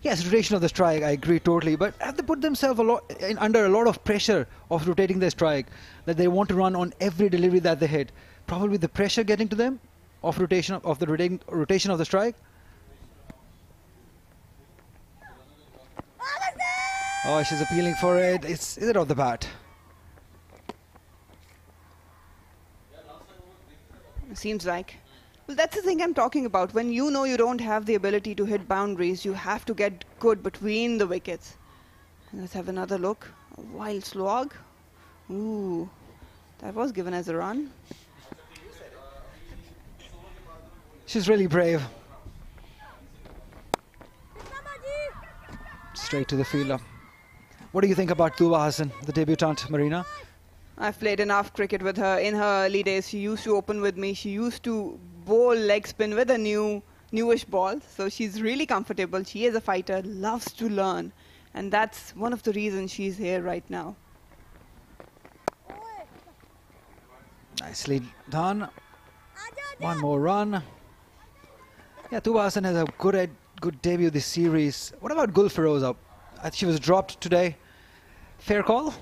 Yes, rotation of the strike, I agree totally. But have they put themselves under a lot of pressure of rotating their strike, that they want to run on every delivery that they hit? Probably the pressure getting to them of rotation of the rotation of the strike. Oh, she's appealing for it. Is it off the bat? Seems like. Well, that's the thing I'm talking about. When you know you don't have the ability to hit boundaries, you have to get good between the wickets. Let's have another look. Wild slog. Ooh, that was given as a run. She's really brave. Straight to the fielder. What do you think about Tuba Hassan, the debutante, Marina? I've played enough cricket with her. In her early days, she used to open with me. She used to bowl leg spin with a newish ball. So she's really comfortable. She is a fighter, loves to learn. And that's one of the reasons she's here right now. Nicely done. One more run. Yeah, Tuba Hassan has a good debut this series. What about Gul Feroza? I think she was dropped today. Fair call?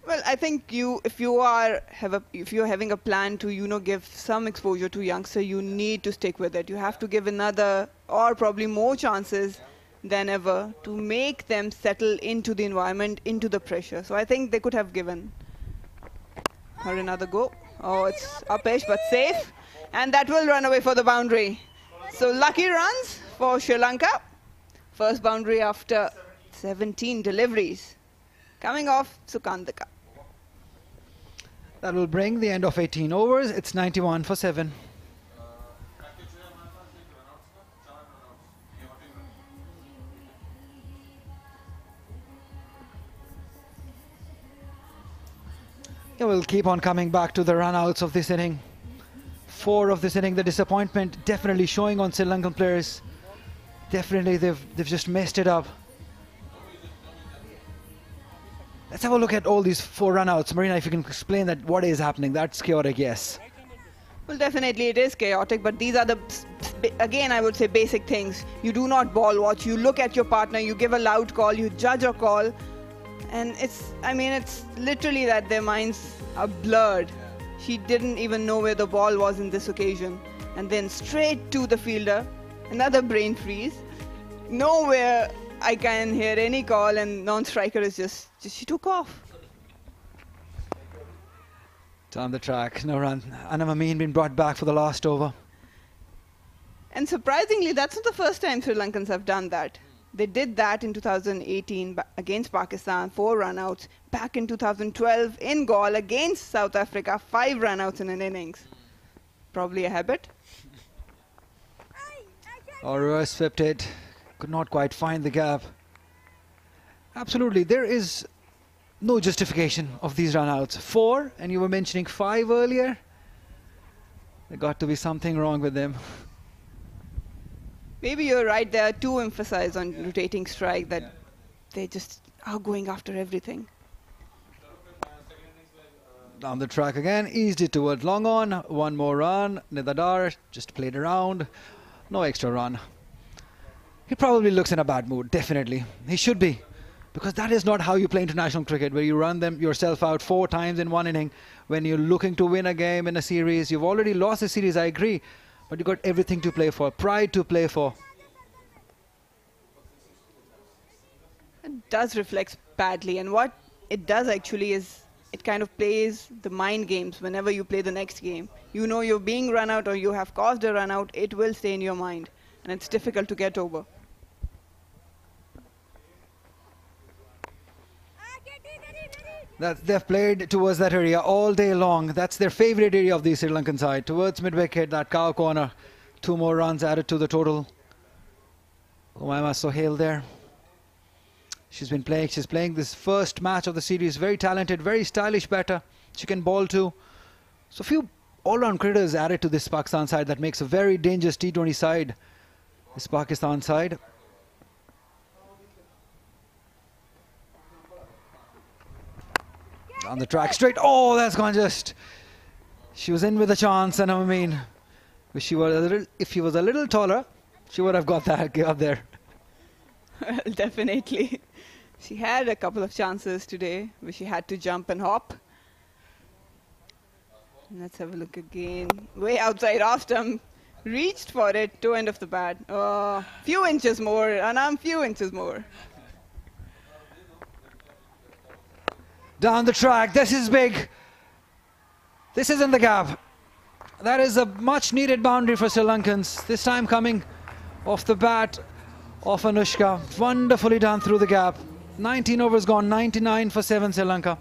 Well, I think if you're having a plan to give some exposure to youngster, you need to stick with it. You have to give another or probably more chances than ever to make them settle into the environment, into the pressure. So I think they could have given her another go. Oh, it's uppish but safe, and that will run away for the boundary. So lucky runs for Sri Lanka. First boundary after 17 deliveries. Coming off Sukandika. That will bring the end of 18 overs. It's 91 for 7. Yeah, we'll keep on coming back to the run-outs of this inning. 4 of this inning. The disappointment definitely showing on Sri Lankan players. Definitely they've just messed it up. Let's have a look at all these 4 run-outs. Marina, if you can explain that, what is happening? That's chaotic, yes. Well, definitely it is chaotic, but these are again, I would say basic things. You do not ball watch. You look at your partner, you give a loud call, you judge a call. And it's literally that their minds are blurred. She didn't even know where the ball was in this occasion. And then straight to the fielder. Another brain freeze. Nowhere I can hear any call, and non-striker is just she took off. Down the track, no run. Anam Amin been brought back for the last over. And surprisingly, that's not the first time Sri Lankans have done that. They did that in 2018 against Pakistan, 4 run-outs. Back in 2012 in Galle against South Africa, 5 run-outs in an innings. Probably a habit. Or reverse swept it. Could not quite find the gap. Absolutely, there is no justification of these run-outs. 4, and you were mentioning 5 earlier. There got to be something wrong with them. Maybe you're right, they are too emphasized on rotating strike that they just are going after everything. Down the track again, eased it towards long on. 1 more run. Nidadar just played around. No extra run. He probably looks in a bad mood, definitely. He should be, because that is not how you play international cricket, where you run yourself out 4 times in one inning. When you're looking to win a game in a series, you've already lost the series, I agree, but you've got everything to play for, pride to play for. It does reflect badly, and what it does actually is it kind of plays the mind games whenever you play the next game. You know you're being run out or you have caused a run out, it will stay in your mind, and it's difficult to get over. They've played towards that area all day long. That's their favorite area of the Sri Lankan side. Towards mid-wicket, that cow corner. 2 more runs added to the total. Umaima Sohail there. She's playing this first match of the series. Very talented, very stylish batter. She can bowl too. So few all-round cricketers added to this Pakistan side that makes a very dangerous T20 side. This Pakistan side. On the track straight. Oh, that's gone just. She was in with a chance, and I mean, if she was a little taller, she would have got there. Well, definitely. She had a couple of chances today where she had to jump and hop. Let's have a look again. Way outside off stump. Reached for it to end of the bat. Oh, few inches more, Anam, few inches more. Down the track, this is big. This is in the gap. That is a much needed boundary for Sri Lankans. This time coming off the bat of Anushka. Wonderfully done through the gap. 19 overs gone, 99 for 7 Sri Lanka.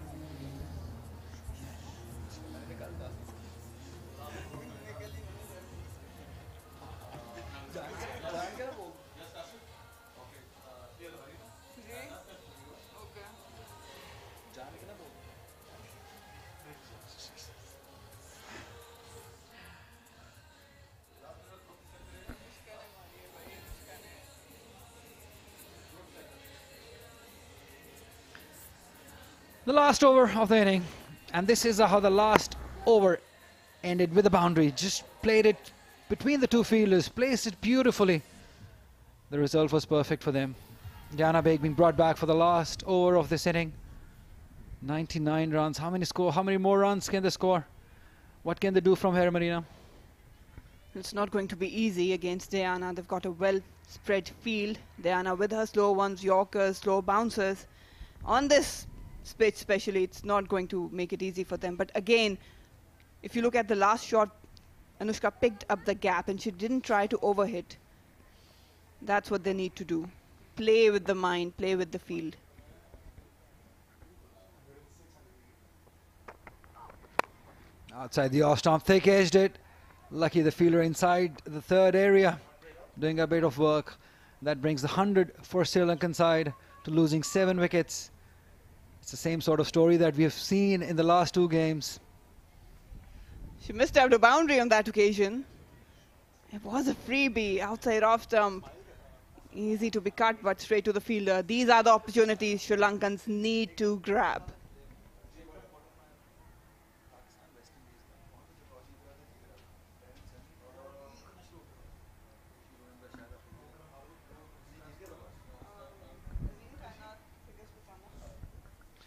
The last over of the inning, and this is how the last over ended, with a boundary. Just played it between the two fielders, placed it beautifully. The result was perfect for them. Diana Baig being brought back for the last over of this inning. 99 runs. How many more runs can they score? What can they do from here, Marina? It's not going to be easy against Diana. They've got a well spread field. Diana with her slow ones, Yorkers, slow bouncers. On this pitch especially, it's not going to make it easy for them. But again, if you look at the last shot, Anushka picked up the gap and she didn't try to overhit. That's what they need to do. Play with the mind, play with the field. Outside the off stump, thick edged it. Lucky the fielder inside the third area, doing a bit of work. That brings the 100 for Sri Lankan side to losing 7 wickets. It's the same sort of story that we have seen in the last 2 games. She missed out a boundary on that occasion. It was a freebie, outside off stump. Easy to be cut, but straight to the fielder. These are the opportunities Sri Lankans need to grab.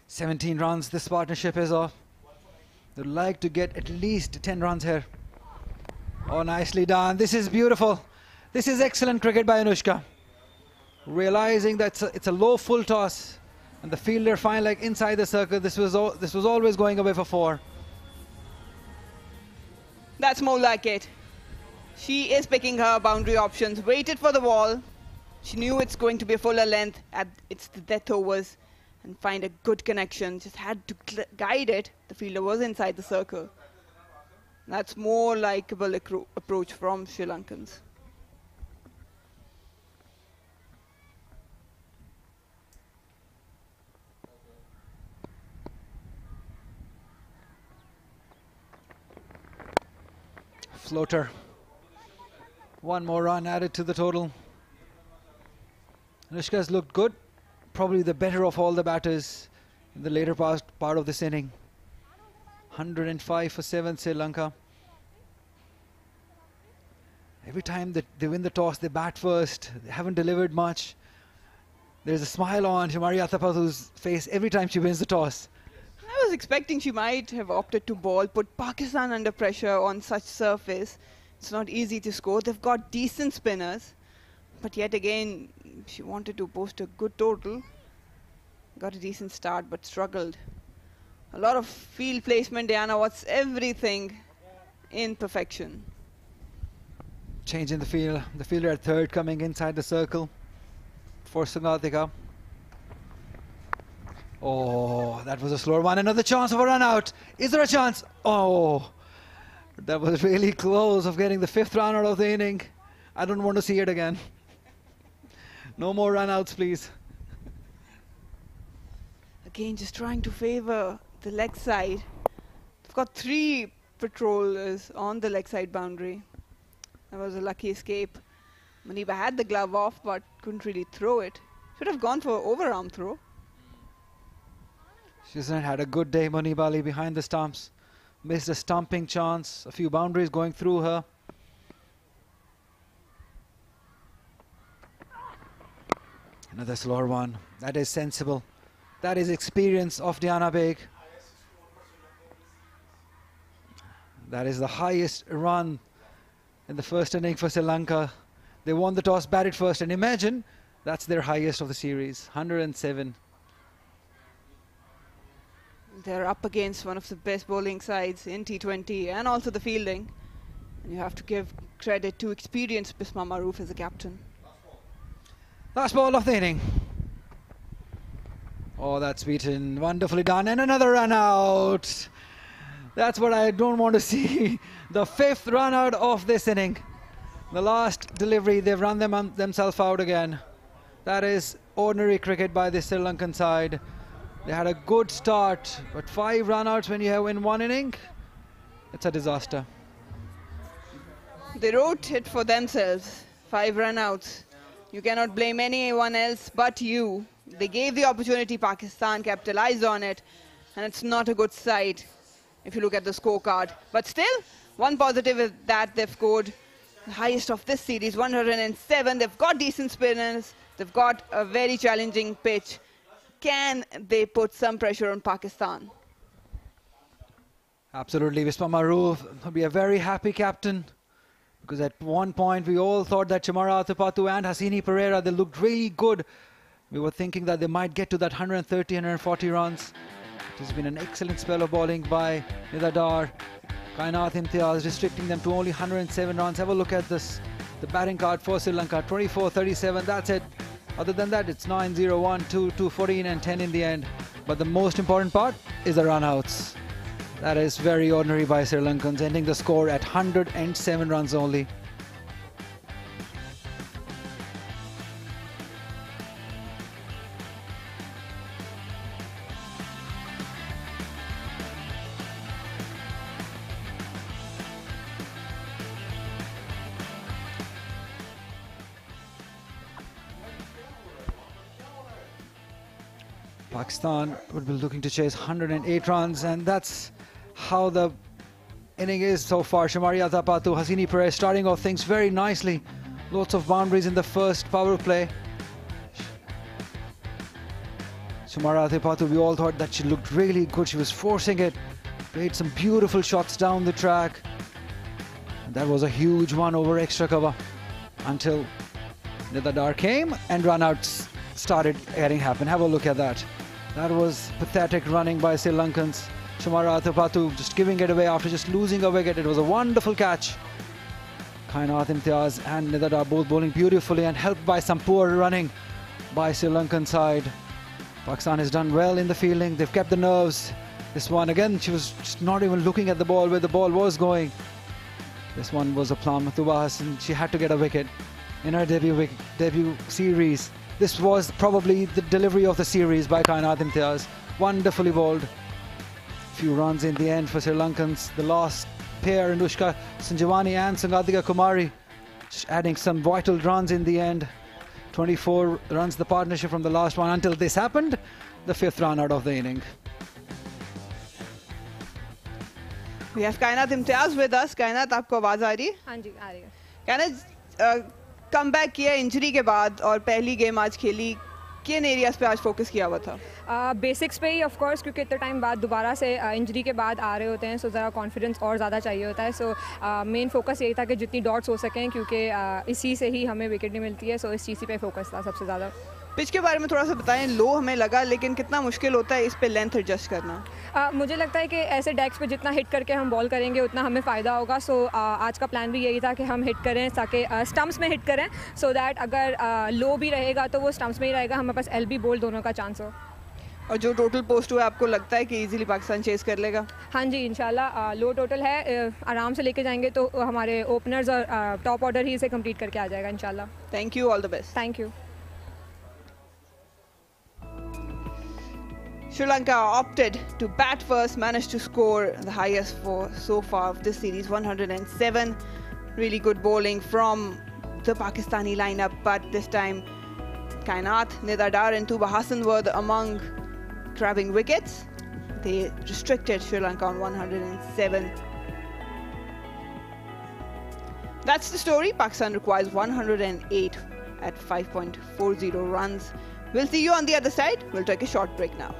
"17 runs this partnership is off. They'd like to get at least 10 runs here. Oh, nicely done. This is beautiful. This is excellent cricket by Anushka. Realizing that it's a low full toss and the fielder fine like inside the circle. This was always going away for 4. That's more like it. She is picking her boundary options. Waited for the ball. She knew it's going to be a fuller length. It's the death overs. And find a good connection. Just had to guide it. The fielder was inside the circle. That's more likeable approach from Sri Lankans. Floater. 1 more run added to the total. Anushka's looked good. Probably the better of all the batters in the later part of this inning. 105 for 7 Sri Lanka. Every time that they win the toss, they bat first. They haven't delivered much. There's a smile on Shamari Atapathu's face every time she wins the toss. I was expecting she might have opted to ball, put Pakistan under pressure on such surface. It's not easy to score. They've got decent spinners. But yet again, she wanted to post a good total. Got a decent start, but struggled. A lot of field placement. Diana wants everything in perfection. Change in the field. The fielder at third coming inside the circle for Sungatika. Oh, that was a slower one. Another chance of a run out. Is there a chance? Oh, that was really close of getting the 5th run out of the inning. I don't want to see it again. No more run-outs, please. Again, just trying to favor the leg side. They've got 3 patrollers on the leg side boundary. That was a lucky escape. Maniba had the glove off, but couldn't really throw it. Should have gone for overarm throw. She's had a good day, Maniba Ali, behind the stumps. Missed a stumping chance. A few boundaries going through her. Another slower one. That is sensible. That is experience of Diana Baig. That is the highest run in the first inning for Sri Lanka. They won the toss, batted first, and imagine that's their highest of the series, 107. They're up against one of the best bowling sides in T20 and also the fielding. And you have to give credit to experienced Bisma Maroof as a captain. Last ball of the inning. Oh, that's beaten. Wonderfully done. And another run out. That's what I don't want to see. The 5th run out of this inning. The last delivery, they've run themselves out again. That is ordinary cricket by the Sri Lankan side. They had a good start, but 5 run outs when you have in one inning, it's a disaster. They wrote it for themselves. 5 run outs. You cannot blame anyone else but you. They gave the opportunity, Pakistan capitalized on it, and it's not a good sight if you look at the scorecard. But still, one positive is that they've scored the highest of this series, 107. They've got decent spinners. They've got a very challenging pitch. Can they put some pressure on Pakistan? Absolutely. Vispa Maroof will be a very happy captain, because at one point we all thought that Chamara Athapaththu and Hasini Pereira, they looked really good. We were thinking that they might get to that 130, 140 runs. It has been an excellent spell of bowling by Nidadar. Kainat Imtiaz restricting them to only 107 runs. Have a look at this. The batting card for Sri Lanka, 24-37, that's it. Other than that, it's 9-0, 1-2, 2-14 and 10 in the end. But the most important part is the run-outs. That is very ordinary by Sri Lankans, ending the score at 107 runs only. Pakistan would be looking to chase 108 runs, and that's how the inning is so far. Shamari Athapaththu, Hasini Pereira starting off things very nicely. Lots of boundaries in the first power play. Shamari Athapaththu, we all thought that she looked really good. She was forcing it, played some beautiful shots down the track. And that was a huge one over extra cover until Nidadar came and run-outs started happen. Have a look at that. That was pathetic running by Sri Lankans. Shamara Athapaththu just giving it away after just losing a wicket. It was a wonderful catch. Kainat Imtiaz and Nidadar both bowling beautifully and helped by some poor running by Sri Lankan side. Pakistan has done well in the fielding. They've kept the nerves. This one again, she was just not even looking at the ball where the ball was going. This one was a plum. Tuba Hassan, she had to get a wicket in her debut series. This was probably the delivery of the series by Kainat Imtiaz. Wonderfully bowled. Few runs in the end for Sri Lankans. The last pair, Anushka Sanjivani and Sangadika Kumari, just adding some vital runs in the end. 24 runs the partnership from the last one until this happened. The 5th run out of the inning. We have Kainat Imtiaz with us. Kainat, आपको आवाज आ रही है? हाँ जी, आ रही है. Kainat, come back किया injury के बाद और पहली गेम आज खेली. किन एरियाज पे आज फोकस किया हुआ था? बेसिक्स पे ही ऑफ कोर्स, क्योंकि इतने टाइम बाद दोबारा से इंजरी के बाद आ रहे होते हैं, सो ज़रा कॉन्फिडेंस और ज़्यादा चाहिए होता है. सो मेन फोकस यही था कि जितनी डॉट्स हो सकें, क्योंकि इसी से ही हमें विकेट नहीं मिलती है. सो इस चीज़ पे फोकस था सबसे ज़्यादा. पिच के बारे में थोड़ा सा बताएं. लो हमें लगा, लेकिन कितना मुश्किल होता है इस पे लेंथ एडजस्ट करना? मुझे लगता है कि ऐसे डेक्स पे जितना हिट करके हम बॉल करेंगे उतना हमें फ़ायदा होगा. सो आज का प्लान भी यही था कि हम हिट करें ताकि स्टम्प्स में हिट करें, सो दैट अगर लो भी रहेगा तो वो स्टम्प्स में ही रहेगा. हमारे पास एलबी बोल दोनों का चांस हो. और जो टोटल पोस्ट हुआ है, आपको लगता है कि इजीली पाकिस्तान चेस कर लेगा? हाँ जी, इंशाल्लाह. लो टोटल है, आराम से लेके जाएंगे तो हमारे ओपनर्स और टॉप ऑर्डर ही इसे कंप्लीट करके आ जाएगा इंशाल्लाह. Thank you, all the best. Thank you. Sri Lanka opted to bat first, managed to score the highest for so far of this series, 107. Really good bowling from the Pakistani lineup, but this time Kainat, Nidadar and Tuba Hassan were among grabbing wickets. They restricted Sri Lanka on 107. That's the story. Pakistan requires 108 at 5.40 runs. We'll see you on the other side. We'll take a short break now.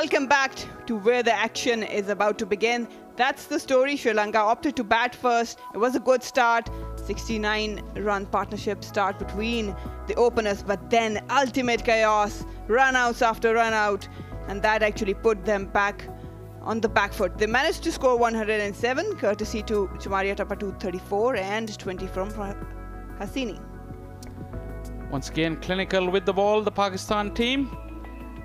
welcome back to where the action is about to begin. That's the story. Sri Lanka opted to bat first. It was a good start. 69-run partnership start between the openers, but then ultimate chaos, run-outs after run-out, and that actually put them back on the back foot. They managed to score 107, courtesy to Chamaria Tapatu 34 and 20 from Hasini. Once again, clinical with the ball, the Pakistan team.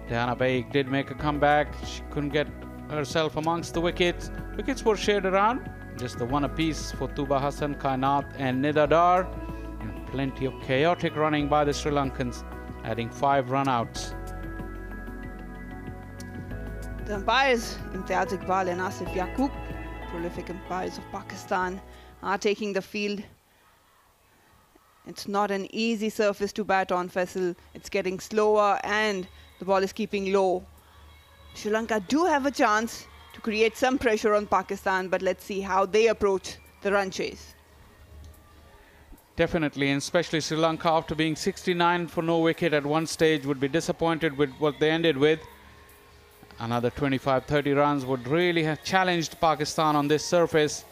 Diana Baig did make a comeback. She couldn't get herself amongst the wickets. Wickets were shared around, just the one apiece for Tuba Hassan, Kainat and Nida Dar. And plenty of chaotic running by the Sri Lankans, adding 5 run-outs. The umpires, Imtiaz Iqbal and Asif Yaqub, prolific umpires of Pakistan, are taking the field. It's not an easy surface to bat on, Faisal. It's getting slower and the ball is keeping low. Sri Lanka do have a chance to create some pressure on Pakistan, but let's see how they approach the run chase. Definitely, and especially Sri Lanka, after being 69 for no wicket at one stage, would be disappointed with what they ended with. Another 25-30 runs would really have challenged Pakistan on this surface.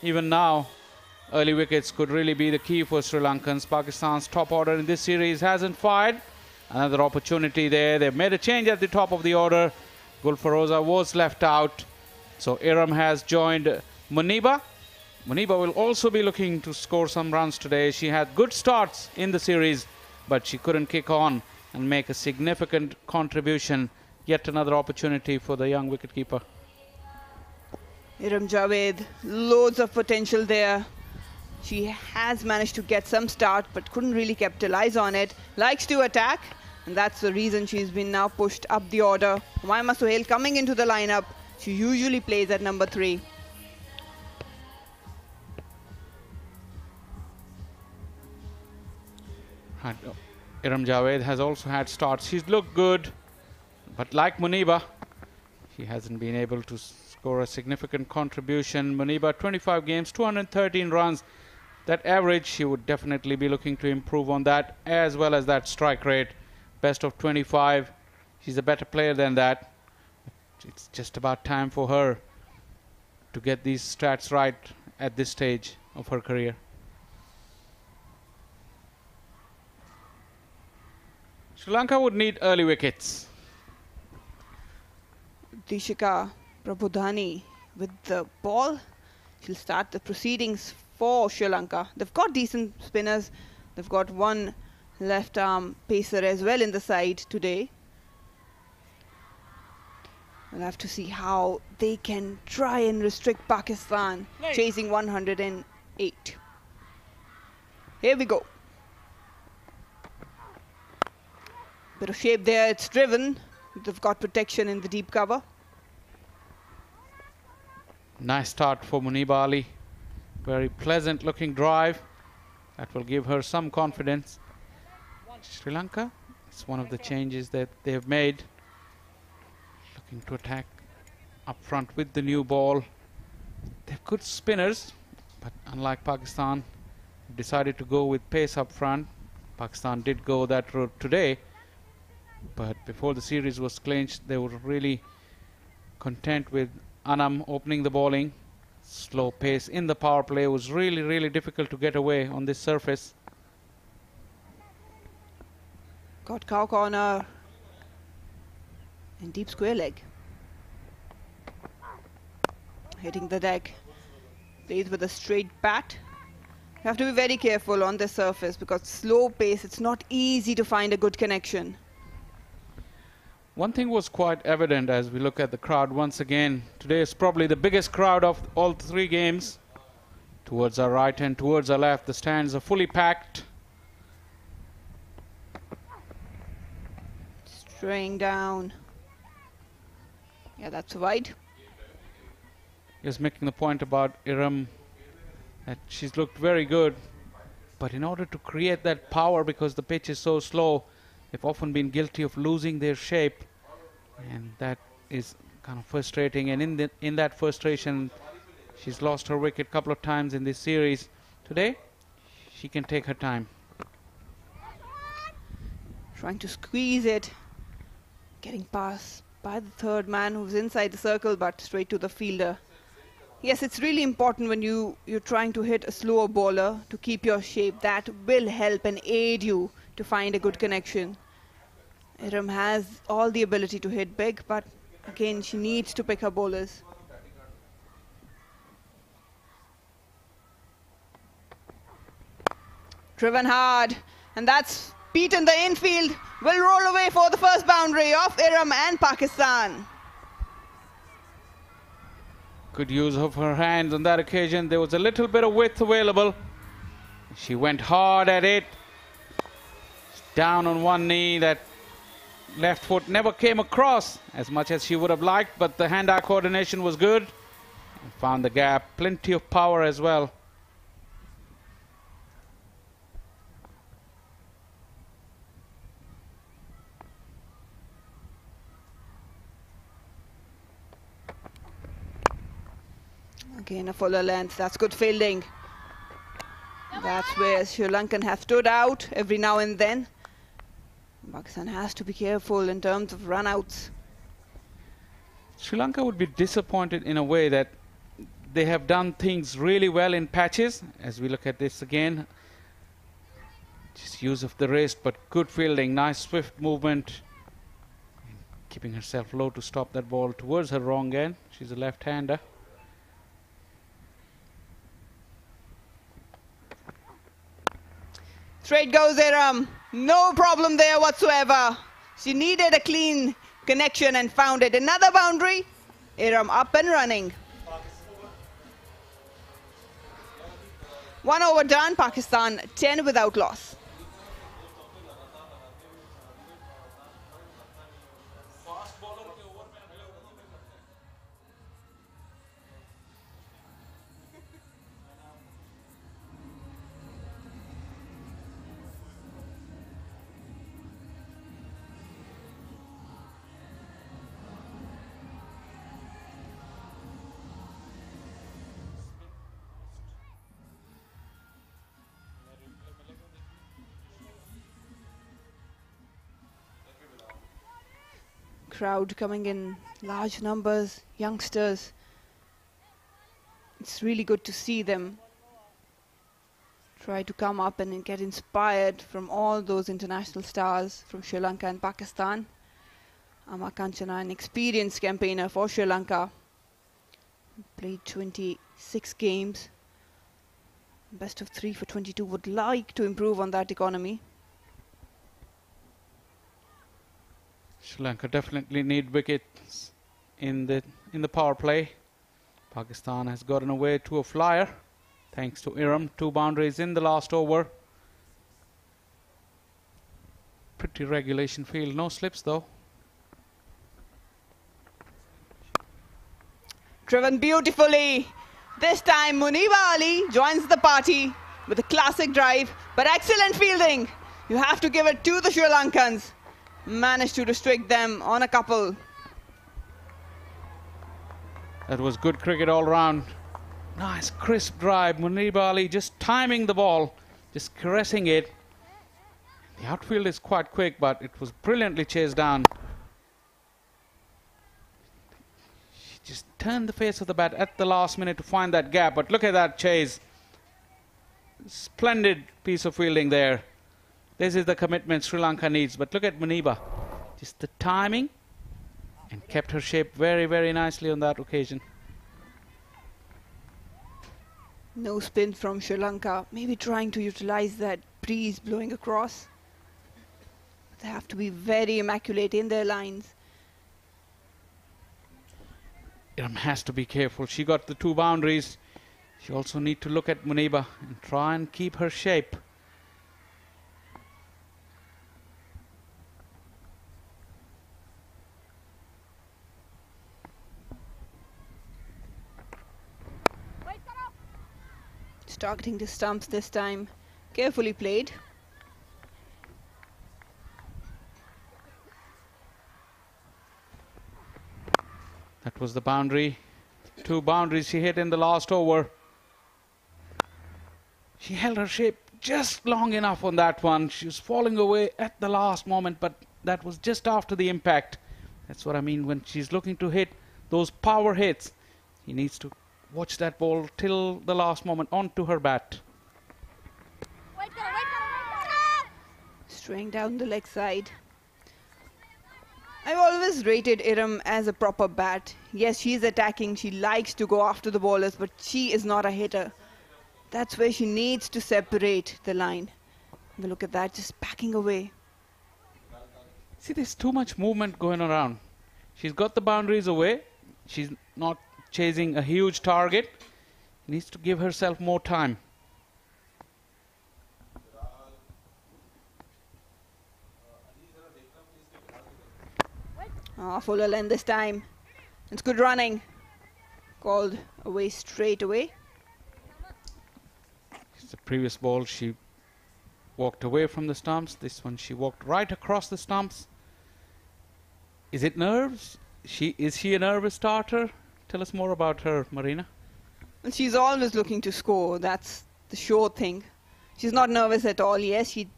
Even now, early wickets could really be the key for Sri Lankans. Pakistan's top order in this series hasn't fired. Another opportunity there. They've made a change at the top of the order. Gulfaroza was left out. So Iram has joined Muniba. Muniba will also be looking to score some runs today. She had good starts in the series, but she couldn't kick on and make a significant contribution. Yet another opportunity for the young wicketkeeper. Iram Javed, loads of potential there. She has managed to get some start, but couldn't really capitalize on it. Likes to attack, and that's the reason she's been now pushed up the order. Humayma Sohail coming into the lineup. She usually plays at number 3. Iram Javed has also had starts. She's looked good, but like Muniba, she hasn't been able to score a significant contribution. Muniba, 25 games, 213 runs. That average, she would definitely be looking to improve on that, as well as that strike rate. Best of 25. She's a better player than that. It's just about time for her to get these stats right at this stage of her career. Sri Lanka would need early wickets. Dishika Prabodhani with the ball. She'll start the proceedings for Sri Lanka. They've got decent spinners. They've got one left arm pacer as well in the side today. We'll have to see how they can try and restrict Pakistan, chasing 108. Here we go. Bit of shape there, it's driven. They've got protection in the deep cover. Nice start for Muniba Ali. Very pleasant looking drive. That will give her some confidence. Sri Lanka, it's one of the changes that they have made. Looking to attack up front with the new ball. They've good spinners, but unlike Pakistan, decided to go with pace up front. Pakistan did go that route today, but before the series was clinched, they were really content with Anam opening the bowling. Slow pace in the power play was really, really difficult to get away on this surface. Got cow corner and deep square leg. Hitting the deck. Plays with a straight bat. You have to be very careful on this surface because slow pace, it's not easy to find a good connection. One thing was quite evident as we look at the crowd once again. Today is probably the biggest crowd of all 3 games. Towards our right and towards our left, the stands are fully packed. Straying down. Yeah, that's wide. Just making the point about Iram, that she's looked very good. But in order to create that power, because the pitch is so slow, they've often been guilty of losing their shape, and that is kind of frustrating. And in that frustration, she's lost her wicket a couple of times in this series. Today, she can take her time. Trying to squeeze it, getting past by the third man who's inside the circle, but straight to the fielder. Yes, it's really important when you're trying to hit a slower bowler to keep your shape. That will help and aid you to find a good connection. Iram has all the ability to hit big, but again, she needs to pick her bowlers. Driven hard, and that's beaten the infield. Will roll away for the first boundary of Iram and Pakistan. Good use of her hands on that occasion. There was a little bit of width available. She went hard at it. Down on one knee. That left foot never came across as much as she would have liked, but the hand-eye coordination was good. Found the gap. Plenty of power as well. Again, a fuller length. That's good fielding. That's where Sri Lankan have stood out every now and then. Pakistan has to be careful in terms of run-outs. Sri Lanka would be disappointed in a way that they have done things really well in patches. As we look at this again, just use of the wrist, but good fielding, nice swift movement. Keeping herself low to stop that ball towards her wrong end. She's a left-hander. Straight goes Iram. No problem there whatsoever. She needed a clean connection and found it. Another boundary. Iram up and running. 1 over done. Pakistan 10 without loss. Crowd coming in large numbers, youngsters. It's really good to see them try to come up and get inspired from all those international stars from Sri Lanka and Pakistan. Ama Kanchana, an experienced campaigner for Sri Lanka, played 26 games, best of 3 for 22, would like to improve on that economy. Sri Lanka definitely need wickets in the power play. Pakistan has gotten away to a flyer thanks to Iram. 2 boundaries in the last over. Pretty regulation field, no slips though. Driven beautifully. This time Muniba Ali joins the party with a classic drive, but excellent fielding. You have to give it to the Sri Lankans. Managed to restrict them on a couple. That was good cricket all round. Nice crisp drive. Muniba Ali just timing the ball, just caressing it. The outfield is quite quick, but it was brilliantly chased down. She just turned the face of the bat at the last minute to find that gap, but look at that chase. Splendid piece of fielding there. This is the commitment Sri Lanka needs, but look at Muniba. Just the timing, and kept her shape very, very nicely on that occasion. No spin from Sri Lanka, maybe trying to utilize that breeze blowing across. They have to be very immaculate in their lines. Iram has to be careful. She got the 2 boundaries. She also need to look at Muniba and try and keep her shape. Targeting the stumps this time. Carefully played. That was the boundary. 2 boundaries she hit in the last over. She held her shape just long enough on that one. She was falling away at the last moment, but that was just after the impact. That's what I mean when she's looking to hit those power hits. He needs to watch that ball till the last moment onto her bat. Straying down the leg side. I've always rated Iram as a proper bat. Yes, she's attacking. She likes to go after the bowlers, but she is not a hitter. That's where she needs to separate the line. But look at that, just backing away. See, there's too much movement going around. She's got the boundaries away. She's not chasing a huge target. Needs to give herself more time. Fuller length this time. It's good running. Called away straight away. The previous ball, she walked away from the stumps. This one, she walked right across the stumps. Is it nerves? Is she a nervous starter? Tell us more about her, Marina. Well, she's always looking to score. That's the sure thing. She's not nervous at all. Yes, she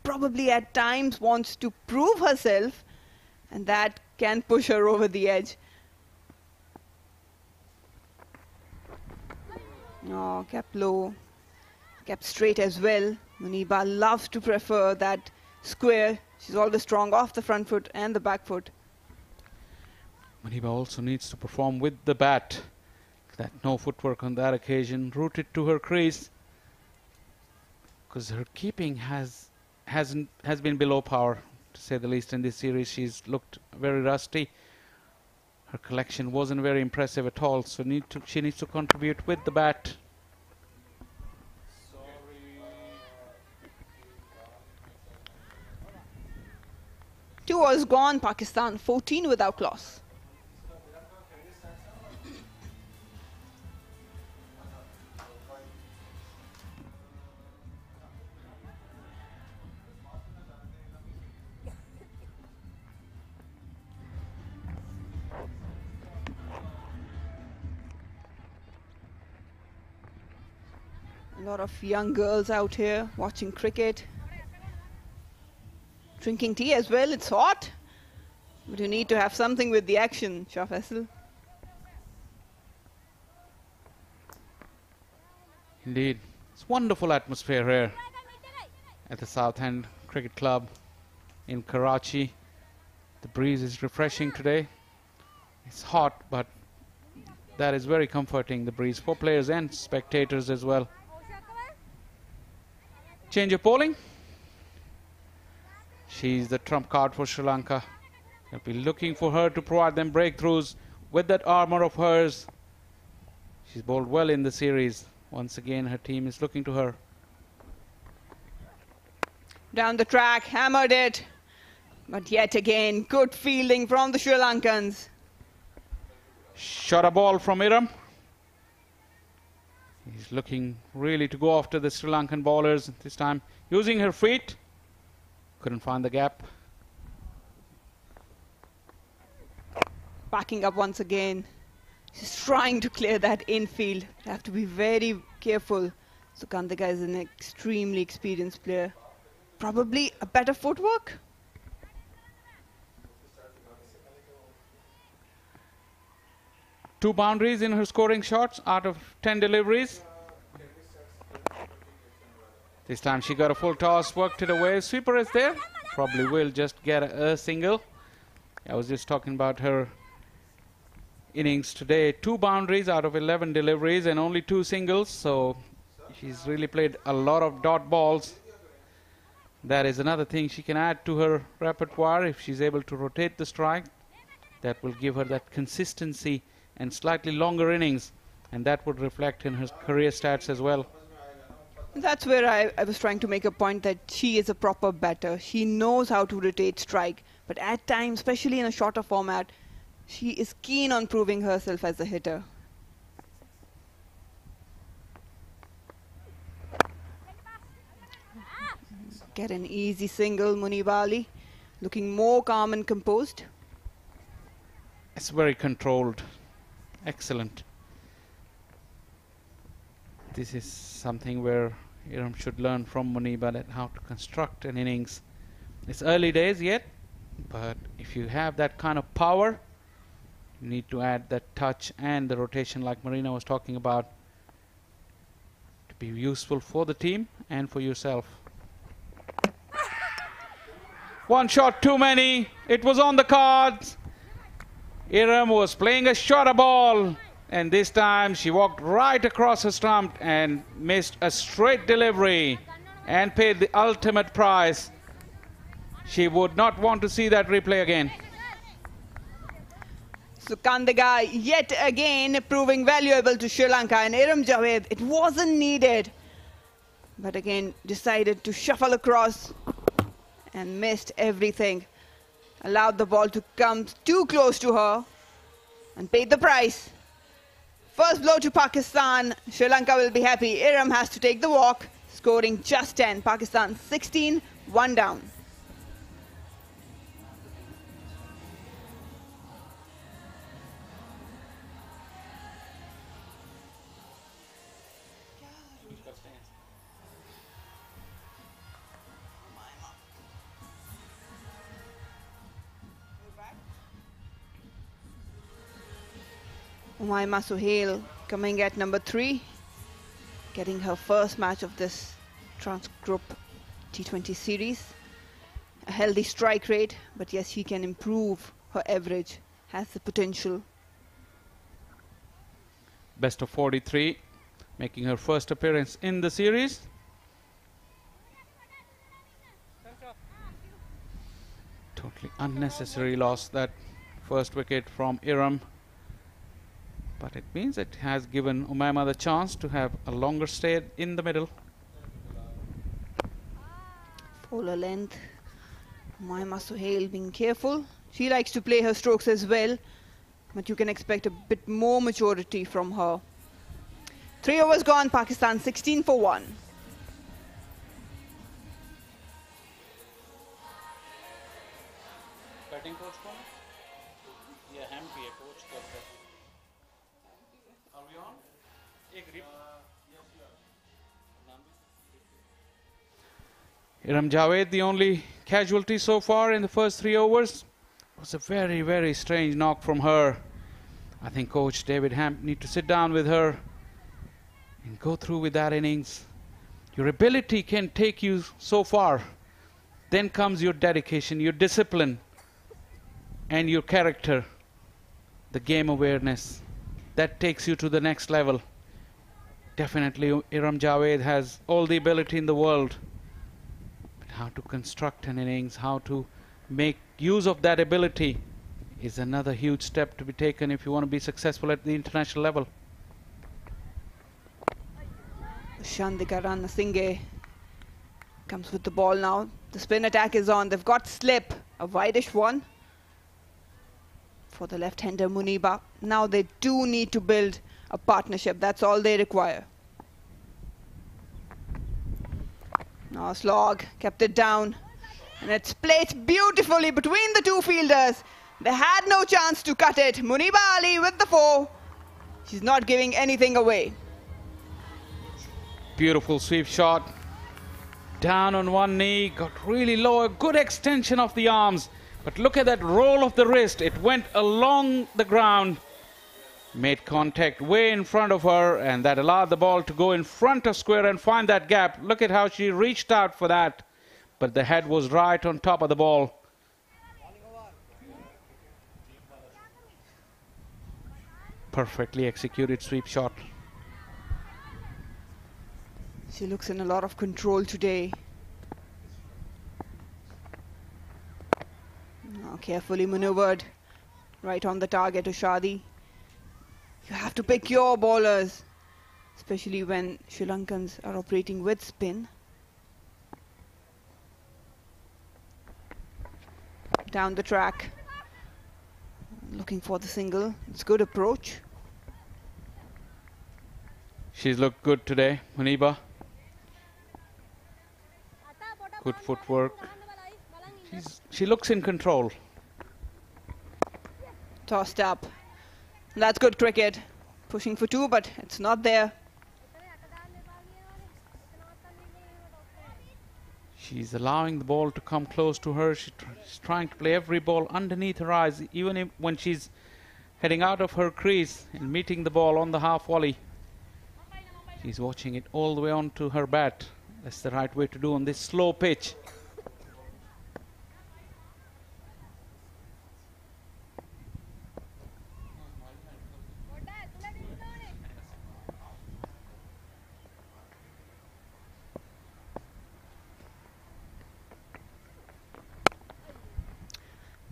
probably at times wants to prove herself, and that can push her over the edge. Oh, kept low, kept straight as well. Muniba loves to prefer that square. She's always strong off the front foot and the back foot. Muniba also needs to perform with the bat. That no footwork on that occasion, rooted to her crease, because her keeping has been below par, to say the least, in this series. She's looked very rusty. Her collection wasn't very impressive at all, so she needs to contribute with the bat. Two overs gone, Pakistan 14 without loss. A lot of young girls out here watching cricket. Drinking tea as well. It's hot, but you need to have something with the action, Shah Faisal. Indeed. It's wonderful atmosphere here at the South End Cricket Club in Karachi. The breeze is refreshing today. It's hot, but that is very comforting, the breeze, for players and spectators as well. Change of bowling. She's the trump card for Sri Lanka. They'll be looking for her to provide them breakthroughs with that armour of hers. She's bowled well in the series. Once again, her team is looking to her. Down the track, hammered it. But yet again, good fielding from the Sri Lankans. Shot a ball from Iram. He's looking really to go after the Sri Lankan bowlers this time, using her feet. Couldn't find the gap. Backing up once again. She's trying to clear that infield. You have to be very careful. Sukandika is an extremely experienced player. Probably a better footwork. Two boundaries in her scoring shots out of 10 deliveries. This time she got a full toss, worked it away. Sweeper is there. Probably will just get a single. I was just talking about her innings today. 2 boundaries out of 11 deliveries and only 2 singles. So she's really played a lot of dot balls. That is another thing she can add to her repertoire if she's able to rotate the strike. That will give her that consistency and slightly longer innings, and that would reflect in her career stats as well. That's where I was trying to make a point that she is a proper batter. She knows how to rotate strike, but at times, especially in a shorter format, she is keen on proving herself as a hitter. Get an easy single, Muniba Ali, looking more calm and composed. It's very controlled. Excellent. This is something where Iram should learn from Muniba, that how to construct an innings. It's early days yet, But if you have that kind of power, you need to add that touch and the rotation like Marina was talking about to be useful for the team and for yourself. One shot too many. It was on the cards. Iram was playing a shorter ball, and this time she walked right across her stump and missed a straight delivery and paid the ultimate price. She would not want to see that replay again. So Kandiga yet again proving valuable to Sri Lanka, and Iram Javed, it wasn't needed, but again decided to shuffle across and missed everything. Allowed the ball to come too close to her and paid the price. First blow to Pakistan. Sri Lanka will be happy. Iram has to take the walk, scoring just 10. Pakistan 16, 1 down. Umaima Suhail coming at number 3, getting her first match of this Trans-Group T20 series. A healthy strike rate, but yes, she can improve her average, has the potential. Best of 43, making her first appearance in the series. Totally unnecessary loss, that first wicket from Iram. But it means it has given Umaima the chance to have a longer stay in the middle. Polar length. Umaima Suhail being careful. She likes to play her strokes as well, but you can expect a bit more maturity from her. 3 overs gone, Pakistan 16 for 1. Batting coach कौन? ये MP है, coach करता है. Are we on? Iram Javed, the only casualty so far in the first 3 overs. It was a very, very strange knock from her. I think coach David Hamp need to sit down with her and go through with that innings. Your ability can take you so far. Then comes your dedication, your discipline, and your character, the game awareness. That takes you to the next level. Definitely Iram Javed has all the ability in the world. But how to construct an innings, how to make use of that ability is another huge step to be taken if you want to be successful at the international level. Shandika Ranasinghe comes with the ball now. The spin attack is on. They've got slip, a wideish one for the left-hander Muniba. Now they do need to build a partnership. That's all they require. Now Slog kept it down, and it's placed beautifully between the two fielders. They had no chance to cut it. Muniba Ali with the 4. She's not giving anything away. Beautiful sweep shot. Down on one knee, got really low, a good extension of the arms. But look at that roll of the wrist. It went along the ground, made contact way in front of her, and that allowed the ball to go in front of square and find that gap. Look at how she reached out for that, but the head was right on top of the ball. Perfectly executed sweep shot. She looks in a lot of control today. Now carefully maneuvered right on the target to Shadi. You have to pick your bowlers, especially when Sri Lankans are operating with spin. Down the track, looking for the single. It's good approach. She's looked good today, Muniba. Good footwork. She looks in control. Tossed up. That's good cricket. Pushing for 2, but it's not there. She's allowing the ball to come close to her. She's trying to play every ball underneath her eyes, even when she's heading out of her crease and meeting the ball on the half volley. She's watching it all the way onto her bat. That's the right way to do on this slow pitch.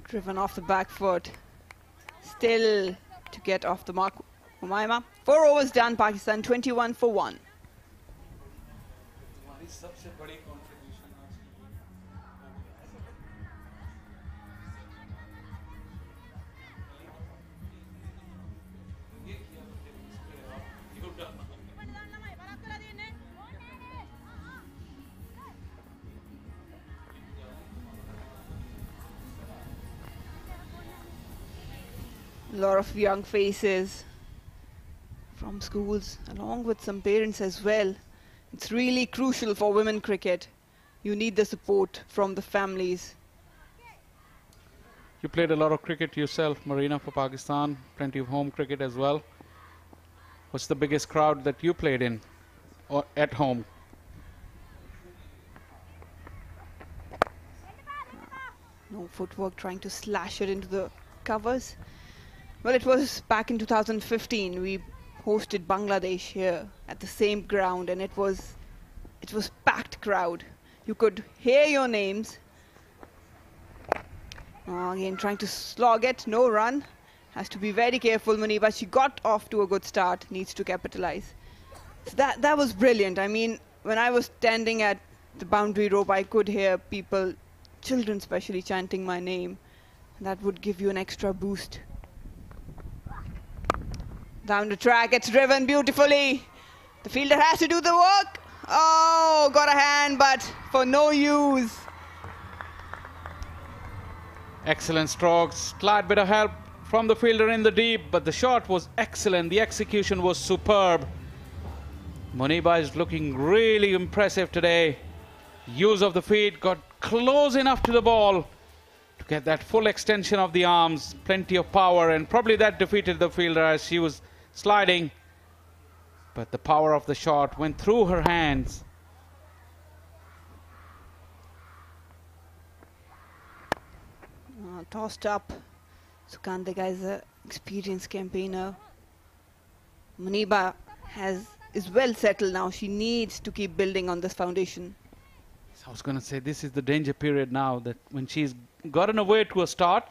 Driven off the back foot. Still to get off the mark, Umaima. 4 overs done, Pakistan 21 for 1. A lot of young faces from schools, along with some parents as well. It's really crucial for women cricket. You need the support from the families. You played a lot of cricket yourself, Marina, for Pakistan. Plenty of home cricket as well. What's the biggest crowd that you played in or at home? No footwork, trying to slash it into the covers. Well, it was back in 2015. We hosted Bangladesh here at the same ground, and it was packed crowd. You could hear your names. Again, trying to slog it, no run. Has to be very careful, Muniba. She got off to a good start, needs to capitalize. So that was brilliant. I mean, when I was standing at the boundary rope, I could hear people, children especially, chanting my name. That would give you an extra boost. Down the track, it's driven beautifully. The fielder has to do the work. Oh, got a hand, but for no use. Excellent strokes, slight bit of help from the fielder in the deep, but the shot was excellent. The execution was superb. Muniba is looking really impressive today. Use of the feet, got close enough to the ball to get that full extension of the arms. Plenty of power, and probably that defeated the fielder as she was sliding. But the power of the shot went through her hands. Tossed up. Sukandega is an experienced campaigner. Muniba is well settled now. She needs to keep building on this foundation. I was going to say, this is the danger period now, that when she's gotten away to a start,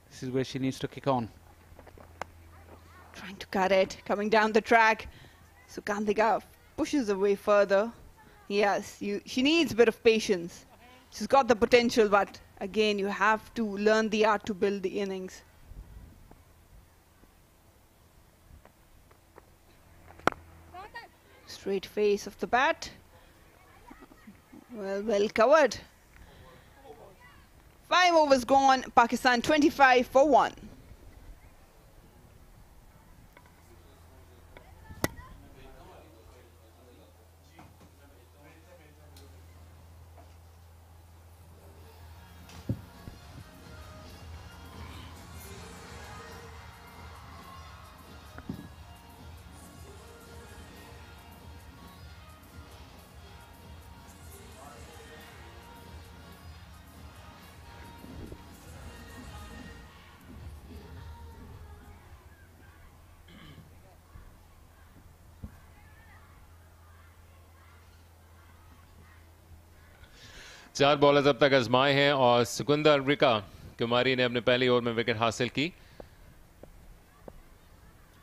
this is where she needs to kick on. Trying to cut it, coming down the track. Sukandega pushes away further. Yes, she needs a bit of patience. She's got the potential, but again, you have to learn the art to build the innings. Straight face of the bat. Well covered. 5 overs gone. Pakistan 25 for 1. चार bowlers अब तक आजमाए हैं और सुकुंदर Rica कुमारी ने अपने पहली over में wicket हासिल की,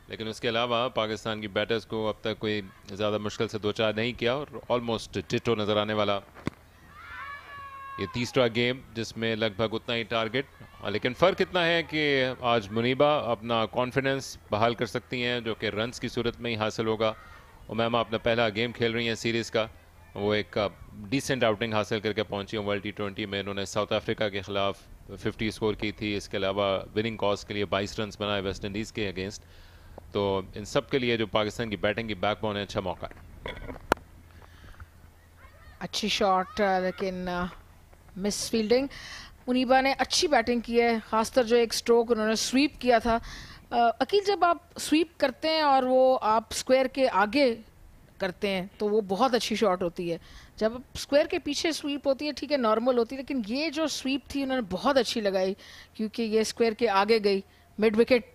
लेकिन उसके अलावा पाकिस्तान की बैटर्स को अब तक कोई ज़्यादा मुश्किल से 2-4 नहीं किया और ऑलमोस्ट डिटो नज़र आने वाला ये तीसरा गेम जिसमें लगभग उतना ही टारगेट। लेकिन फ़र्क इतना है कि आज मुनीबा अपना कॉन्फिडेंस बहाल कर सकती हैं, जो कि रन्स की सूरत में ही हासिल होगा। उमैमा अपना पहला गेम खेल रही हैं सीरीज़ का, वो एक डिसेंट आउटिंग हासिल करके पहुंची हैं वर्ल्ड T20 में। इन्होंने साउथ अफ्रीका के ख़िलाफ़ 50 स्कोर की थी, इसके अलावा विनिंग कॉज के लिए 22 रन्स बनाए वेस्ट इंडीज़ के अगेंस्ट। तो इन सब के लिए जो पाकिस्तान की बैटिंग की बैकबोन है, अच्छा मौका है। अच्छी शॉट लेकिन मिस फील्डिंग। मुनीबा ने अच्छी बैटिंग की है, खासकर जो एक स्ट्रोक उन्होंने स्वीप किया था। अकील, जब आप स्वीप करते हैं और वो आप स्क्वायर के आगे करते हैं तो वो बहुत अच्छी शॉट होती है। जब स्क्वायर के पीछे स्वीप होती है ठीक है, नॉर्मल होती है, लेकिन ये जो स्वीप थी उन्होंने बहुत अच्छी लगाई क्योंकि ये स्क्वायर के आगे गई, मिड विकेट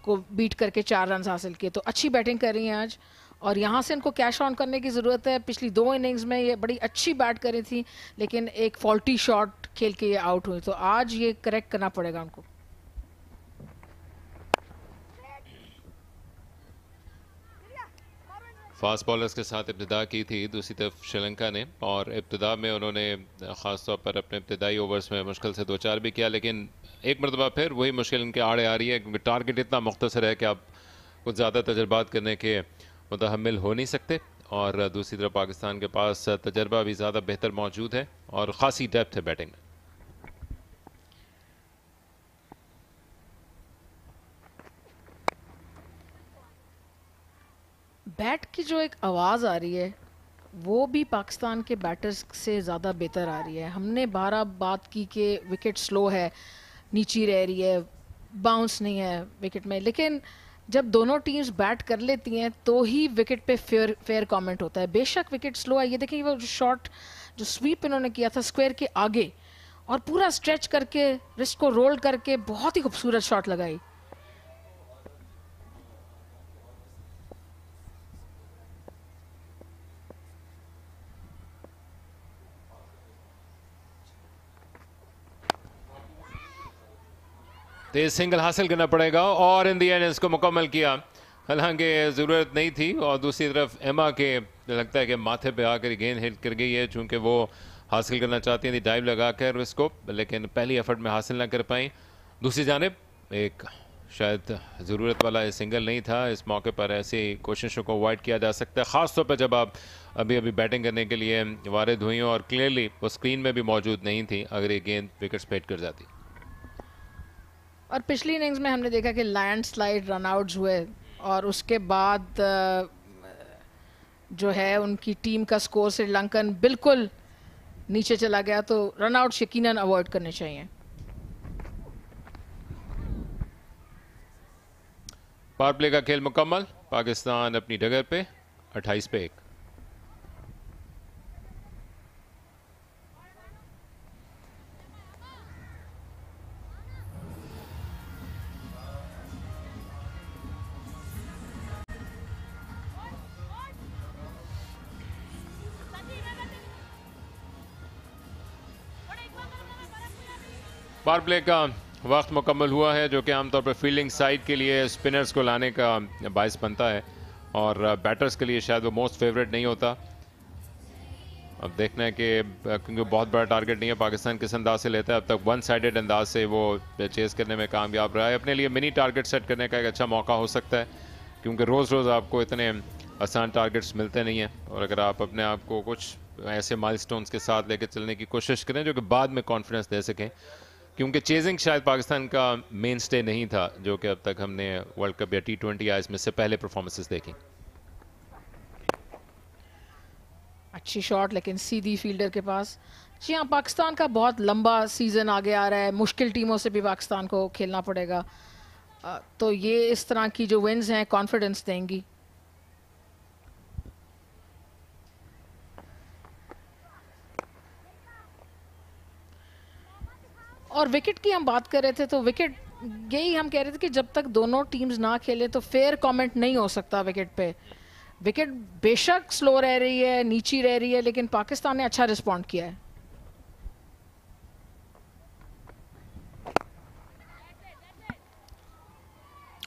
को बीट करके 4 रन हासिल किए। तो अच्छी बैटिंग कर रही हैं आज और यहाँ से इनको कैश ऑन करने की ज़रूरत है। पिछली 2 इनिंग्स में ये बड़ी अच्छी बैट करी थी लेकिन एक फॉल्टी शॉट खेल के ये आउट हुई, तो आज ये करेक्ट करना पड़ेगा उनको। फास्ट बॉलर्स के साथ इब्तिदा की थी दूसरी तरफ श्रीलंका ने, और इब्तिदा में उन्होंने ख़ास तौर पर अपने इब्तिदाई ओवर्स में मुश्किल से 2-4 भी किया, लेकिन एक मरतबा फिर वही मुश्किल इनके आड़े आ रही है क्योंकि टारगेट इतना मुख्तसर है कि आप कुछ ज़्यादा तजर्बात करने के मुतहम्मिल हो नहीं सकते। और दूसरी तरफ पाकिस्तान के पास तजर्बा भी ज़्यादा बेहतर मौजूद है और ख़ासी डेप्थ है बैटिंग में। बैट की जो एक आवाज़ आ रही है वो भी पाकिस्तान के बैटर्स से ज़्यादा बेहतर आ रही है। हमने 12 बात की कि विकेट स्लो है, नीची रह रही है, बाउंस नहीं है विकेट में, लेकिन जब दोनों टीम्स बैट कर लेती हैं तो ही विकेट पे फेयर कमेंट होता है। बेशक विकेट स्लो है, ये देखिए वो शॉट जो स्वीप इन्होंने किया था स्क्वायर के आगे और पूरा स्ट्रेच करके रिस्ट को रोल करके बहुत ही खूबसूरत शॉट लगाई। तेज सिंगल हासिल करना पड़ेगा और इन दी एंड इसको मुकम्मल किया, हालांकि ज़रूरत नहीं थी। और दूसरी तरफ एमा के लगता है कि माथे पे आकर गेंद हिट कर गई है, चूँकि वो हासिल करना चाहती थी डाइव लगा कर इसको, लेकिन पहली एफर्ट में हासिल ना कर पाई। दूसरी जानिब एक शायद ज़रूरत वाला सिंगल नहीं था, इस मौके पर ऐसी कोशिशों को अवॉइड किया जा सकता है, ख़ास तौर पर जब आप अभी अभी बैटिंग करने के लिए वारिद हुई और क्लियरली वो स्क्रीन में भी मौजूद नहीं थी अगर ये गेंद विकेट्स पे हिट कर जाती। और पिछली इनिंग्स में हमने देखा कि लैंडस्लाइड रनआउट्स हुए और उसके बाद जो है उनकी टीम का स्कोर श्रीलंकन बिल्कुल नीचे चला गया, तो रनआउट्स यकीनन अवॉइड करने चाहिए। पावर प्ले का खेल मुकम्मल, पाकिस्तान अपनी डगर पे 28 पे 1। पावर प्ले का वक्त मुकम्मल हुआ है, जो कि आमतौर पर फील्डिंग साइड के लिए स्पिनर्स को लाने का बायस बनता है और बैटर्स के लिए शायद वो मोस्ट फेवरेट नहीं होता। अब देखना है कि क्योंकि बहुत बड़ा टारगेट नहीं है पाकिस्तान किस अंदाज से लेता है। अब तक 1 साइडेड अंदाज से वो चेस करने में कामयाब रहा है। अपने लिए मिनी टारगेट सेट करने का एक अच्छा मौका हो सकता है, क्योंकि रोज़ रोज़ आपको इतने आसान टारगेट्स मिलते नहीं हैं, और अगर आप अपने आप को कुछ ऐसे माइलस्टोन्स के साथ लेकर चलने की कोशिश करें जो कि बाद में कॉन्फिडेंस दे सकें, क्योंकि चेजिंग शायद पाकिस्तान का मेन स्टे नहीं था जो कि अब तक हमने वर्ल्ड कप या T20I में से पहले परफॉर्मेंसेस देखी। अच्छी शॉट लेकिन सीधी फील्डर के पास। जी हाँ, पाकिस्तान का बहुत लंबा सीज़न आगे आ रहा है, मुश्किल टीमों से भी पाकिस्तान को खेलना पड़ेगा, तो ये इस तरह की जो विन्स हैं कॉन्फिडेंस देंगी। और विकेट की हम बात कर रहे थे, तो विकेट यही हम कह रहे थे कि जब तक दोनों टीम्स ना खेले तो फेयर कमेंट नहीं हो सकता विकेट पे। विकेट बेशक स्लो रह रही है, नीची रह रही है, लेकिन पाकिस्तान ने अच्छा रिस्पॉन्ड किया है।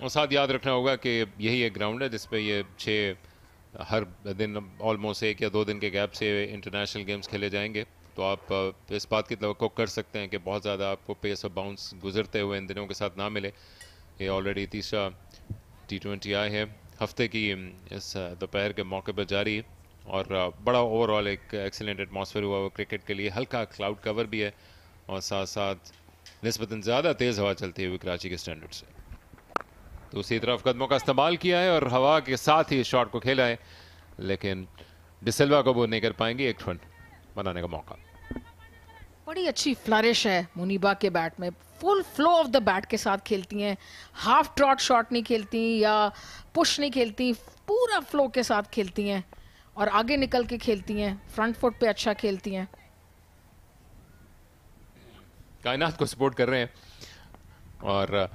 और साथ याद रखना होगा कि यही एक ग्राउंड है जिसपे ये 6 हर दिन ऑलमोस्ट 1 या 2 दिन के गैप से इंटरनेशनल गेम्स खेले जाएंगे, तो आप इस बात की तवक्को कर सकते हैं कि बहुत ज़्यादा आपको पेस और बाउंस गुजरते हुए इन दिनों के साथ ना मिले। ये ऑलरेडी तीसरा T20I है, हफ्ते की इस दोपहर के मौके पर जारी, और बड़ा ओवरऑल एक एक्सीलेंट एटमॉस्फेयर हुआ वो क्रिकेट के लिए। हल्का क्लाउड कवर भी है और साथ साथ निस्बतन ज़्यादा तेज़ हवा चलती है कराची के स्टैंडर्ड से। दूसरी तरफ कदमों का इस्तेमाल किया है और हवा के साथ ही शॉट को खेला है, लेकिन डिसिल्वा को वो नहीं कर पाएंगे। 1 रन। बनाने का मौका। बड़ी अच्छी फ्लरिश है मुनीबा के बैट में, full flow of the bat के साथ खेलती हैं, हाफ ट्रॉट शॉट नहीं खेलती या पुश नहीं खेलती, पूरा फ्लो के साथ खेलती हैं और आगे निकल के खेलती हैं, फ्रंट फुट पे अच्छा खेलती हैं। कायनात को सपोर्ट कर रहे हैं और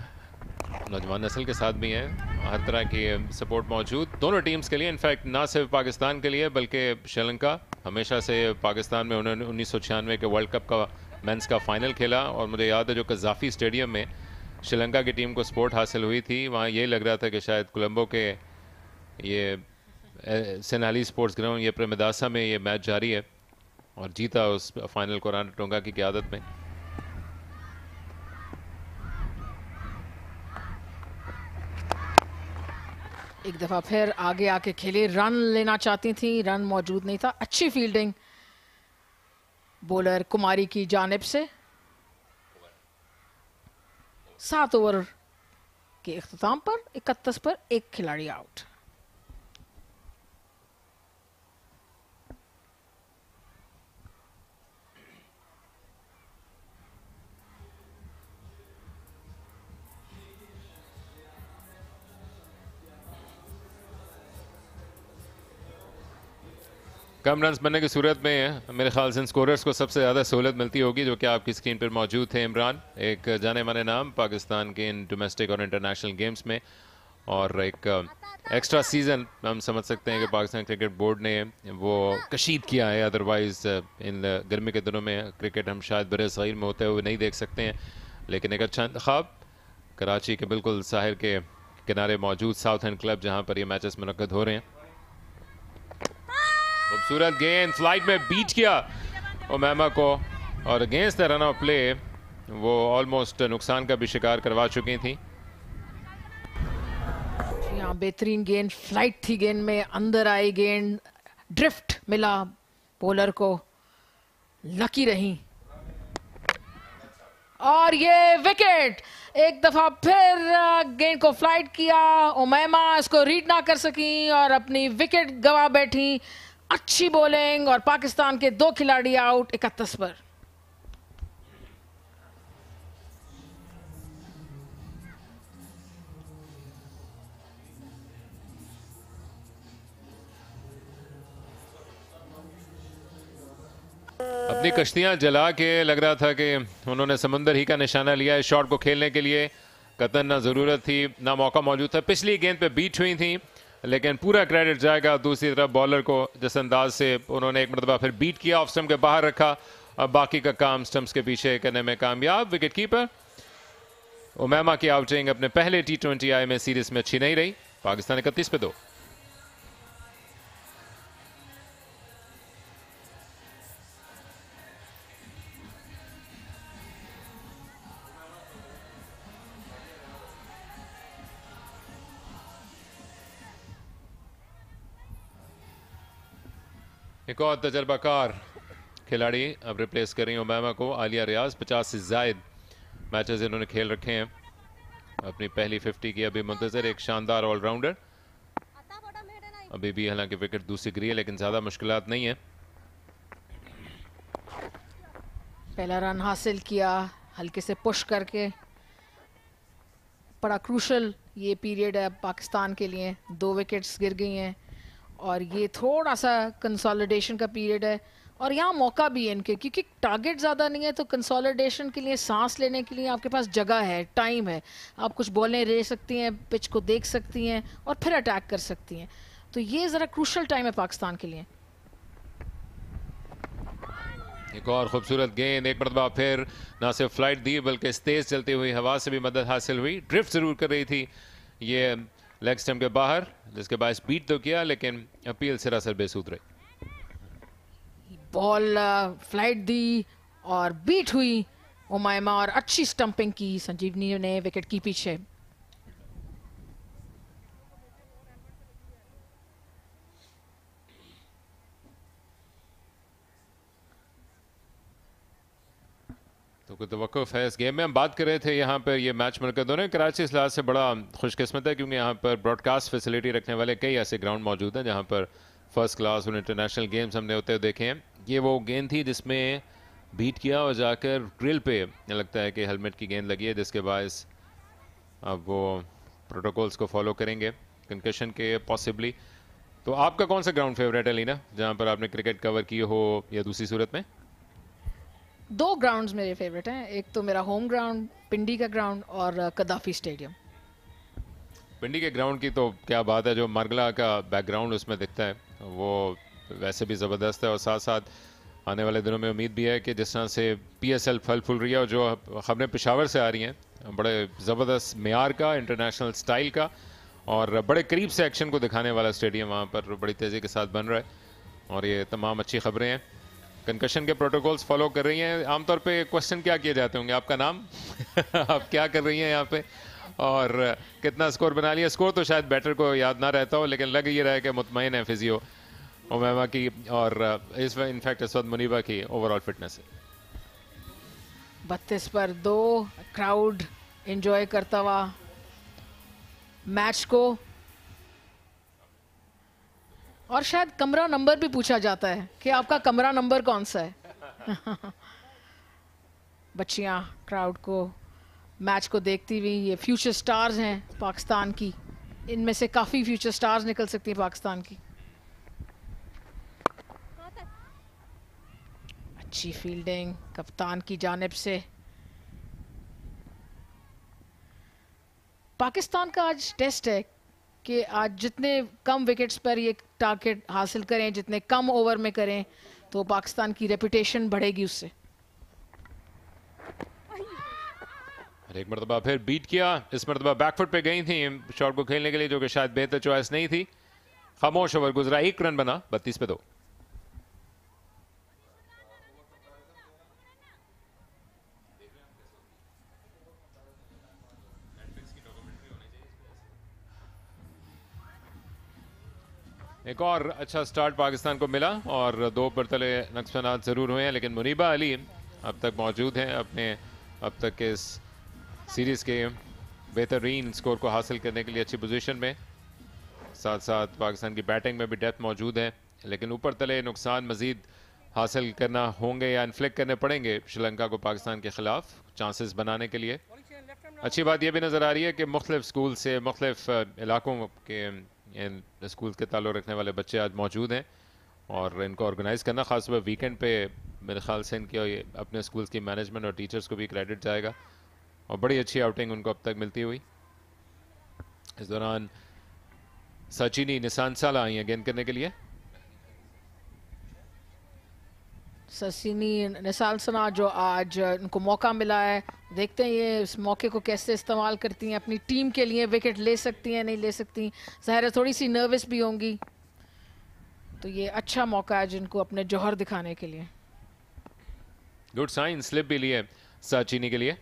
नौजवान नस्ल के साथ भी हैं, हर तरह की सपोर्ट मौजूद दोनों टीम्स के लिए, इनफैक्ट ना सिर्फ पाकिस्तान के लिए बल्कि श्रीलंका हमेशा से पाकिस्तान में उन्होंने 1996 के वर्ल्ड कप का मेंस का फाइनल खेला और मुझे याद है जो कज़ाफ़ी स्टेडियम में श्रीलंका की टीम को सपोर्ट हासिल हुई थी, वहाँ ये लग रहा था कि शायद कोलंबो के ये सेनाली स्पोर्ट्स ग्राउंड ये प्रेमदासा में ये मैच जारी है और जीता उस फाइनल को राना टोंगा की क़यादत में। एक दफा फिर आगे आके खेले, रन लेना चाहती थी, रन मौजूद नहीं था। अच्छी फील्डिंग बॉलर कुमारी की जानिब से। 7 ओवर के इख्तिताम पर 31 पर एक खिलाड़ी आउट। कम रन्स बनने की सूरत में मेरे ख्याल से स्कोरर्स को सबसे ज़्यादा सहूलत मिलती होगी, जो कि आपकी स्क्रीन पर मौजूद थे। इमरान एक जाने माने नाम पाकिस्तान के इन डोमेस्टिक और इंटरनेशनल गेम्स में, और एक एक्स्ट्रा सीज़न हम समझ सकते हैं कि पाकिस्तान क्रिकेट बोर्ड ने वो कशीद किया है। अदरवाइज़ इन गर्मी के दिनों में क्रिकेट हम शायद बड़े सग़ीर में होते हुए नहीं देख सकते हैं, लेकिन एक अच्छा इंतखाब कराची के बिल्कुल साहिल के किनारे मौजूद साउथ एंड क्लब जहाँ पर ये मैचेस मुनक्कद हो रहे हैं। खूबसूरत गेंद फ्लाइट में बीट किया उमैमा को और against the run of play वो ऑलमोस्ट नुकसान का भी शिकार करवा चुकी थी। यहाँ बेहतरीन गेंद, फ्लाइट थी गेंद में, अंदर आई गेंद, ड्रिफ्ट मिला बॉलर को, लकी रही और ये विकेट। एक दफा फिर गेंद को फ्लाइट किया, उमैमा इसको रीड ना कर सकी और अपनी विकेट गवा बैठी। अच्छी बॉलिंग और पाकिस्तान के 2 खिलाड़ी आउट 31 पर। अपनी कश्तियां जला के लग रहा था कि उन्होंने समंदर ही का निशाना लिया है शॉट को खेलने के लिए। कतन ना ज़रूरत थी ना मौका मौजूद था, पिछली गेंद पे बीट हुई थी, लेकिन पूरा क्रेडिट जाएगा दूसरी तरफ बॉलर को, जिस अंदाज से उन्होंने एक मरतबा फिर बीट किया, ऑफ स्टंप के बाहर रखा। अब बाकी का काम स्टंप्स के पीछे करने में कामयाब। विकेट कीपर उमैमा की आउटिंग अपने पहले T20I में सीरीज में अच्छी नहीं रही। पाकिस्तान 31 पे 2। एक और तजर्बाकार खिलाड़ी अब रिप्लेस कर रही हैं उमैमा को, आलिया रियाज। 50 से ज़ायद मैचेस इन्होंने खेल रखे हैं, अपनी पहली 50 की अभी मुंतजर। एक शानदार ऑलराउंडर, अभी भी हालांकि विकेट दूसरी गिरी है लेकिन ज़्यादा मुश्किलात नहीं है। पहला रन हासिल किया हल्के से पुश करके। बड़ा क्रूशल ये पीरियड है पाकिस्तान के लिए, 2 विकेट्स गिर गई हैं और ये थोड़ा सा कंसोलिडेशन का पीरियड है और यहाँ मौका भी है इनके, क्योंकि टारगेट ज़्यादा नहीं है तो कंसोलिडेशन के लिए, सांस लेने के लिए आपके पास जगह है, टाइम है, आप कुछ बॉलें ले सकती हैं, पिच को देख सकती हैं और फिर अटैक कर सकती हैं। तो ये ज़रा क्रूशल टाइम है पाकिस्तान के लिए। एक और खूबसूरत गेंद, एक मरतबा फिर ना सिर्फ फ्लाइट दी बल्कि तेज चलती हुई हवा से भी मदद हासिल हुई। ड्रिफ्ट जरूर कर रही थी ये लेग स्टंप के बाहर, जिसके बाद बीट तो किया लेकिन अपील सरासर बेसूद रही। बॉल फ्लाइट दी और बीट हुई उमैमा और अच्छी स्टंपिंग की संजीवनी ने विकेट की पीछे। तो कोई तवक्कुफ है इस गेम में। हम बात कर रहे थे यहाँ पर ये मैच मुनक़्क़द हो रहे हैं। कराची इस लिहाज से बड़ा खुशकिस्मत है क्योंकि यहाँ पर ब्रॉडकास्ट फैसिलिटी रखने वाले कई ऐसे ग्राउंड मौजूद हैं जहाँ पर फर्स्ट क्लास और इंटरनेशनल गेम्स हमने होते हुए देखे हैं। ये वो गेंद थी जिसमें बीट किया और जाकर ग्रिल पे लगता है कि हेलमेट की गेंद लगी है, जिसके बायस अब वो प्रोटोकॉल्स को फॉलो करेंगे कंकशन के पॉसिबली। तो आपका कौन सा ग्राउंड फेवरेट है लीना, जहां पर आपने क्रिकेट कवर की हो या दूसरी सूरत में? 2 ग्राउंड्स मेरे फेवरेट हैं, एक तो मेरा होम ग्राउंड पिंडी का ग्राउंड और कदाफी स्टेडियम। पिंडी के ग्राउंड की तो क्या बात है, जो मरगला का बैकग्राउंड उसमें दिखता है वो वैसे भी ज़बरदस्त है। और साथ साथ आने वाले दिनों में उम्मीद भी है कि जिस तरह से PSL फल फूल रही है और जो खबरें पेशावर से आ रही हैं, बड़े ज़बरदस्त मेयार का, इंटरनेशनल स्टाइल का और बड़े करीब से एक्शन को दिखाने वाला स्टेडियम वहाँ पर बड़ी तेज़ी के साथ बन रहा है। और ये तमाम अच्छी खबरें हैं। कंकशन के प्रोटोकॉल्स फॉलो कर रही हैं। आमतौर पे क्वेश्चन क्या किए जाते होंगे, आपका नाम आप क्या कर रही हैं यहाँ पे और कितना स्कोर बना लिया? स्कोर तो शायद बैटर को याद ना रहता हो, लेकिन लग ये रहा है कि मुतमईन है फिजियो उमैमा की और इनफैक्ट इस वक्त मुनीबा की ओवरऑल फिटनेस है। 32 पर 2 क्राउड एंजॉय करता हुआ मैच को, और शायद कमरा नंबर भी पूछा जाता है कि आपका कमरा नंबर कौन सा है। बच्चियां क्राउड को मैच को देखती हुई, ये फ्यूचर स्टार्स हैं पाकिस्तान की, इनमें से काफी फ्यूचर स्टार्स निकल सकती है पाकिस्तान की। अच्छी फील्डिंग कप्तान की जानिब से। पाकिस्तान का आज टेस्ट है कि आज जितने कम विकेट्स पर ये टारगेट हासिल करें, जितने कम ओवर में करें, तो पाकिस्तान की रेपुटेशन बढ़ेगी उससे। एक मरतबा फिर बीट किया, इस मरतबा बैकफुट पे गई थी शॉट को खेलने के लिए, जो कि शायद बेहतर चॉइस नहीं थी। खामोश ओवर गुजरा, 1 रन बना 32 पे 2। एक और अच्छा स्टार्ट पाकिस्तान को मिला और 2 पर तले नुकसानात ज़रूर हुए हैं, लेकिन मुनीबा अली अब तक मौजूद हैं अपने अब तक के इस सीरीज़ के बेहतरीन स्कोर को हासिल करने के लिए अच्छी पोजीशन में। साथ साथ पाकिस्तान की बैटिंग में भी डेप्थ मौजूद है, लेकिन ऊपर तले नुकसान मज़ीद हासिल करना होंगे या इन्फ्लिक्ट करने पड़ेंगे श्रीलंका को पाकिस्तान के ख़िलाफ़ चांसेस बनाने के लिए। अच्छी बात यह भी नज़र आ रही है कि मुख्तलिफ स्कूल से मुख्तलिफ इलाकों के इन स्कूल के ताल्लुक़ रखने वाले बच्चे आज मौजूद हैं और इनको ऑर्गेनाइज़ करना ख़ास तौर पर वीकेंड पे मेरे ख्याल से इनके अपने स्कूल्स की मैनेजमेंट और टीचर्स को भी क्रेडिट जाएगा और बड़ी अच्छी आउटिंग उनको अब तक मिलती हुई। इस दौरान सचिनी निशान साला आई हैं गेंद करने के लिए। सचिनी निशान सना जो आज उनको मौका मिला है, देखते हैं ये इस मौके को कैसे इस्तेमाल करती हैं, अपनी टीम के लिए विकेट ले सकती हैं नहीं ले सकती। ज़ाहिर है थोड़ी सी नर्वस भी होंगी, तो ये अच्छा मौका है जिनको अपने जौहर दिखाने के लिए। गुड साइन, स्लिप भी लिए सचिनी के लिए।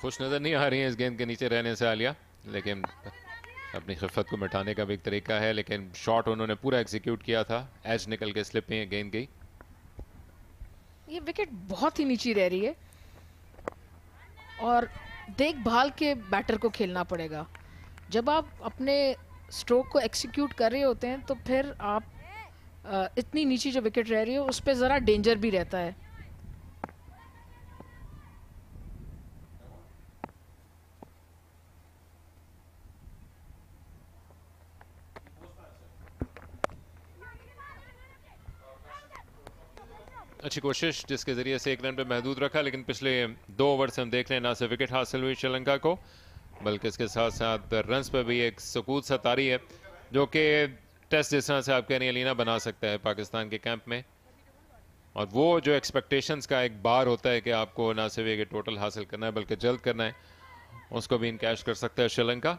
खुश नजर नहीं आ रही है इस गेंद के नीचे रहने से आलिया, लेकिन अपनी खिफत को मिटाने का भी एक तरीका है। लेकिन शॉट उन्होंने पूरा एग्जीक्यूट किया था, एज निकल के स्लिप में गेंद गई। ये विकेट बहुत ही नीची रह रही है और देखभाल के बैटर को खेलना पड़ेगा। जब आप अपने स्ट्रोक को एक्सिक्यूट कर रहे होते हैं तो फिर आप इतनी नीची जो विकेट रह रही है उस पर ज़रा डेंजर भी रहता है। अच्छी कोशिश जिसके ज़रिए से 1 रन पे महदूद रखा, लेकिन पिछले 2 ओवर से हम देख रहे हैं ना सिर्फ विकेट हासिल हुई श्रीलंका को, बल्कि इसके साथ साथ रन्स पर भी एक सुकूत सा तारी है, जो कि टेस्ट जिस तरह से आप कह रही हैं लीना बना सकता है पाकिस्तान के कैंप में। और वो जो एक्सपेक्टेशंस का एक बार होता है कि आपको ना सिर्फ एक टोटल हासिल करना है बल्कि जल्द करना है, उसको भी इनकैश कर सकता है श्रीलंका।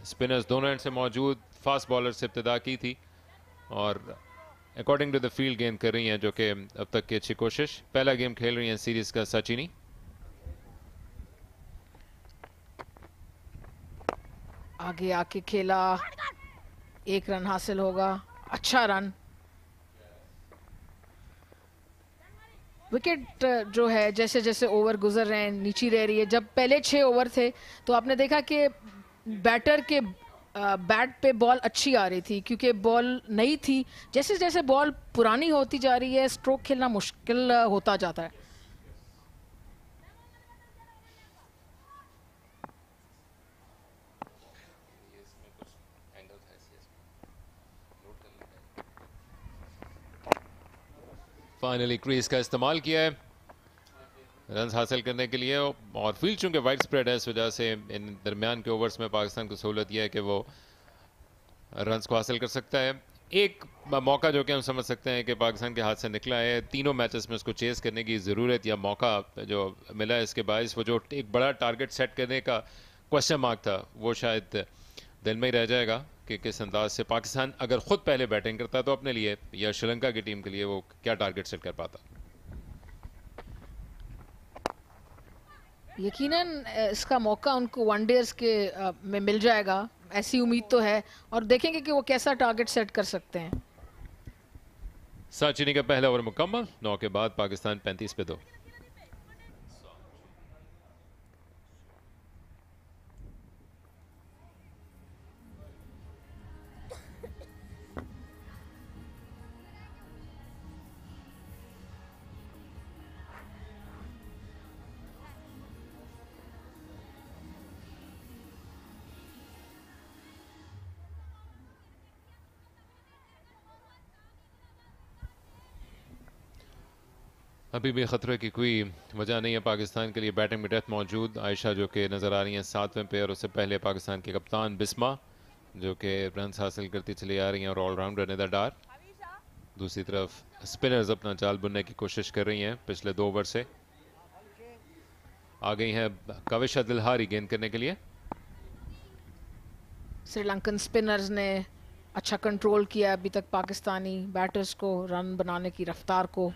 स्पिनर्स दोनों एंड से मौजूद, फास्ट बॉलर से इब्तिदा की थी और अकॉर्डिंग टू द फील्ड गेंद कर रही हैं, जो कि अब तक की अच्छी कोशिश। पहला गेम खेल रही हैं सीरीज का सचिनी। आगे आके खेला, 1 रन हासिल होगा, अच्छा रन। विकेट जो है जैसे जैसे ओवर गुजर रहे हैं नीची रह रही है। जब पहले 6 ओवर थे तो आपने देखा कि बैटर के बैट पे बॉल अच्छी आ रही थी क्योंकि बॉल नई थी। जैसे जैसे बॉल पुरानी होती जा रही है स्ट्रोक खेलना मुश्किल होता जाता है। फाइनली क्रीज का इस्तेमाल किया है रन हासिल करने के लिए, और फील्ड चूंकि वाइड स्प्रेड है इस वजह से इन दरमियान के ओवर्स में पाकिस्तान को सहूलत यह है कि वो रन को हासिल कर सकता है। एक मौका जो कि हम समझ सकते हैं कि पाकिस्तान के हाथ से निकला है, तीनों मैचेस में उसको चेस करने की ज़रूरत या मौका जो मिला है इसके बायस वो जो एक बड़ा टारगेट सेट करने का क्वेश्चन मार्क था वो शायद दिल में ही रह जाएगा कि किस अंदाज से पाकिस्तान अगर ख़ुद पहले बैटिंग करता तो अपने लिए या श्रीलंका की टीम के लिए वो क्या टारगेट सेट कर पाता। यकीनन इसका मौका उनको वनडेज के में मिल जाएगा, ऐसी उम्मीद तो है, और देखेंगे कि वो कैसा टारगेट सेट कर सकते हैं। साचिनी का पहला ओवर मुकम्मल, 9 के बाद पाकिस्तान 35 पे 2। अभी भी खतरे की कोई वजह नहीं है पाकिस्तान के लिए। बैटिंग में डेथ मौजूद, आयशा जो कि नज़र आ रही हैं 7वें पे, और उससे पहले पाकिस्तान के कप्तान बिस्मा जो कि रन हासिल करती चली आ रही हैं और ऑलराउंडर निदा डार। दूसरी तरफ स्पिनर्स अपना चाल बुनने की कोशिश कर रही हैं पिछले 2 ओवर से। आ गई हैं कविशा दिलहारी गेंद करने के लिए। श्रीलंकन स्पिनर्स ने अच्छा कंट्रोल किया अभी तक पाकिस्तानी बैटर्स को, रन बनाने की रफ्तार को।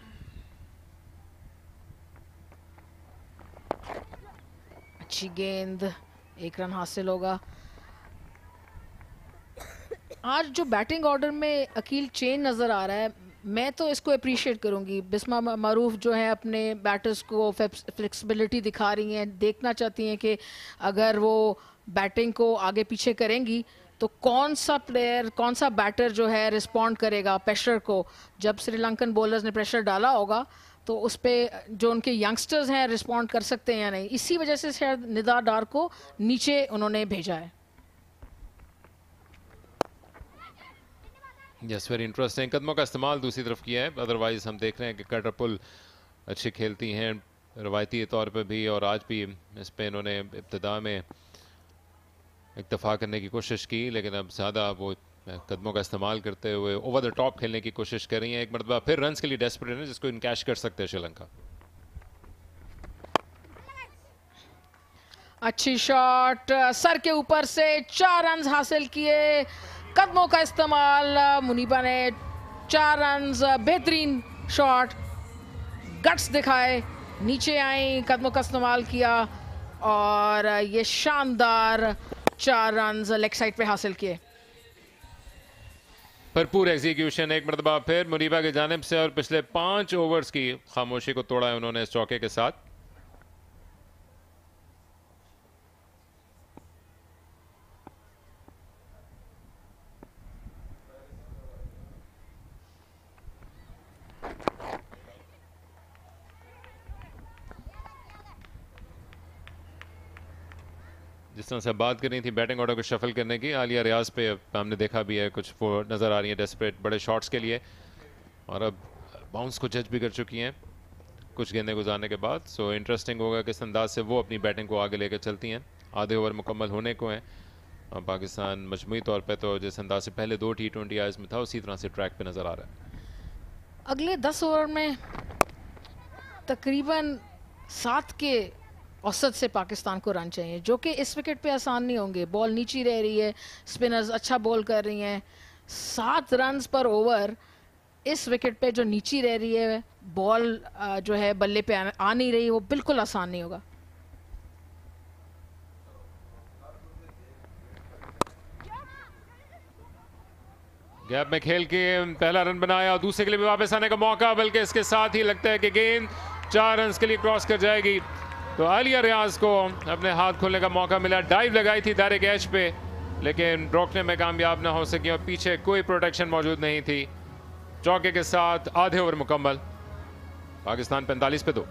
अच्छी गेंद, 1 रन हासिल होगा। आज जो बैटिंग ऑर्डर में अकील चेंज नज़र आ रहा है, मैं तो इसको अप्रिशिएट करूंगी। बिस्मा मारूफ जो है अपने बैटर्स को फ्लेक्सिबिलिटी दिखा रही हैं, देखना चाहती हैं कि अगर वो बैटिंग को आगे पीछे करेंगी तो कौन सा प्लेयर, कौन सा बैटर जो है रिस्पॉन्ड करेगा प्रेशर को। जब श्रीलंकन बॉलर्स ने प्रेशर डाला होगा तो उस पर जो उनके यंगस्टर्स हैं रिस्पॉन्ड कर सकते हैं या नहीं, इसी वजह से शायद निदा डार को नीचे उन्होंने भेजा है। Yes, very interesting. कदमों का इस्तेमाल दूसरी तरफ किया है, अदरवाइज हम देख रहे हैं कि कटर पुल अच्छी खेलती हैं रवायती तौर पे भी, और आज भी इस पे इन्होंने इब्तिदा में इक्तफा करने की कोशिश की, लेकिन अब ज़्यादा वो कदमों का इस्तेमाल करते हुए ओवर द टॉप खेलने की कोशिश कर रही हैं। एक मरतबा फिर रन्स के लिए डेस्परेट है जिसको इनकैश कर सकते हैं श्रीलंका। अच्छी शॉट, सर के ऊपर से 4 रन हासिल किए। कदमों का इस्तेमाल, मुनीबा ने 4 रन, बेहतरीन शॉट, गट्स दिखाए, नीचे आई, कदमों का इस्तेमाल किया और ये शानदार 4 रन लेग साइड पे हासिल किए। भरपूर एग्जीक्यूशन एक मरतबा फिर मुनीबा की जानिब से, और पिछले 5 ओवर्स की खामोशी को तोड़ा है उन्होंने इस चौके के साथ। जिस तरह से बात कर रही थी बैटिंग ऑर्डर को शफल करने की, आलिया रियाज पे हमने देखा भी है कुछ वो नज़र आ रही है डेस्परेट बड़े शॉट्स के लिए, और अब बाउंस को जज भी कर चुकी हैं कुछ गेंदें गुजारने के बाद। सो इंटरेस्टिंग होगा किस अंदाज से वो अपनी बैटिंग को आगे लेकर चलती हैं। आधे ओवर मुकम्मल होने को हैं और पाकिस्तान मजमूई तौर पर तो जिस अंदाज से पहले 2 T20Is में था उसी तरह से ट्रैक पर नज़र आ रहा है। अगले 10 ओवर में तकरीबन 7 के औसत से पाकिस्तान को रन चाहिए, जो कि इस विकेट पे आसान नहीं होंगे। बॉल नीची रह रही है, स्पिनर्स अच्छा बॉल कर रही हैं। 7 रन पर ओवर इस विकेट पे जो नीची रह रही है, बॉल जो है बल्ले पे आ नहीं रही, वो बिल्कुल आसान नहीं होगा। गैप में खेल के पहला रन बनाया और दूसरे के लिए भी वापस आने का मौका, बल्कि इसके साथ ही लगता है कि गेंद 4 रन के लिए क्रॉस कर जाएगी। तो आलिया रियाज को अपने हाथ खोलने का मौका मिला। डाइव लगाई थी डायरेक्ट एज पे, लेकिन रोकने में कामयाब ना हो सकी और पीछे कोई प्रोटेक्शन मौजूद नहीं थी। चौके के साथ आधे ओवर मुकम्मल, पाकिस्तान 45 पे 2।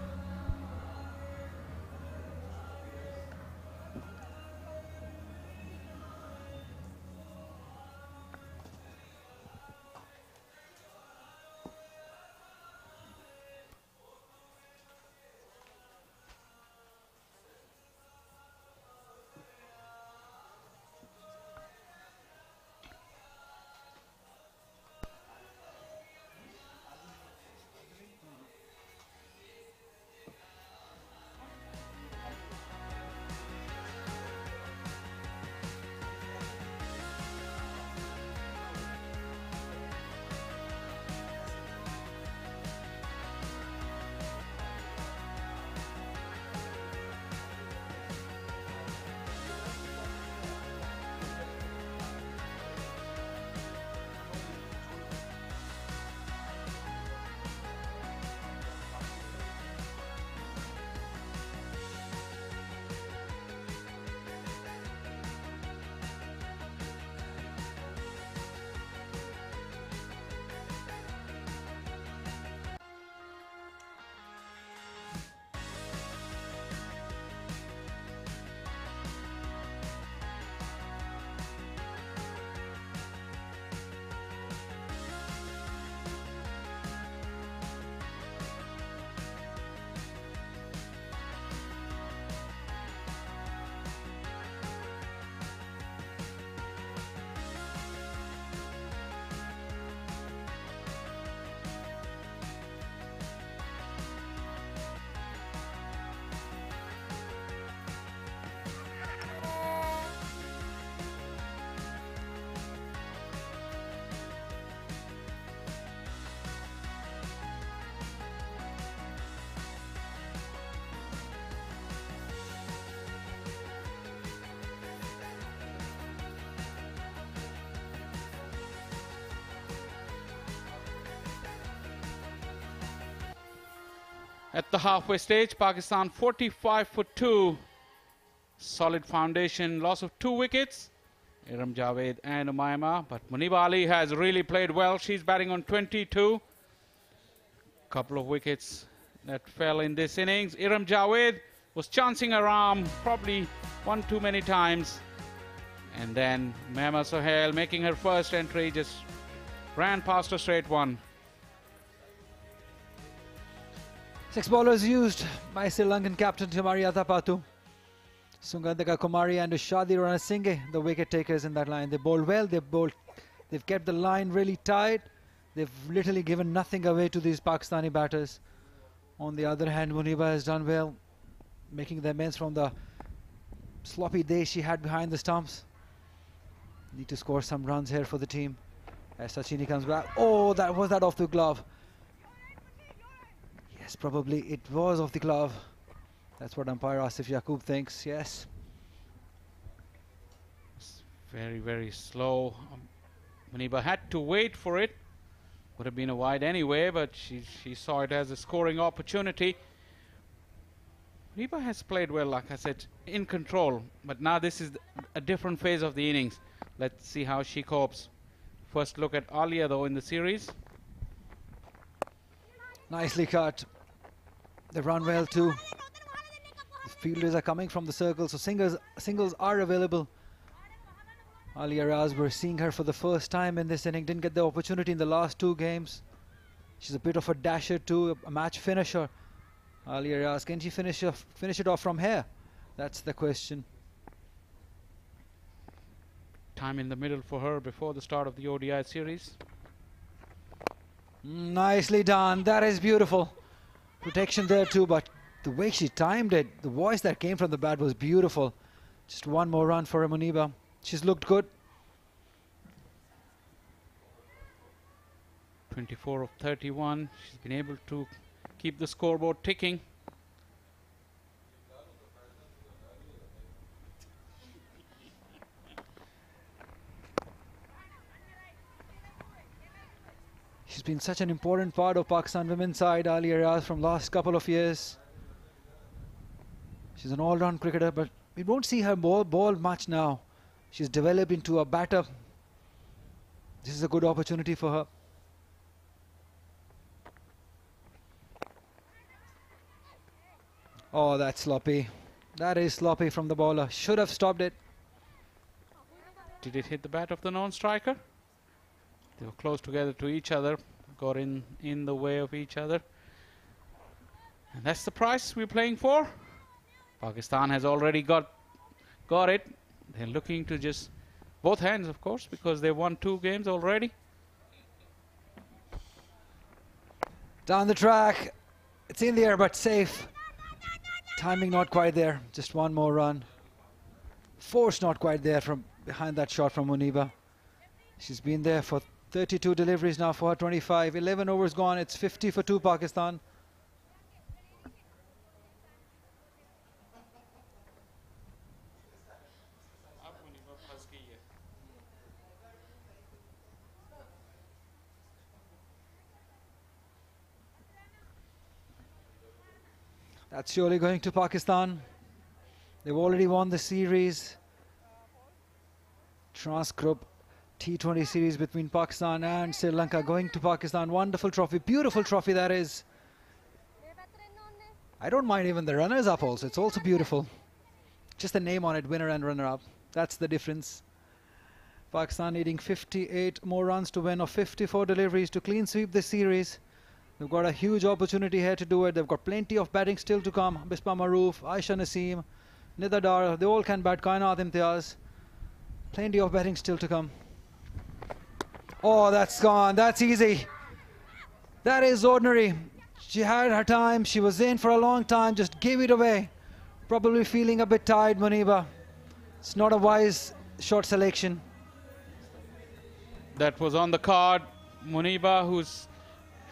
At the halfway stage, Pakistan 45 for 2. Solid foundation, loss of 2 wickets. Iram Javed and Umayma, but Muniba Ali has really played well. She's batting on 22. Couple of wickets that fell in this innings. Iram Javed was chancing her arm probably one too many times. And then Umayma Sohail making her first entry, just ran past a straight one. 6 bowlers used by Sri Lankan captain Timari Athapathu. Sungandaka Kumari and Shadi Ranasinghe, the wicket takers in that line. They bowled well, they've kept the line really tight. They've literally given nothing away to these Pakistani batters. On the other hand, Muniba has done well, making the amends from the sloppy day she had behind the stumps. Need to score some runs here for the team as Sachini comes back. Oh, was that off the glove? Yes, probably it was off the glove. That's what umpire Asif Yaqub thinks, yes. It's very, very slow. Muniba had to wait for it. Would have been a wide anyway, but she saw it as a scoring opportunity. Muniba has played well, like I said, in control. But now this is a different phase of the innings. Let's see how she copes. First look at Alia, though, in the series. Nicely cut. They run well too. The fielders are coming from the circle, so singles are available. Alia Raz, we're seeing her for the first time in this inning. Didn't get the opportunity in the last 2 games. She's a bit of a dasher too, a match finisher. Alia Raz, can she finish it off from here? That's the question. Time in the middle for her before the start of the ODI series. Nicely done. That is beautiful. Protection there too, but the way she timed it, the voice that came from the bat was beautiful. Just one more run for Muniba. She's looked good. 24 of 31. She's been able to keep the scoreboard ticking. She's been such an important part of Pakistan women's side, Ali Riaz, from last couple of years. She's an all-round cricketer, but we won't see her ball much now. She's developed into a batter. This is a good opportunity for her. Oh, that's sloppy. That is sloppy from the bowler. Should have stopped it. Did it hit the bat of the non-striker? They were close together to each other, got in the way of each other. And that's the price we're playing for. Pakistan has already got it. They're looking to just both hands, of course, because they won 2 games already. Down the track. It's in the air, but safe. Timing not quite there. Just one more run. Force not quite there from behind that shot from Muniba. She's been there for 32 deliveries now for her 25. 11 overs gone. It's 50 for 2 Pakistan. That's surely going to Pakistan. They've already won the series. Transgroup T20 series between Pakistan and Sri Lanka going to Pakistan. Wonderful trophy, beautiful trophy that is. I don't mind even the runners up also. It's also beautiful. Just the name on it, winner and runner up. That's the difference. Pakistan needing 58 more runs to win, or 54 deliveries to clean sweep this series. They've got a huge opportunity here to do it. They've got plenty of batting still to come. Bispa Maroof, Aisha Naseem, Nida Dar, they all can bat. Kainat Imtiaz. Plenty of batting still to come. Oh, that's gone. That's easy. That is ordinary. She had her time. She was in for a long time. Just gave it away. Probably feeling a bit tired, Muniba. It's not a wise shot selection. That was on the card. Muniba, who's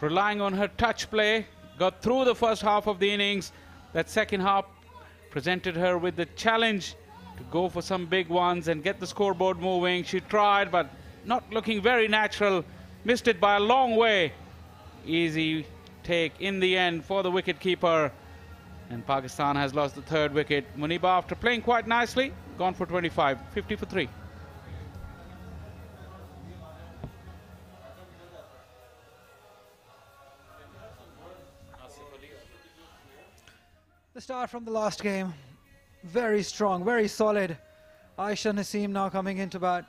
relying on her touch play, got through the first half of the innings. That second half presented her with the challenge to go for some big ones and get the scoreboard moving. She tried, but not looking very natural. Missed it by a long way. Easy take in the end for the wicket keeper. And Pakistan has lost the 3rd wicket. Muniba, after playing quite nicely, gone for 25, 50 for 3. The start from the last game, very strong, very solid. Aisha Naseem now coming into bat.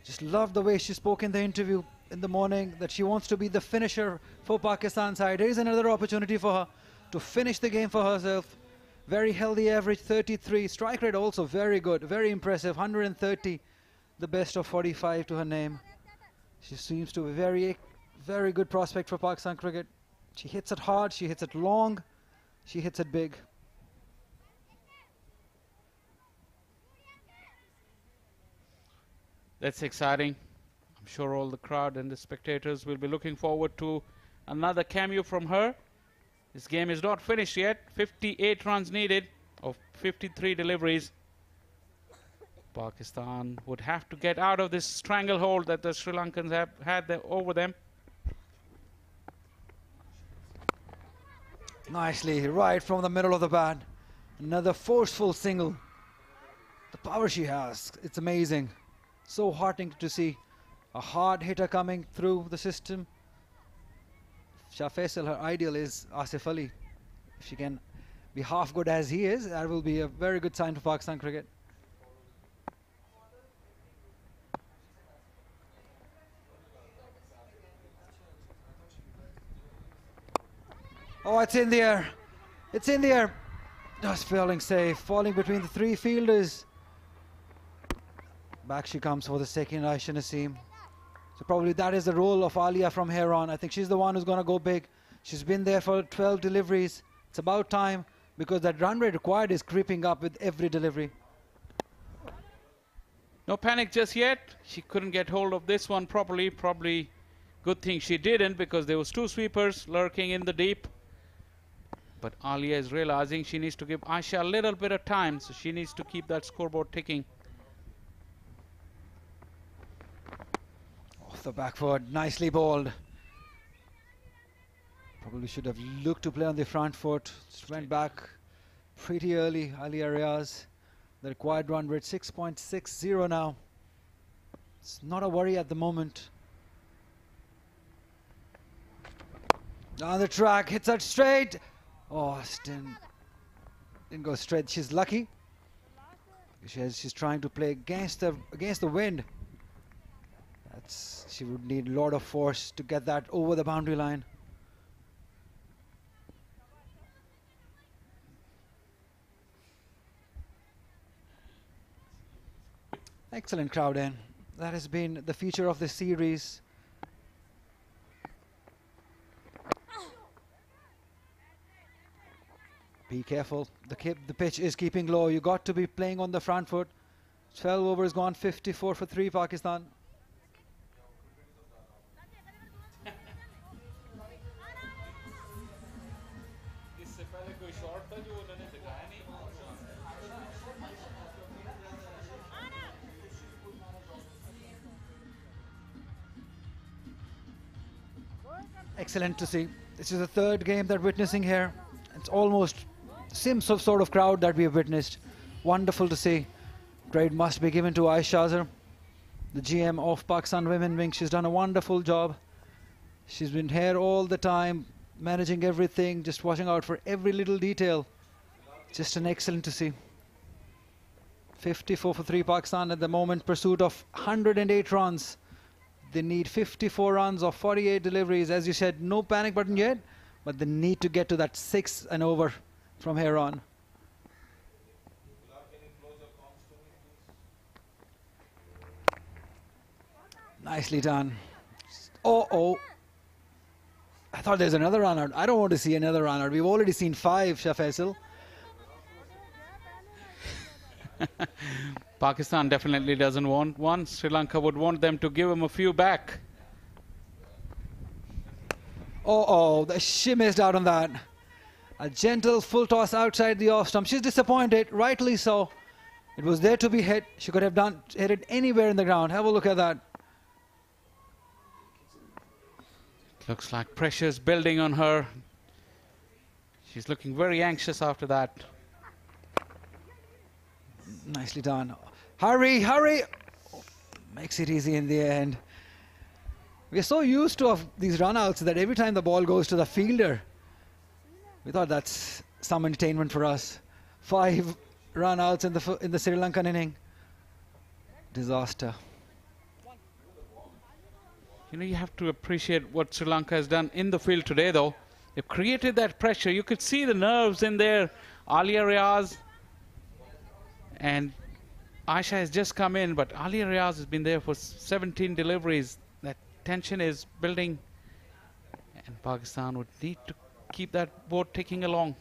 Just love the way she spoke in the interview in the morning, that she wants to be the finisher for Pakistan side. There is another opportunity for her to finish the game for herself. Very healthy average, 33. Strike rate also very good, very impressive, 130. The best of 45 to her name. She seems to be very, very good prospect for Pakistan cricket. She hits it hard, she hits it long. She hits it big. That's exciting. I'm sure all the crowd and the spectators will be looking forward to another cameo from her. This game is not finished yet. 58 runs needed of 53 deliveries. Pakistan would have to get out of this stranglehold that the Sri Lankans have had over them. Nicely, right from the middle of the bat. Another forceful single. The power she has, it's amazing. So heartening to see a hard hitter coming through the system. Shah Faisal, her ideal is Asif Ali. If she can be half good as he is, that will be a very good sign for Pakistan cricket. Oh, it's in the air. It's in the air. Just falling safe. Falling between the 3 fielders. Back she comes for the second, Aisha Naseem. So probably that is the role of Alia from here on. I think she's the one who's going to go big. She's been there for 12 deliveries. It's about time, because that run rate required is creeping up with every delivery. No panic just yet. She couldn't get hold of this one properly. Probably good thing she didn't, because there was 2 sweepers lurking in the deep. But Alia is realizing she needs to give Aisha a little bit of time, so she needs to keep that scoreboard ticking. Off the back foot, nicely bowled. Probably should have looked to play on the front foot. Just went back pretty early, Ali Arias. The required run rate 6.60 now. It's not a worry at the moment. On the track, hits it straight. Oh, didn't go straight. She's lucky. She's trying to play against the wind. She would need a lot of force to get that over the boundary line. Excellent crowd in. That has been the feature of this series. Be careful. The pitch is keeping low. You got to be playing on the front foot. 12 overs gone, 54 for 3 Pakistan. Excellent to see. This is the third game that we're witnessing here. It's almost same sort of crowd that we have witnessed. Wonderful to see. Grade must be given to Aisha Azhar, the GM of Pakistan Women Wing. She's done a wonderful job. She's been here all the time, managing everything, just watching out for every little detail. Just an excellent to see. 54 for 3 Pakistan at the moment, pursuit of 108 runs. They need 54 runs of 48 deliveries. As you said, no panic button yet, but they need to get to that 6 and over from here on. Nicely done. Oh. I thought there's another run out. I don't want to see another run out. We've already seen 5, Shah Faisal. Pakistan definitely doesn't want one. Sri Lanka would want them to give him a few back. Oh, she missed out on that. A gentle full toss outside the off stump. She's disappointed, rightly so. It was there to be hit. She could have hit it anywhere in the ground. Have a look at that. Looks like pressure's building on her. She's looking very anxious after that. Nicely done. Hurry! Oh, makes it easy in the end. We're so used to these run-outs that every time the ball goes to the fielder, we thought that's some entertainment for us. 5 run-outs in the Sri Lankan inning. Disaster. You know, you have to appreciate what Sri Lanka has done in the field today, though. They've created that pressure. You could see the nerves in there. Alia Riaz and Aisha has just come in, but Alia Riaz has been there for 17 deliveries. That tension is building, and Pakistan would need to keep that boat ticking along.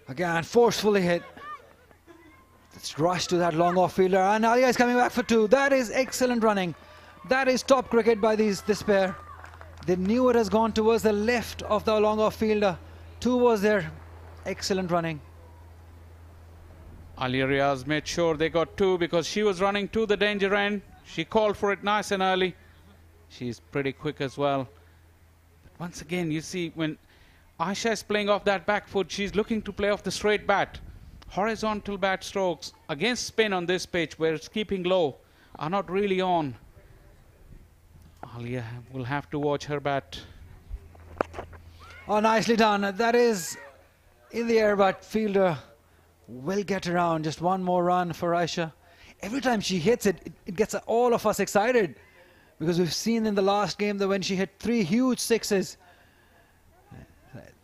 Again, forcefully hit. Let's rush to that long off fielder, and Alia is coming back for 2. That is excellent running. That is top cricket by this pair. They knew it has gone towards the left of the long off fielder. 2 was there. Excellent running. Alia Riaz made sure they got 2 because she was running to the danger end. She called for it nice and early. She's pretty quick as well. But once again, you see when Aisha is playing off that back foot, she's looking to play off the straight bat. Horizontal bat strokes against spin on this pitch where it's keeping low are not really on. Alia will have to watch her bat. Oh, nicely done. That is in the air, but fielder will get around. Just one more run for Aisha. Every time she hits it, it gets all of us excited, because we've seen in the last game that when she hit 3 huge 6s,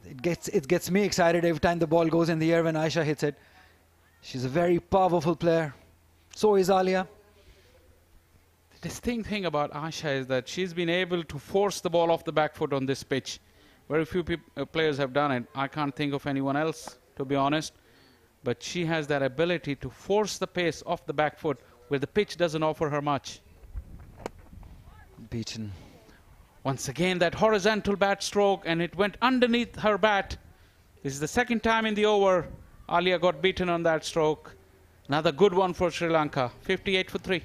it gets me excited every time the ball goes in the air when Aisha hits it. She's a very powerful player. So is Alia. The distinct thing about Aisha is that she's been able to force the ball off the back foot on this pitch. Very few players have done it. I can't think of anyone else, to be honest. But she has that ability to force the pace off the back foot where the pitch doesn't offer her much. Beaten. Once again, that horizontal bat stroke, and it went underneath her bat. This is the second time in the over Alia got beaten on that stroke. Another good one for Sri Lanka. 58 for 3.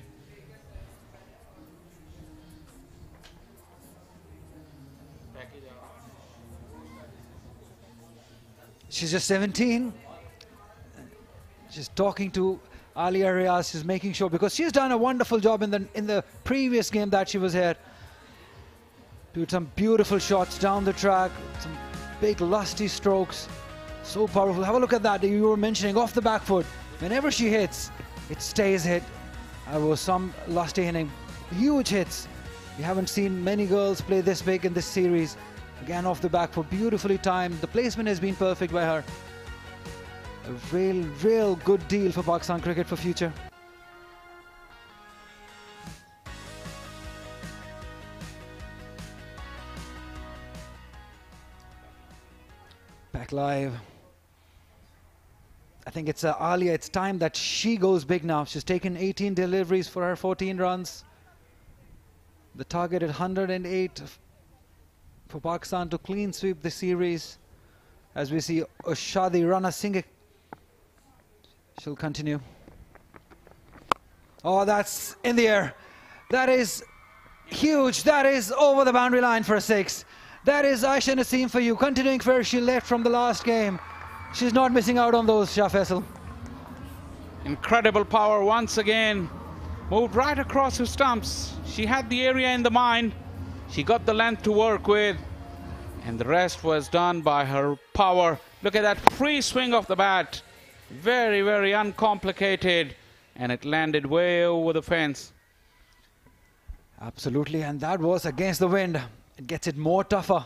She's just 17. She's talking to Ali Arias. She's making sure, because she's done a wonderful job in the previous game that she was here. Did some beautiful shots down the track, some big lusty strokes. So powerful. Have a look at that. You were mentioning off the back foot. Whenever she hits, it stays hit. There was some lusty hitting, huge hits. We haven't seen many girls play this big in this series. Again off the back foot, beautifully timed. The placement has been perfect by her. A real good deal for Pakistan cricket for future. Back live. I think it's Alia. It's time that she goes big now. She's taken 18 deliveries for her 14 runs. The target at 108 for Pakistan to clean sweep the series. As we see Shadi Rana Singh. She'll continue. Oh, that's in the air. That is huge. That is over the boundary line for a 6. That is Aisha Naseem for you, continuing where she left from the last game. She's not missing out on those, Shah Faisal. Incredible power once again. Moved right across her stumps. She had the area in the mind. She got the length to work with. And the rest was done by her power. Look at that free swing of the bat. Very, very uncomplicated. And it landed way over the fence. Absolutely, and that was against the wind. It gets it more tougher.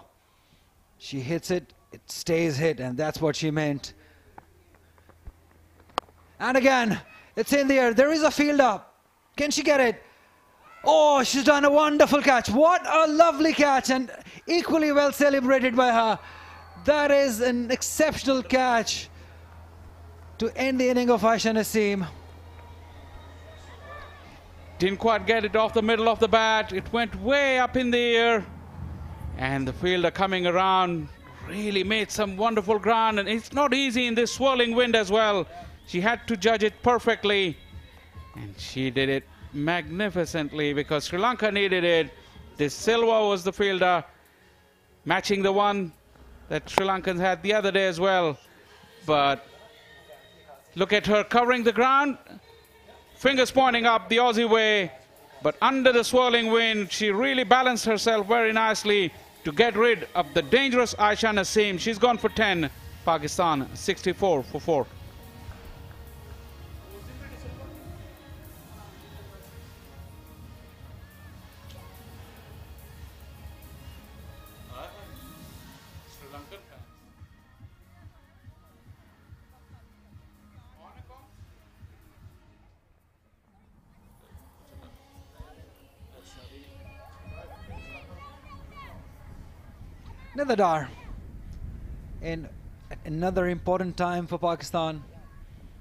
She hits it, it stays hit, and that's what she meant. And again, it's in the air. There is a fielder. Can she get it? Oh, she's done a wonderful catch. What a lovely catch, and equally well celebrated by her. That is an exceptional catch to end the inning of Aisha Naseem. Didn't quite get it off the middle of the bat. It went way up in the air. And the fielder coming around really made some wonderful ground. And it's not easy in this swirling wind as well. She had to judge it perfectly. And she did it magnificently because Sri Lanka needed it. De Silva was the fielder, matching the one that Sri Lankans had the other day as well. But look at her covering the ground. Fingers pointing up the Aussie way, but under the swirling wind, she really balanced herself very nicely to get rid of the dangerous Aisha Naseem. She's gone for 10. Pakistan 64 for 4. Nidadar in another important time for Pakistan.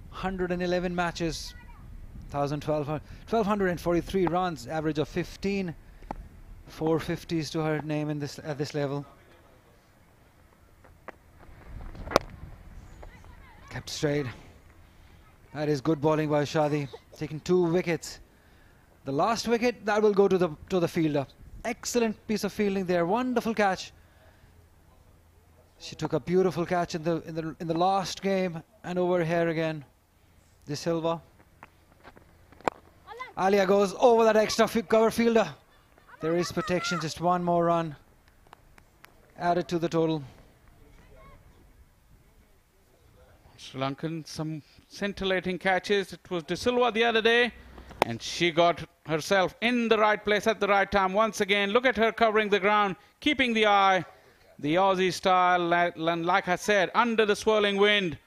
111 matches, 1,243 runs, average of 15, 450s to her name in this at this level. Kept straight. That is good bowling by Shadi, taking 2 wickets. The last wicket that will go to the fielder. Excellent piece of fielding there. Wonderful catch. She took a beautiful catch in the last game, and over here again, De Silva. Alia goes over that extra cover fielder. There is protection, just one more run added to the total. Sri Lankan, some scintillating catches. It was De Silva the other day, and she got herself in the right place at the right time once again. Look at her covering the ground, keeping the eye. The Aussie style, and like I said, under the swirling wind,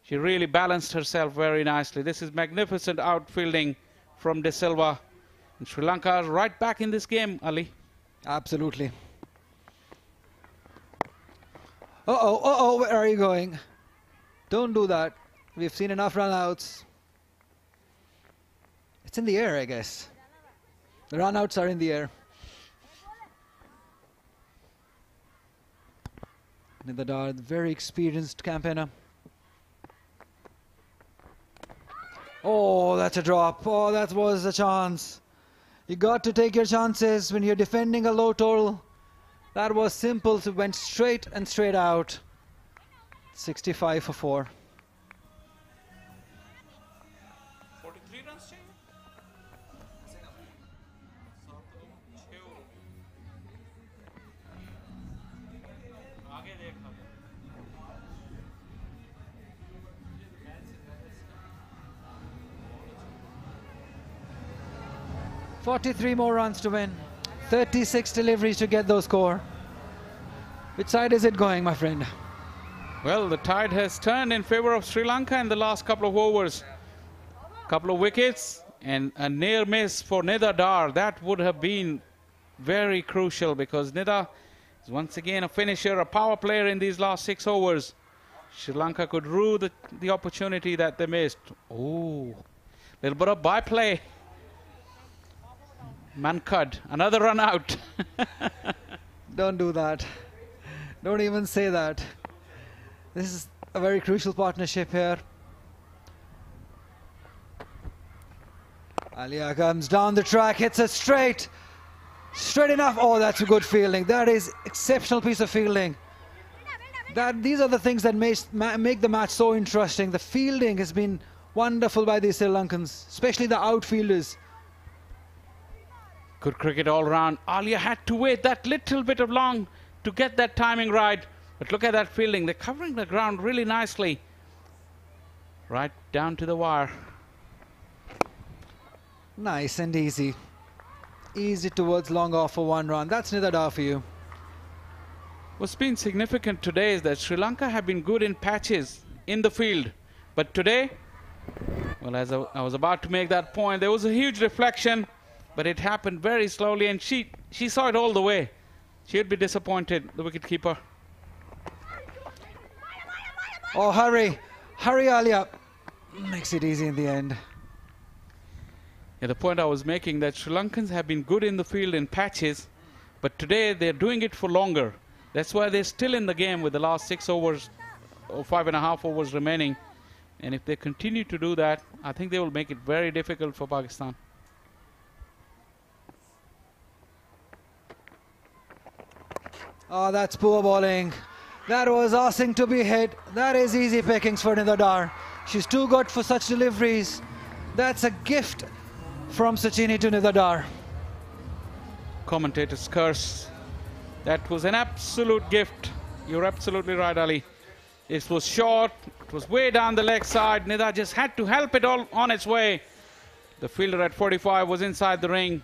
she really balanced herself very nicely. This is magnificent outfielding from De Silva. And Sri Lanka is right back in this game, Ali. Absolutely. Uh-oh, where are you going? Don't do that. We've seen enough run-outs. It's in the air, I guess. The run-outs are in the air. Nidadar, very experienced campaigner. Oh, that's a drop. Oh, that was a chance. You got to take your chances when you're defending a low total. That was simple, so went straight and straight out. 65 for 4. 43 runs चाहिए. 43 more runs to win. 36 deliveries to get those score. Which side is it going, my friend? Well, the tide has turned in favor of Sri Lanka in the last couple of overs. Couple of wickets and a near miss for Nida Dar. That would have been very crucial because Nida is once again a finisher, a power player in these last 6 overs. Sri Lanka could rue the opportunity that they missed. Oh, little bit of byplay. Mankad, another run out. Don't do that. Don't even say that. This is a very crucial partnership here. Alia comes down the track, hits it straight. Straight enough. Oh, that's a good fielding. That is exceptional piece of fielding. These are the things that make the match so interesting. The fielding has been wonderful by these Sri Lankans, especially the outfielders. Good cricket all round. Alia had to wait that little bit of long to get that timing right. But look at that fielding. They're covering the ground really nicely. Right down to the wire. Nice and easy. Easy towards long off for 1 run. That's Nida Dar for you. What's been significant today is that Sri Lanka have been good in patches in the field. But today, well, as I was about to make that point, there was a huge reflection. But it happened very slowly, and she saw it all the way. She'd be disappointed, the wicketkeeper. Oh, hurry. Hurry, Alia. Makes it easy in the end. Yeah, the point I was making that Sri Lankans have been good in the field in patches, but today they're doing it for longer. That's why they're still in the game with the last 6 overs or 5.5 overs remaining. And if they continue to do that, I think they will make it very difficult for Pakistan. Oh, that's poor bowling. That was asking to be hit. That is easy pickings for Nida Dar. She's too good for such deliveries. That's a gift from Sachini to Nida Dar. Commentator's curse. That was an absolute gift. You're absolutely right, Ali. It was short. It was way down the leg side. Nida just had to help it all on its way. The fielder at 45 was inside the ring.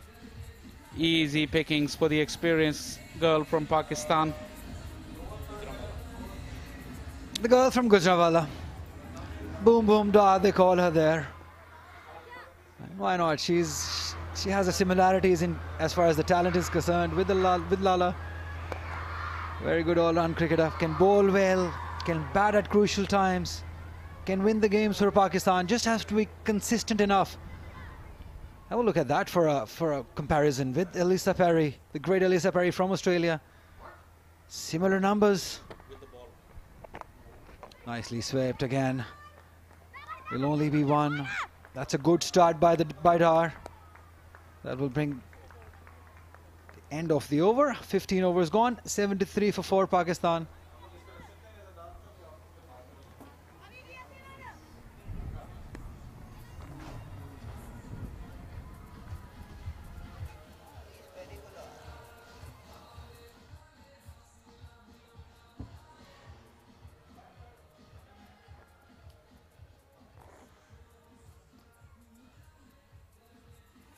Easy pickings for the experienced girl from Pakistan. The girl from Gujranwala. Boom Boom Da, they call her there. And why not? She has the similarities in as far as the talent is concerned with Lala. Very good all-round cricketer. Can bowl well, can bat at crucial times, can win the games for Pakistan. Just has to be consistent enough. Have a look at that for a comparison with Elisa Perry, the great Elisa Perry from Australia. Similar numbers. Nicely swept again. Will only be 1. That's a good start by Dar. That will bring the end of the over. 15 overs gone. 73 for 4 Pakistan.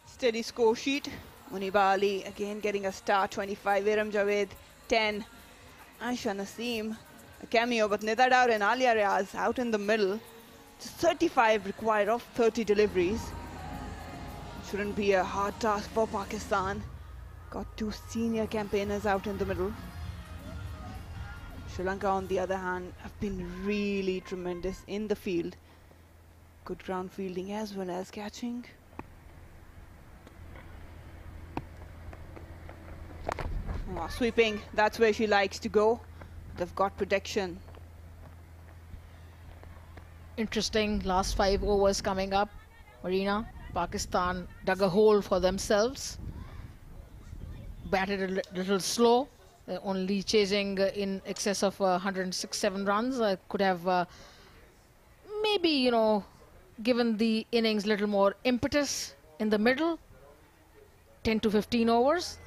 Steady score sheet. Muniba Ali again getting a star, 25. Iram Javed, 10. Aisha Naseem, a cameo, but Nida Dar and Alia Riaz out in the middle. Just 35 required of 30 deliveries. Shouldn't be a hard task for Pakistan. Got 2 senior campaigners out in the middle. Sri Lanka, on the other hand, have been really tremendous in the field. Good ground fielding as well as catching. Oh, sweeping, that's where she likes to go. They've got protection. Interesting last 5 overs coming up. Marina, Pakistan dug a hole for themselves. Batted a little slow. only chasing in excess of 106-7 runs. Could have maybe, you know, given the innings a little more impetus in the middle, 10 to 15 overs.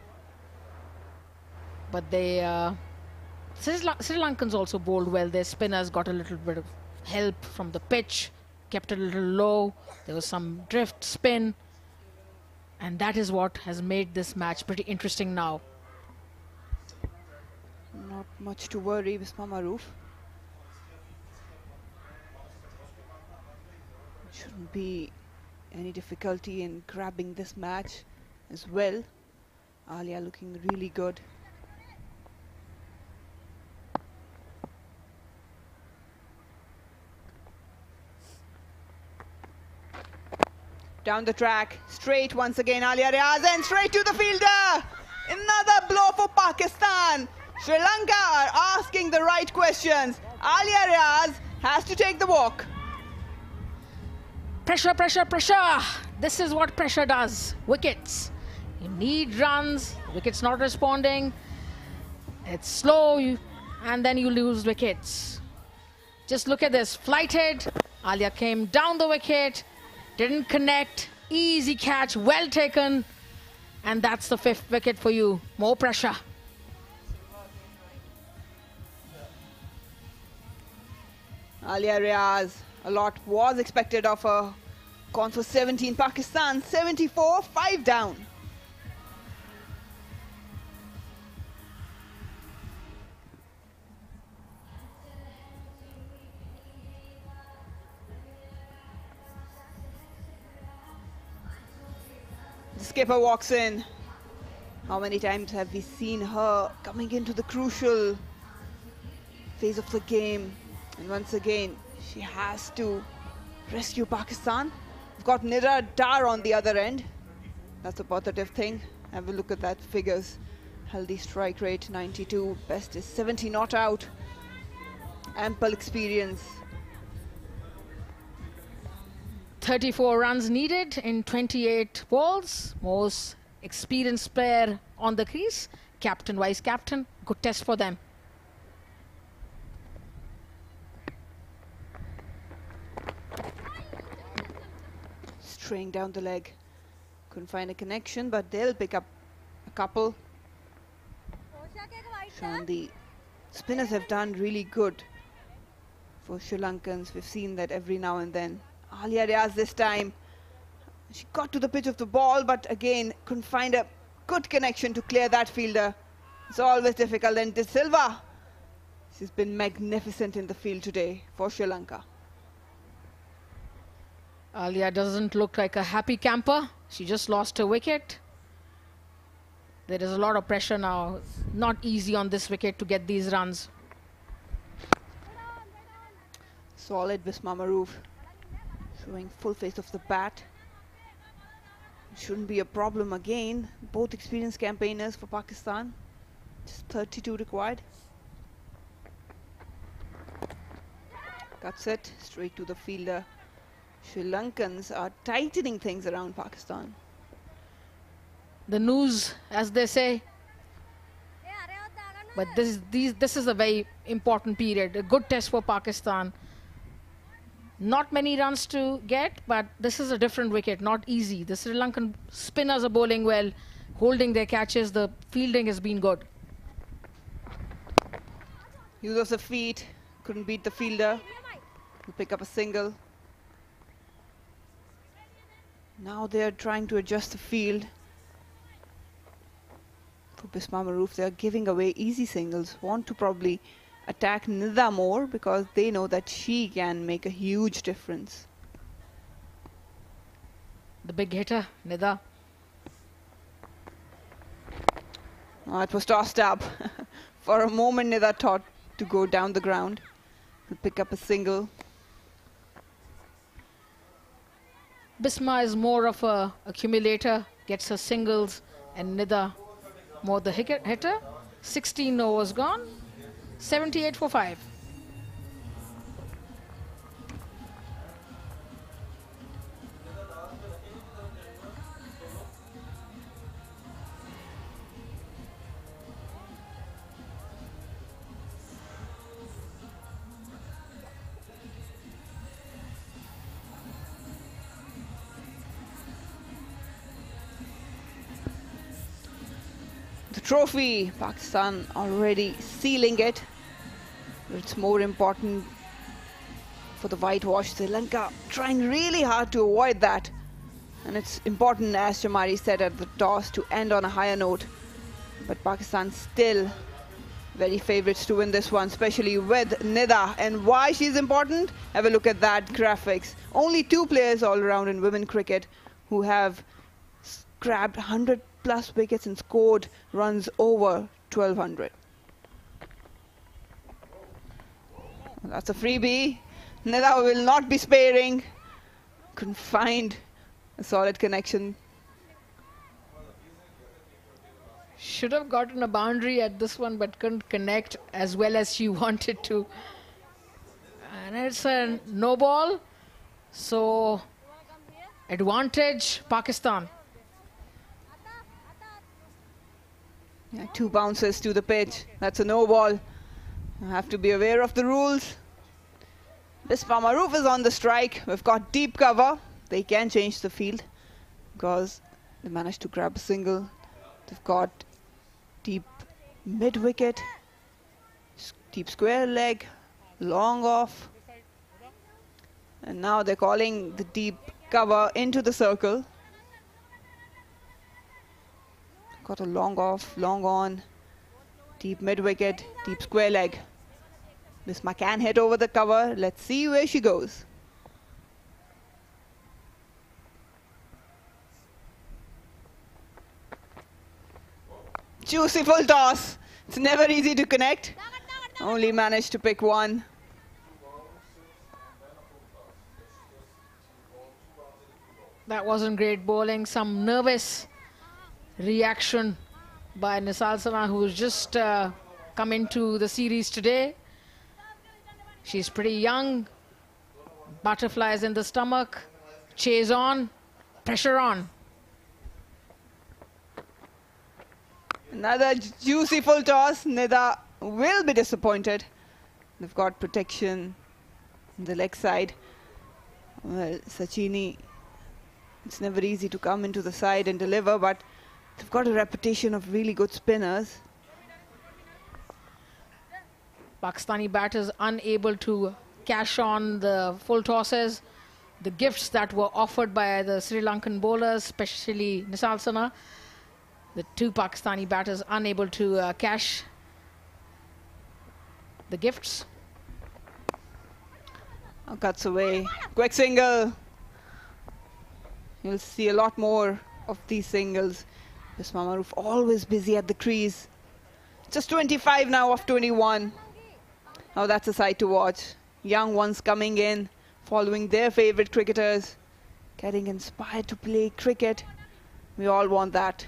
But they, Sri Lankans also bowled well. Their spinners got a little bit of help from the pitch, kept it a little low. There was some drift spin. And that is what has made this match pretty interesting now. Not much to worry, Bisma Maroof. Shouldn't be any difficulty in grabbing this match as well. Alia looking really good. Down the track, straight once again, Alia Riaz, and straight to the fielder. Another blow for Pakistan. Sri Lanka are asking the right questions. Alia Riaz has to take the walk. Pressure, pressure, pressure. This is what pressure does. Wickets. You need runs. Wickets not responding. It's slow, and then you lose wickets. Just look at this. Flighted. Alia came down the wicket. Didn't connect. Easy catch. Well taken. And that's the 5th wicket for you. More pressure. Alia Riaz, a lot was expected of her. Gone for 17. Pakistan 74, 5 down. The skipper walks in. How many times have we seen her coming into the crucial phase of the game? And once again, she has to rescue Pakistan. We've got Nira Dar on the other end. That's a positive thing. Have a look at that figures. Healthy strike rate, 92. Best is 70 not out. Ample experience. 34 runs needed in 28 balls. Most experienced player on the crease. Captain, vice captain. Good test for them. Straying down the leg. Couldn't find a connection, but they'll pick up a couple. And the spinners have done really good for Sri Lankans. We've seen that every now and then. Alia Riaz this time. She got to the pitch of the ball, but again couldn't find a good connection to clear that fielder. It's always difficult. And De Silva, she's been magnificent in the field today for Sri Lanka. Alia doesn't look like a happy camper. She just lost a wicket. There is a lot of pressure now. Not easy on this wicket to get these runs. Solid Bisma Maroof. Showing full face of the bat. Shouldn't be a problem again. Both experienced campaigners for Pakistan. Just 32 required. That's it. Straight to the fielder. Sri Lankans are tightening things around Pakistan. The news, as they say. But this is a very important period. A good test for Pakistan. Not many runs to get, but this is a different wicket. Not easy. The Sri Lankan spinners are bowling well, holding their catches. The fielding has been good. Use of the feet. Couldn't beat the fielder. He'll pick up a single. Now they're trying to adjust the field. For Bisma Maroof, they're giving away easy singles. Want to probably attack Nida more because they know that she can make a huge difference. The big hitter, Nida. Oh, it was tossed up. For a moment, Nida thought to go down the ground. He'll pick up a single. Bisma is more of a accumulator, gets her singles, and Nida more the hitter. 16 overs gone, 78 for 5. trophy. Pakistan already sealing it. It's more important for the whitewash. Sri Lanka trying really hard to avoid that. And it's important, as Chamari said at the toss, to end on a higher note. But Pakistan still very favorites to win this one, especially with Nida. And why she's important? Have a look at that graphics. Only 2 players all around in women cricket who have grabbed 100+ wickets and scored runs over 1200. That's a freebie. Nida will not be sparing. Couldn't find a solid connection. Should have gotten a boundary at this one, but couldn't connect as well as she wanted to. And it's a no ball. So, advantage Pakistan. Yeah, 2 bounces to the pitch. That's a no ball. You have to be aware of the rules. Bisma Maroof is on the strike. We've got deep cover. They can change the field because they managed to grab a single. They've got deep mid-wicket, deep square leg, long off. And now they're calling the deep cover into the circle. Got a long off, long on, deep mid-wicket, deep square leg. Bisma can hit over the cover. Let's see where she goes. Juicy full toss. It's never easy to connect. Only managed to pick one. That wasn't great bowling. Some nervous reaction by Nisal Sana, who's just come into the series today. She's pretty young. Butterflies in the stomach. Chase on. Pressure on. Another juicy full toss. Nida will be disappointed. They've got protection on the leg side. Well, Sachini, it's never easy to come into the side and deliver, but they've got a reputation of really good spinners. Pakistani batters unable to cash on the full tosses. The gifts that were offered by the Sri Lankan bowlers, especially Nisal Sana. The 2 Pakistani batters unable to cash the gifts. Cuts away. Quick single. You'll see a lot more of these singles. Bisma Maroof always busy at the crease. Just 25 now of 21. Oh, that's a sight to watch. Young ones coming in, following their favorite cricketers, getting inspired to play cricket. We all want that.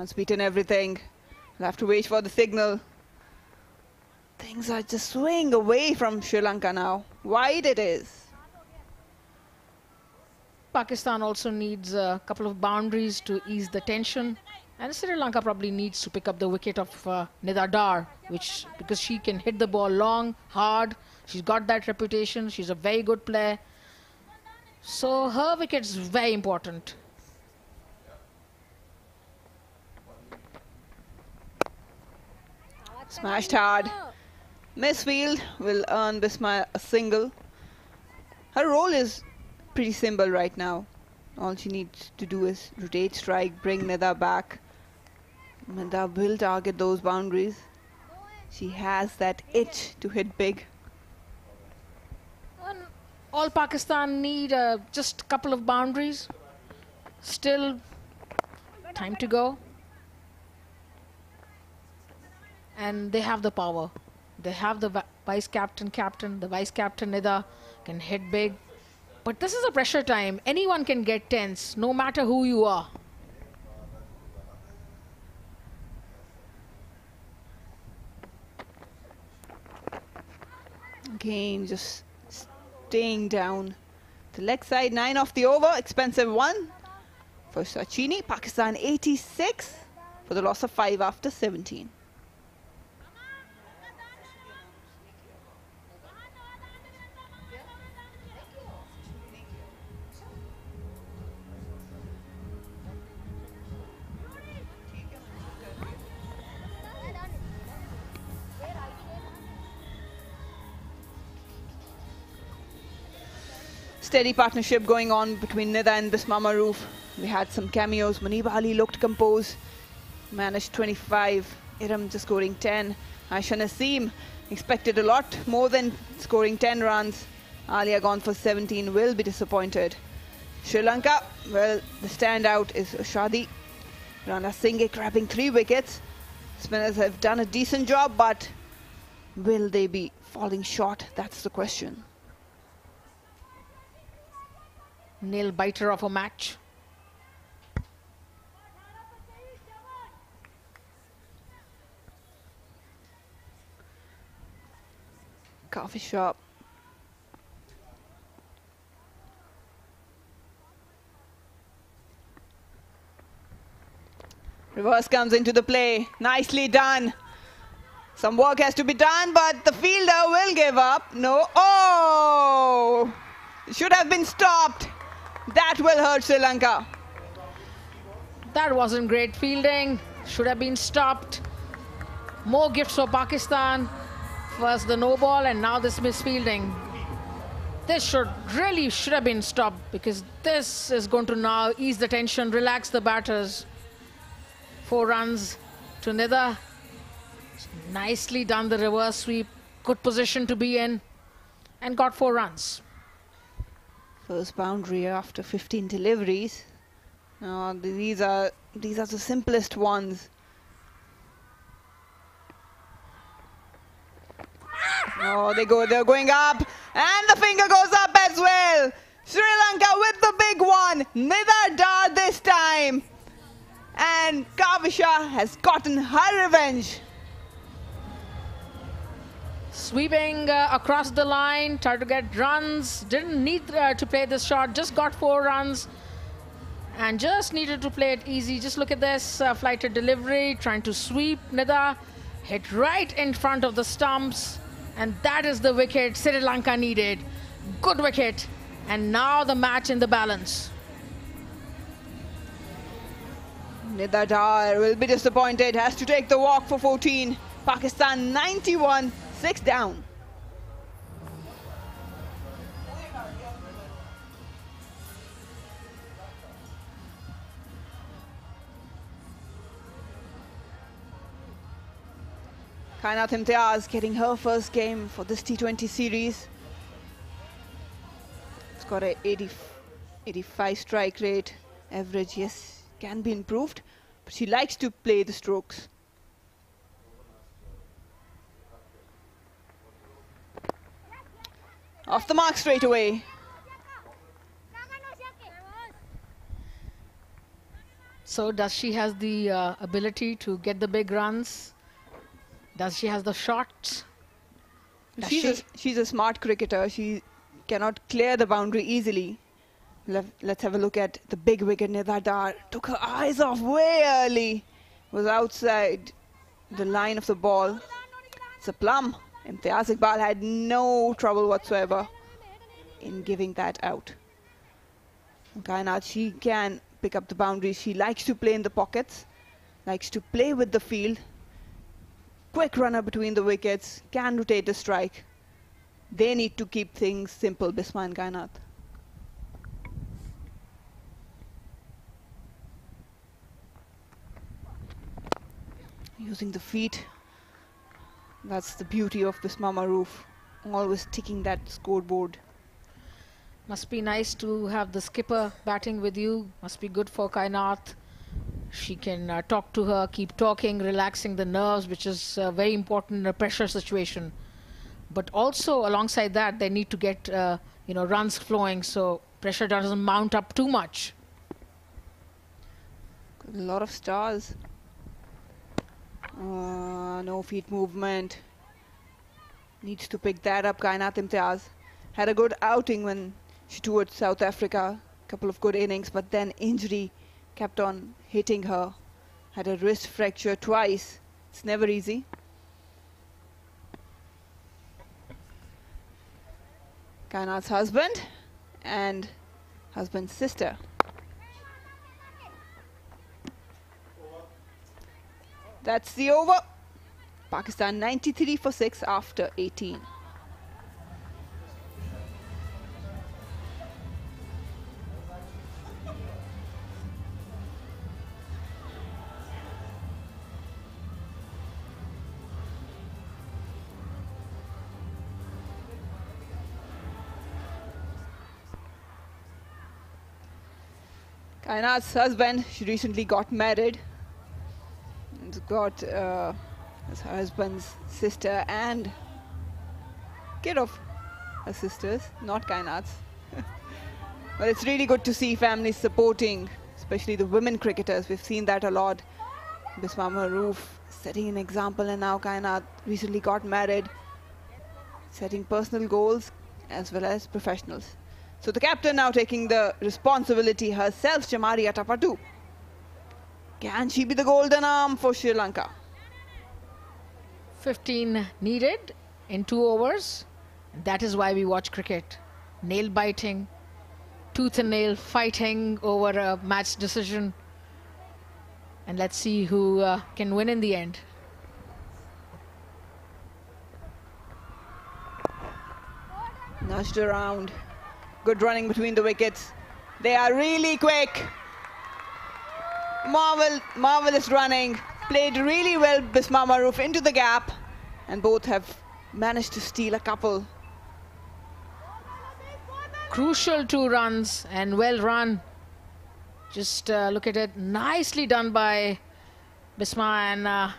It's beaten everything. We'll have to wait for the signal. Things are just swaying away from Sri Lanka now. Wide it is. Pakistan also needs a couple of boundaries to ease the tension. And Sri Lanka probably needs to pick up the wicket of Nida Dar, because she can hit the ball long, hard. She's got that reputation. She's a very good player. So her wicket's very important. Smashed hard. Misfield will earn Bisma a single. Her role is pretty simple right now. All she needs to do is rotate, strike, bring Nida back. Nida will target those boundaries. She has that itch to hit big. And all Pakistan need just a couple of boundaries. Still time to go. And they have the power. They have the vice captain, the vice captain Nida can hit big. But this is a pressure time. Anyone can get tense, no matter who you are. Again, just staying down. The leg side, 9 off the over, expensive one. For Sachini, Pakistan 86 for the loss of 5 after 17. steady partnership going on between Nida and Bisma Maroof. We had some cameos. Maniba Ali looked composed, managed 25. Iram just scoring 10. Aisha Naseem expected a lot more than scoring 10 runs. Alia gone for 17, will be disappointed. Sri Lanka, well, the standout is Shadi. Rana Singh grabbing 3 wickets. Spinners have done a decent job, but will they be falling short? That's the question. Nail biter of a match. Coffee shop. Reverse comes into the play. Nicely done. Some work has to be done, but the fielder will give up. No. Oh! Should have been stopped. That will hurt Sri Lanka. That wasn't great fielding. Should have been stopped. More gifts for Pakistan. First the no ball and now this misfielding. This should have been stopped, because this is going to now ease the tension, relax the batters. 4 runs to Nida. Nicely done the reverse sweep. Good position to be in, and got 4 runs. First boundary after 15 deliveries. These are the simplest ones. Oh, they're going up, and the finger goes up as well. Sri Lanka with the big one. Nida Dar this time. And Kavisha has gotten her revenge. Sweeping across the line, tried to get runs. Didn't need to play this shot, just got 4 runs. And just needed to play it easy. Just look at this flighted delivery, trying to sweep. Nida hit right in front of the stumps. And that is the wicket Sri Lanka needed. Good wicket. And now the match in the balance. Nida Dar will be disappointed. Has to take the walk for 14. Pakistan 91, 6 down. Kainat Imtiaz getting her first game for this T20 series. It's got a 85 strike rate. Average, yes, can be improved, but she likes to play the strokes. Off the mark straight away. So does she has the ability to get the big runs? Does she has the shots? She's a smart cricketer. She cannot clear the boundary easily. Let's have a look at the big wicket. Nida Dar took her eyes off way early. Was outside the line of the ball. It's a plum. Imtiaz Iqbal had no trouble whatsoever in giving that out. Kainat, she can pick up the boundaries. She likes to play in the pockets, likes to play with the field. Quick runner between the wickets, can rotate a strike. They need to keep things simple, Bisma and Kainat. Using the feet. That's the beauty of Bisma Maroof. Always ticking that scoreboard. Must be nice to have the skipper batting with you. Must be good for Kainat. She can talk to her, keep talking, relaxing the nerves, which is very important in a pressure situation. But also alongside that, they need to get runs flowing, so pressure doesn't mount up too much. A lot of stars. No feet movement. Needs to pick that up. Kainat Imtiaz had a good outing when she toured South Africa. Couple of good innings, but then injury kept on hitting her. Had a wrist fracture twice. It's never easy. Kainat's husband and husband's sister. That's the over. Pakistan 93 for 6 after 18. Kainat's husband, she recently got married. He's got his husband's sister and kid of her sisters, not Kainat's. But it's really good to see families supporting, especially the women cricketers. We've seen that a lot. Bisma Maroof setting an example, and now Kainat recently got married, setting personal goals as well as professionals. So the captain now taking the responsibility herself, Chamari Atapattu. Can she be the golden arm for Sri Lanka? 15 needed in 2 overs. That is why we watch cricket. Nail biting, tooth and nail fighting over a match decision. And let's see who can win in the end. Nudged around. Good running between the wickets. They are really quick. Marvelous running. Played really well, Bisma Maroof into the gap. And both have managed to steal a couple. Crucial 2 runs and well run. Just look at it. Nicely done by Bisma, and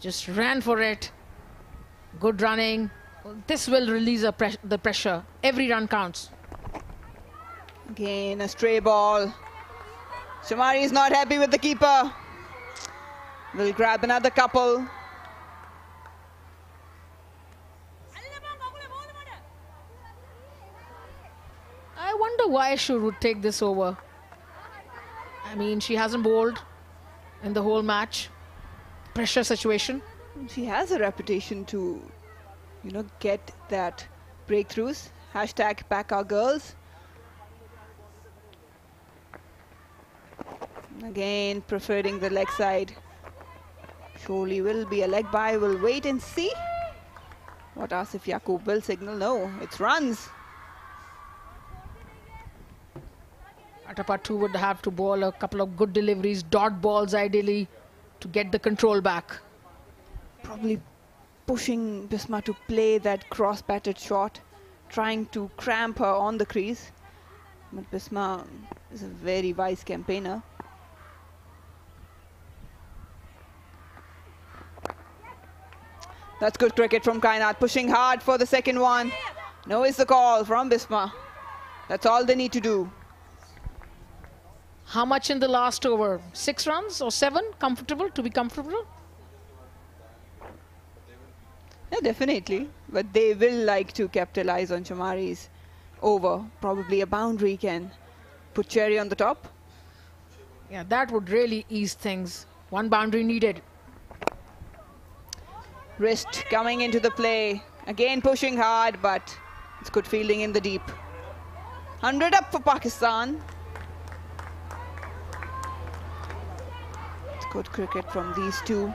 just ran for it. Good running. This will release the pressure. Every run counts. Again, a stray ball. Chamari is not happy with the keeper. Will grab another couple. I wonder why she would take this over. I mean, she hasn't bowled in the whole match. Pressure situation. She has a reputation to, you know, get that breakthroughs. Hashtag back our girls. Again, preferring the leg side. Surely will be a leg by. We'll wait and see what Asif Yaqub will signal. No, it's runs. Atapattu would have to bowl a couple of good deliveries, dot balls ideally, to get the control back. Probably pushing Bisma to play that cross-batted shot, trying to cramp her on the crease. But Bisma is a very wise campaigner. That's good cricket from Kainat, pushing hard for the second one. No is the call from Bisma. That's all they need to do. How much in the last over? 6 runs or 7? Comfortable, to be comfortable? Yeah, definitely. But they will like to capitalize on Chamari's over. Probably a boundary can put cherry on the top. Yeah, that would really ease things. 1 boundary needed. Wrist coming into the play. Again pushing hard, but it's good fielding in the deep. 100 up for Pakistan. It's good cricket from these two.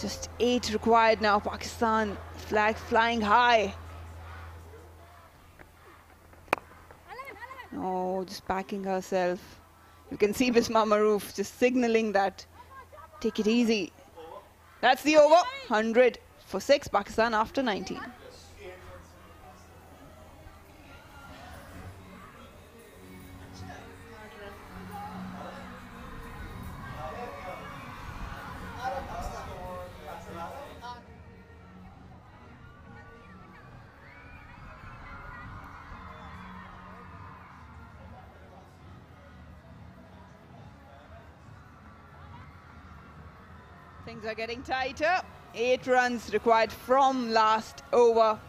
Just 8 required now. Pakistan flag flying high. Oh, just backing herself. You can see Bisma Maroof just signaling that take it easy. That's the over. 100 for 6, Pakistan after 19. Things are getting tighter. 8 runs required from last over.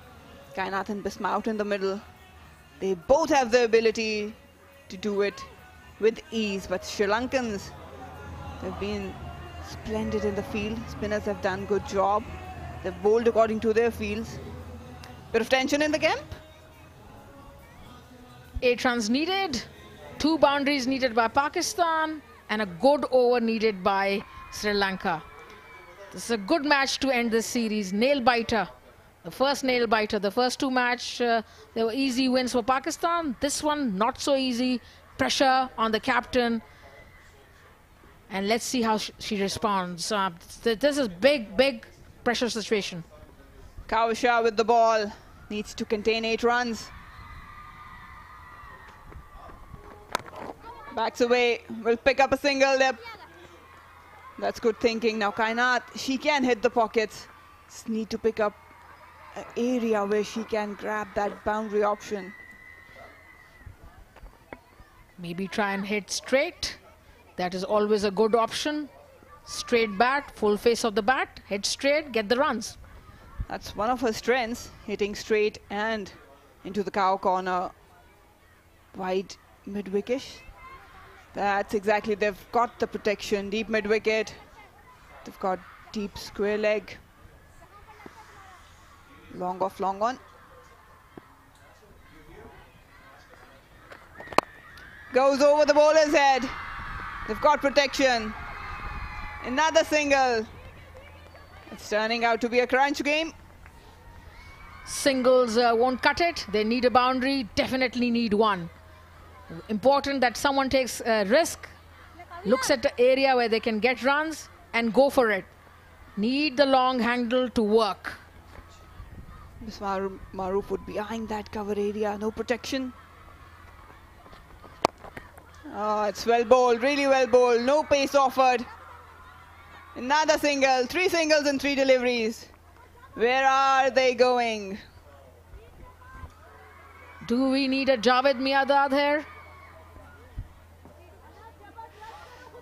Kainat and Bisma out in the middle. They both have the ability to do it with ease, but Sri Lankans have been splendid in the field. Spinners have done good job. They've bowled according to their fields. Bit of tension in the camp. 8 runs needed, 2 boundaries needed by Pakistan, and a good over needed by Sri Lanka. This is a good match to end this series. Nail biter. The first nail biter. The first 2 matches, they were easy wins for Pakistan. This one, not so easy. Pressure on the captain. And let's see how she responds. This is big pressure situation. Kausha with the ball. Needs to contain 8 runs. Backs away, will pick up a single. That's good thinking. Now Kainat, she can hit the pockets. Just need to pick up an area where she can grab that boundary option. Maybe try and hit straight. That is always a good option. Straight bat, full face of the bat, hit straight, get the runs. That's one of her strengths, hitting straight and into the cow corner. Wide mid-wicket. That's exactly, they've got the protection. Deep mid-wicket. They've got deep square leg. Long off, long on. Goes over the bowler's head. They've got protection. Another single. It's turning out to be a crunch game. Singles won't cut it. They need a boundary, definitely need one. Important that someone takes a risk, looks at the area where they can get runs and go for it. Need the long handle to work. Bisma Maroof would be eyeing that cover area, no protection. Oh, it's well bowled, really well bowled, no pace offered. Another single, 3 singles and 3 deliveries. Where are they going? Do we need a Javed Miadad here?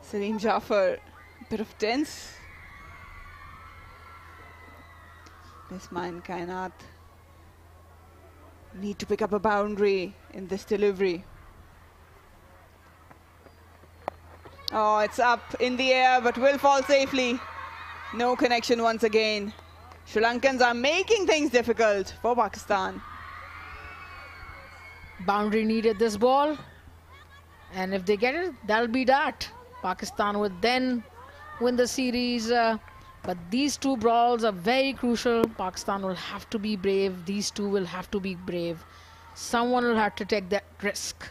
Salim Jafar, bit of tense. Bisma and Kainat need to pick up a boundary in this delivery. Oh, it's up in the air, but will fall safely. No connection once again. Sri Lankans are making things difficult for Pakistan. Boundary needed this ball. And if they get it, that'll be that. Pakistan would then win the series. But these 2 balls are very crucial. Pakistan will have to be brave. These 2 will have to be brave. Someone will have to take that risk.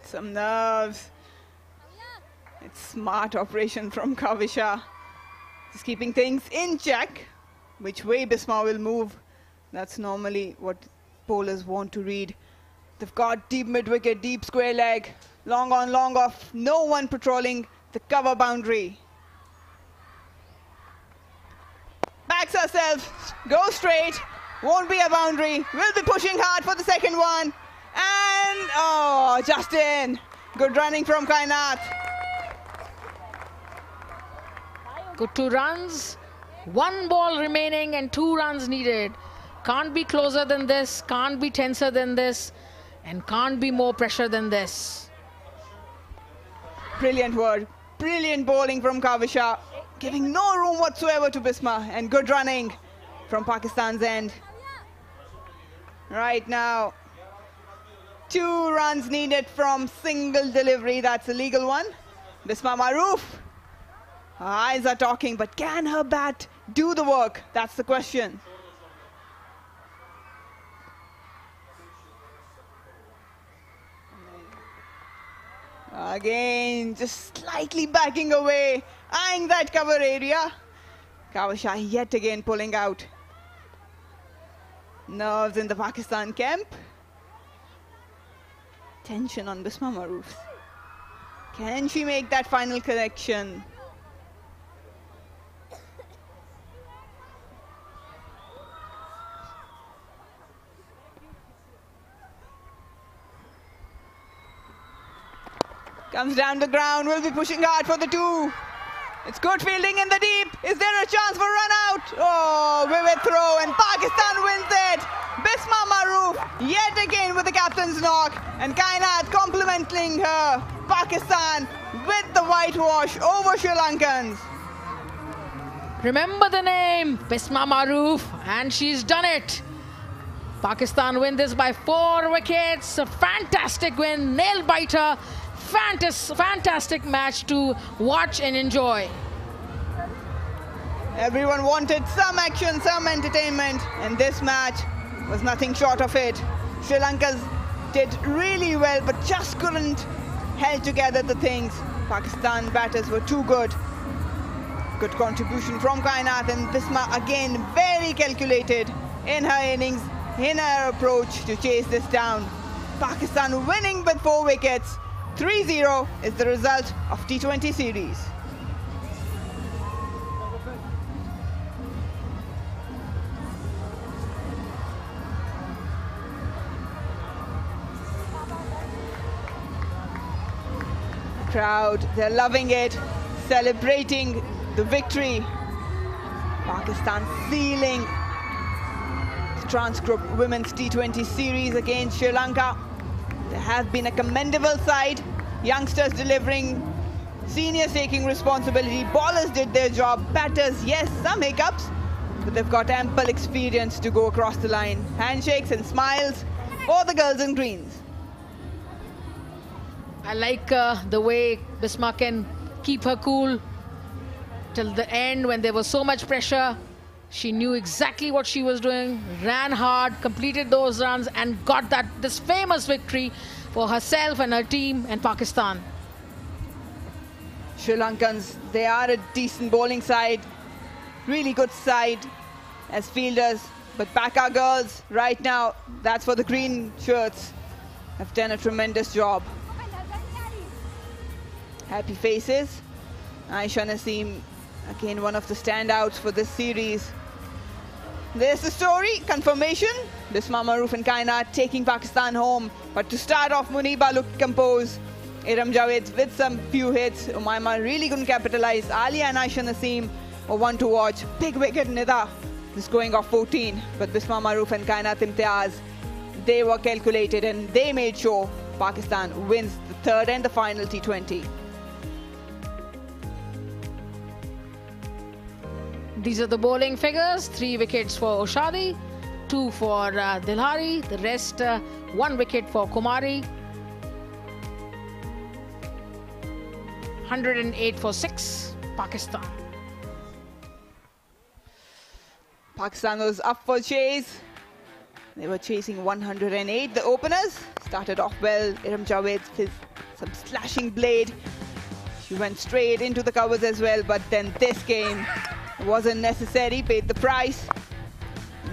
Some nerves. It's smart operation from Kavisha. Just keeping things in check. Which way Bisma will move. That's normally what bowlers want to read. They've got deep mid-wicket, deep square leg. Long on, long off. No one patrolling the cover boundary. Backs herself. Go straight. Won't be a boundary. Will be pushing hard for the second one. And, oh, just in. Good running from Kainat. Good 2 runs. 1 ball remaining and 2 runs needed. Can't be closer than this. Can't be tenser than this. And can't be more pressure than this. Brilliant work. Brilliant bowling from Kavisha. Giving no room whatsoever to Bisma. And good running from Pakistan's end. Right now, 2 runs needed from single delivery. That's a legal one. Bisma Maroof. Her eyes are talking, but can her bat do the work? That's the question. Again, just slightly backing away, eyeing that cover area. Kavisha yet again pulling out. Nerves in the Pakistan camp. Tension on Bisma Maroof. Can she make that final connection? Comes down the ground, will be pushing hard for the 2. It's good fielding in the deep. Is there a chance for run out? Oh, vivid throw and Pakistan wins it. Bisma Maroof yet again with the captain's knock and Kainat complimenting her. Pakistan with the whitewash over Sri Lankans. Remember the name, Bisma Maroof, and she's done it. Pakistan win this by 4 wickets. A fantastic win, nail biter. Fantastic match to watch and enjoy. Everyone wanted some action, some entertainment, and this match was nothing short of it. Sri Lanka did really well, but just couldn't held together the things. Pakistan batters were too good. Good contribution from Kainat, and Bisma again very calculated in her innings. in her approach to chase this down. Pakistan winning with 4 wickets. 3-0 is the result of T20 series. Crowd, they're loving it, celebrating the victory. Pakistan sealing the Transgroup Women's T20 series against Sri Lanka. They have been a commendable side. Youngsters delivering, seniors taking responsibility, bowlers did their job, batters, yes, some hiccups, but they've got ample experience to go across the line. Handshakes and smiles for the girls in greens. I like the way Bisma can keep her cool till the end when there was so much pressure. She knew exactly what she was doing, ran hard, completed those runs and got this famous victory for herself and her team and Pakistan. Sri Lankans, they are a decent bowling side, really good side as fielders, but Paka girls right now, that's for the green shirts, have done a tremendous job. Happy faces. Aisha Naseem, again one of the standouts for this series. There's the story, confirmation. Bisma Maroof and Kainat taking Pakistan home. But to start off, Muniba looked composed. Iram Javed with some few hits. Umaima really couldn't capitalize. Alia and Aisha Naseem were one to watch. Big wicket, Nida is going off 14. But Bisma Maroof and Kainat Imtiaz, they were calculated and they made sure Pakistan wins the third and the final T20. These are the bowling figures. 3 wickets for Oshadi, 2 for Dilhari, the rest 1 wicket for Kumari. 108 for 6, Pakistan. Pakistan was up for chase. They were chasing 108. The openers started off well. Iram Javed with some slashing blade. She went straight into the covers as well, but then this game wasn't necessary, paid the price.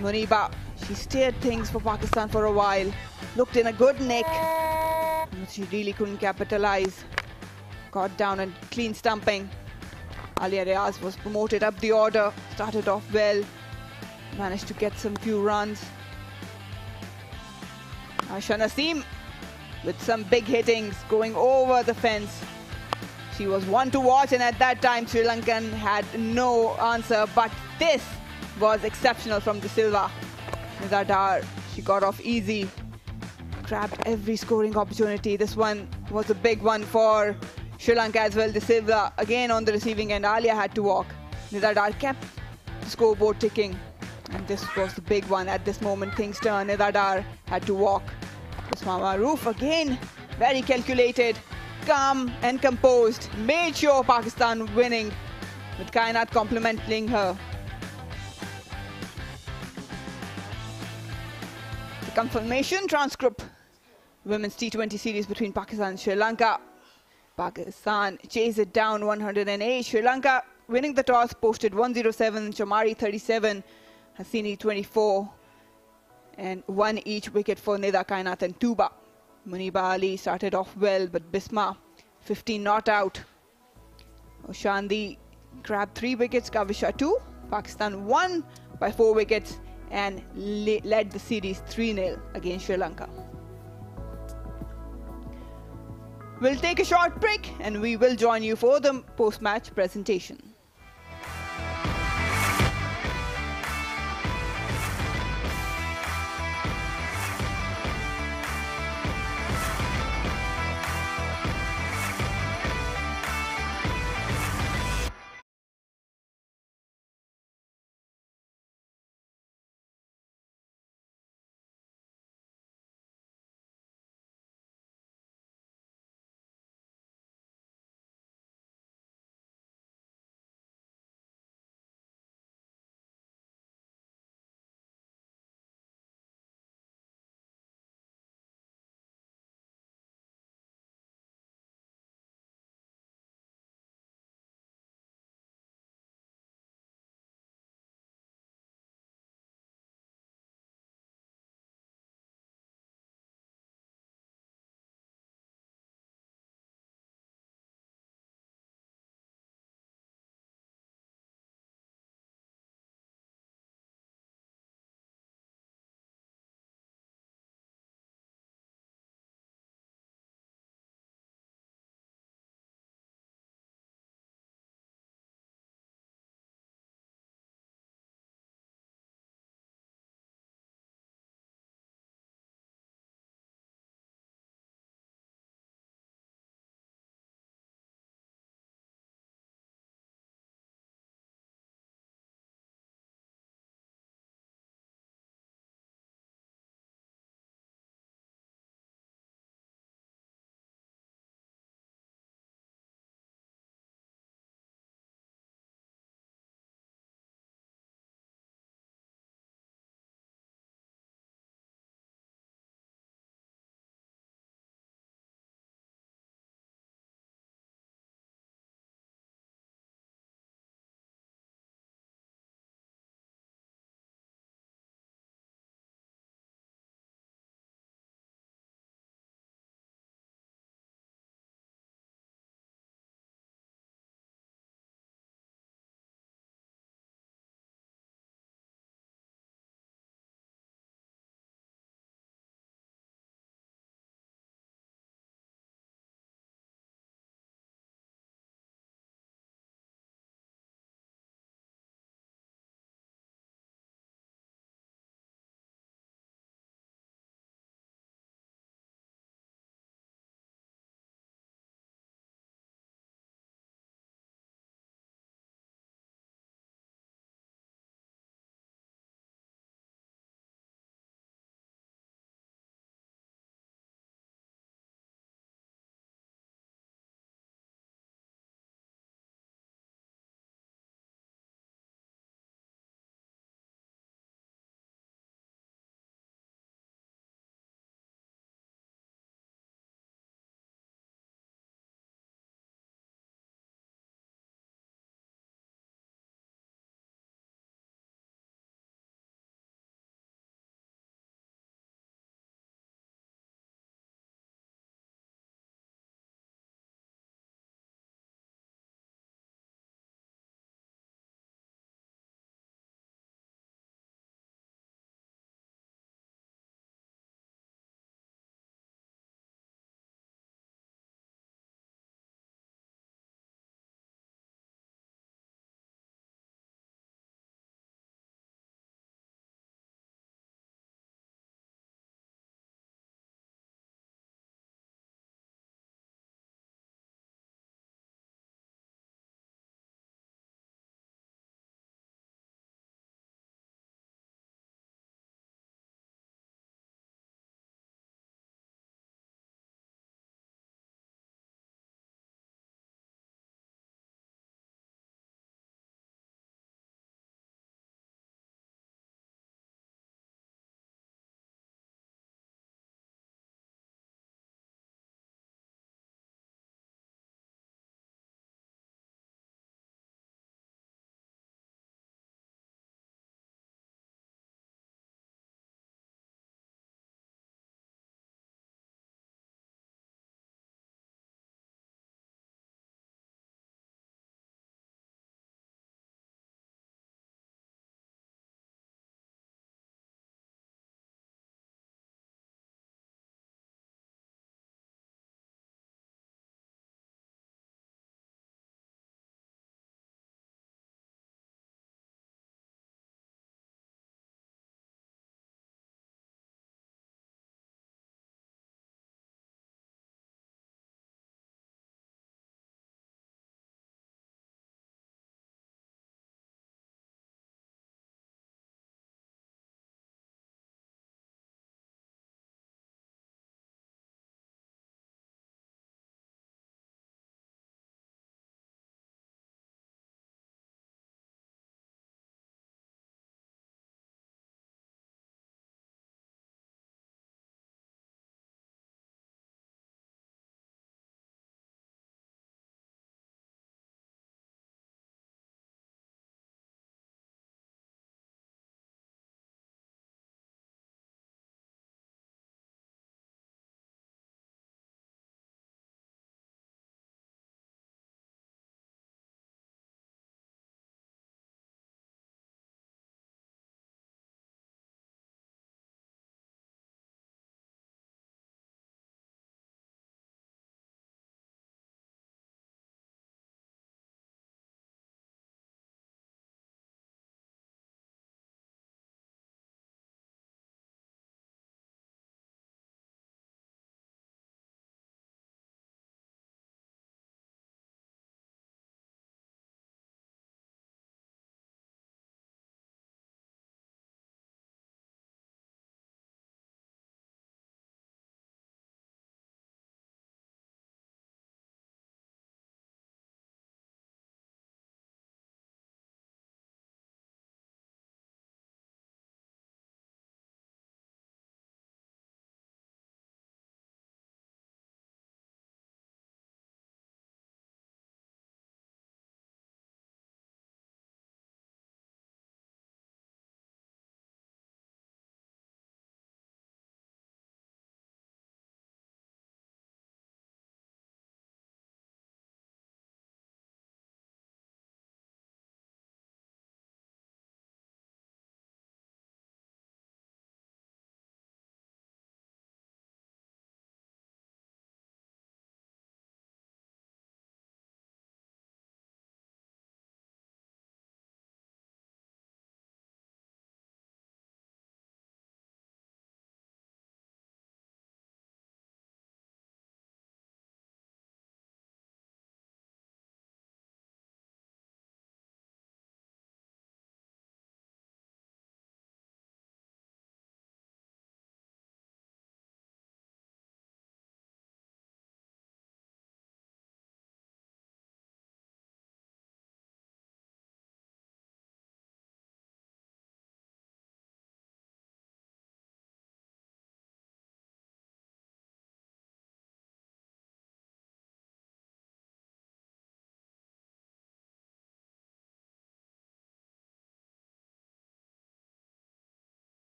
Muniba, she steered things for Pakistan for a while. Looked in a good nick, but she really couldn't capitalize. Got down and clean stumping. Alia Riaz was promoted up the order. Started off well. Managed to get some few runs. Aisha Naseem with some big hittings going over the fence. She was one to watch, and at that time Sri Lankan had no answer, but this was exceptional from De Silva. Nida Dar, she got off easy, grabbed every scoring opportunity. This one was a big one for Sri Lanka as well. De Silva again on the receiving end. Alia had to walk. Nida Dar kept the scoreboard ticking, and this was the big one. At this moment things turn. Nida Dar had to walk. Bisma Maroof again very calculated, calm and composed, made sure Pakistan winning, with Kainat complimenting her. The confirmation Transgroup Women's T20 series between Pakistan and Sri Lanka. Pakistan chased it down 108. Sri Lanka winning the toss, posted 107, Chamari 37, Hasini 24, and 1 each wicket for Nida, Kainat and Tuba. Muniba Ali started off well, but Bisma 15 not out. Oshandi grabbed 3 wickets, Kavisha 2. Pakistan won by 4 wickets and led the series 3-0 against Sri Lanka. We'll take a short break and we will join you for the post-match presentation.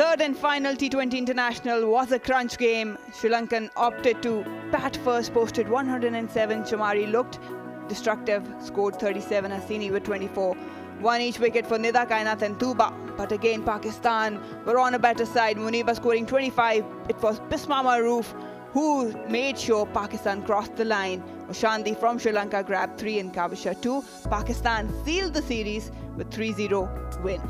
third and final T20 international was a crunch game. Sri Lankan opted to bat first, posted 107. Chamari looked destructive, scored 37. Hasini with 24. One each wicket for Nida Kainath and Tuba. But again, Pakistan were on a better side. Muniba scoring 25. It was Bisma Maroof who made sure Pakistan crossed the line. Oshandi from Sri Lanka grabbed 3 and Kavisha 2. Pakistan sealed the series with 3-0 win.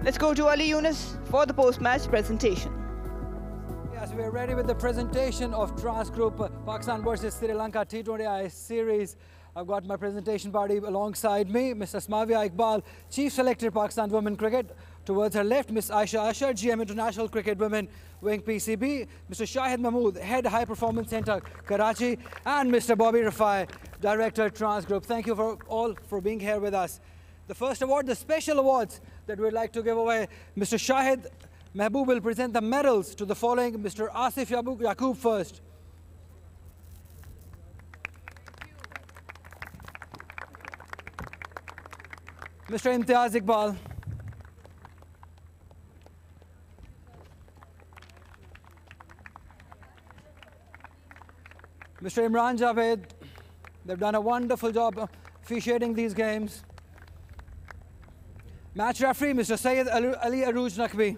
Let's go to Ali Yunus for the post-match presentation. Yes, we're ready with the presentation of Trans Group Pakistan versus Sri Lanka T20I series. I've got my presentation party alongside me, Ms. Asmavia Iqbal, Chief Selector Pakistan Women Cricket. Towards her left, Ms. Aisha Ashar, GM International Cricket Women Wing PCB, Mr. Shahid Mahmood, Head High Performance Centre Karachi, and Mr. Bobby Rafai, Director Trans Group. Thank you all for being here with us. The first award, the special awards that we'd like to give away. Mr. Shahid Mahboob will present the medals to the following. Mr. Asif Yaqub first. Mr. Imtiaz Iqbal. Mr. Imran Javed. They've done a wonderful job officiating these games. Match referee, Mr. Syed Ali Aruj Naqvi.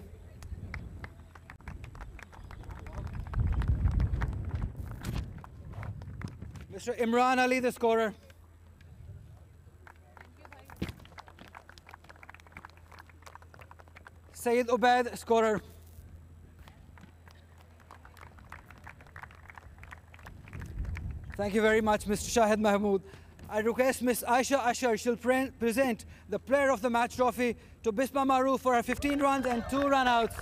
Mr. Imran Ali, the scorer. Syed Ubaid, scorer. Thank you very much, Mr. Shahid Mahmood. I request Ms. Aisha Ashar, she'll present the Player of the Match trophy to Bisma Maroof for her 15 runs and 2 run-outs.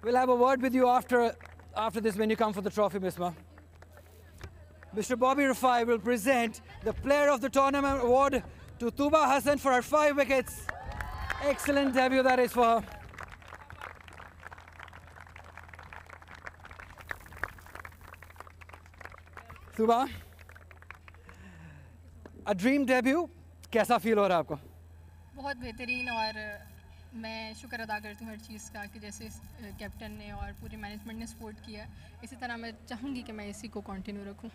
We'll have a word with you after this when you come for the trophy, Bisma. Mr. Bobby Rafai will present the Player of the Tournament award to Tuba Hassan for her 5 wickets. Excellent debut that is for her. Tuba, a dream debut, कैसा feel हो रहा है आपको? बहुत बेहतरीन और मैं शुक्र अदा करती हूँ हर चीज़ का कि जैसे कैप्टन ने और पूरे मैनेजमेंट ने सपोर्ट किया इसी तरह मैं चाहूँगी कि मैं इसी को कंटिन्यू रखूँ।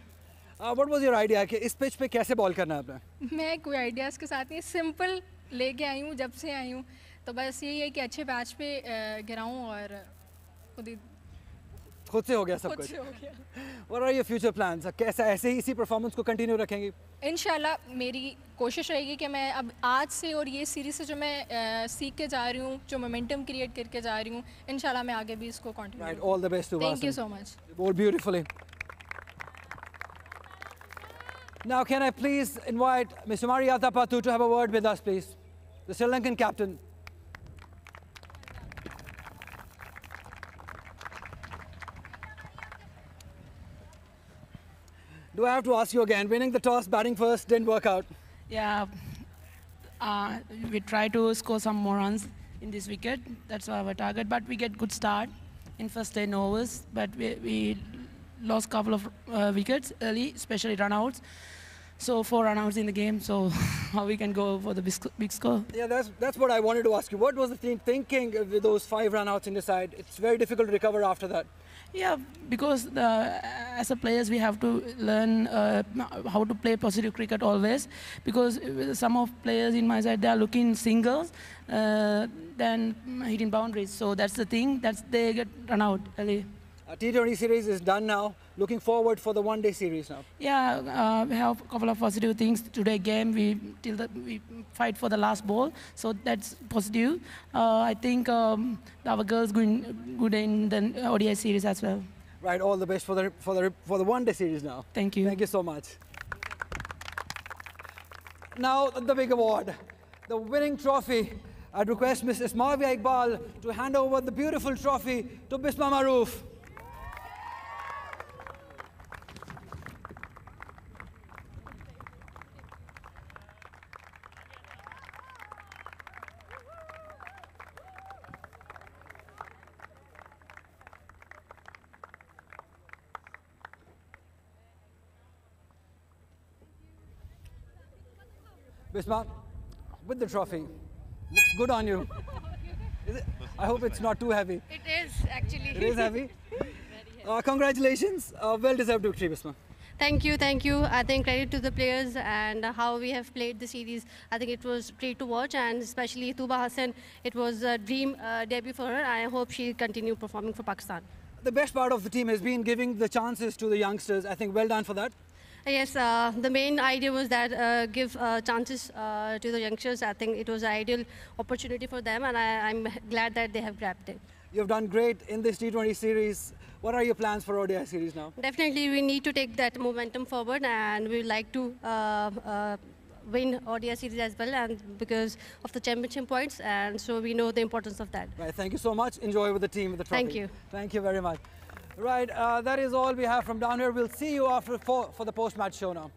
What was your idea कि इस पिच पे कैसे बॉल करना है आपने? मैं कोई आइडियाज़ के साथ नहीं सिंपल लेके आई हूँ जब से आई हूँ तो बस यही है कि अच्छे पैच पे गिराऊँ और खुद से हो गया सब कुछ। What are your future plans? कैसा ऐसे ही इसी परफॉर्मेंस को कंटिन्यू रखेंगे? इंशाल्लाह मेरी कोशिश रहेगी कि मैं अब आज से और ये सीरीज से जो मैं सीख के जा रही हूँ जो मोमेंटम क्रिएट करके जा रही हूँ इंशाल्लाह मैं आगे भी इसको continue Right, all the best to us. Thank you so much. Bowled beautifully. Now can I please invite Mr. Mariata Patu to have a word with us, please? The Sri Lankan captain. Do I have to ask you again? Winning the toss, batting first, didn't work out. Yeah, we try to score some more runs in this wicket. That's our target. But we get good start in first 10 overs. But we lost a couple of wickets early, especially run-outs. So 4 run-outs in the game. So how we can go for the big score? Yeah, that's what I wanted to ask you. What was the team thinking with those 5 run-outs in the side? It's very difficult to recover after that. Yeah, because as a players we have to learn how to play positive cricket always. Because some of players in my side they are looking singles, then hitting boundaries. So that's the thing. They get run out early. T20 series is done now. Looking forward for the one-day series now. Yeah, we have a couple of positive things today. Game we fight for the last ball, so that's positive. I think our girls going good in the ODI series as well. Right, all the best for the one-day series now. Thank you. Thank you so much. Now the big award, the winning trophy. I'd request Ms. Asmavia Iqbal to hand over the beautiful trophy to Bisma Maroof. Bisma, with the trophy. Looks good on you. Is it? I hope it's not too heavy. It is actually. It is heavy. Congratulations. Well-deserved victory, Bisma. Thank you, thank you. I think credit to the players and how we have played the series. I think it was great to watch, and especially Tuba Hassan, it was a dream debut for her. I hope she continue performing for Pakistan. The best part of the team has been giving the chances to the youngsters. I think well done for that. Yes, the main idea was that give chances to the youngsters. I think it was an ideal opportunity for them, and I'm glad that they have grabbed it. You've done great in this T20 series. What are your plans for ODI series now? Definitely, we need to take that momentum forward, and we would like to win ODI series as well, and because of the championship points, and so we know the importance of that. Right, thank you so much. Enjoy with the team, with the trophy. Thank you. Thank you very much. Right, that is all we have from down here. We'll see you after for the post-match show now.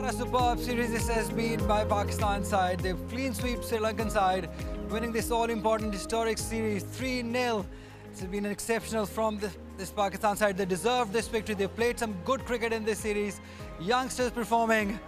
A superb series this has been by Pakistan side. They've clean sweep Sri Lankan side, winning this all-important historic series 3-0. It's been exceptional from this Pakistan side. They deserve this victory. They've played some good cricket in this series. Youngsters performing.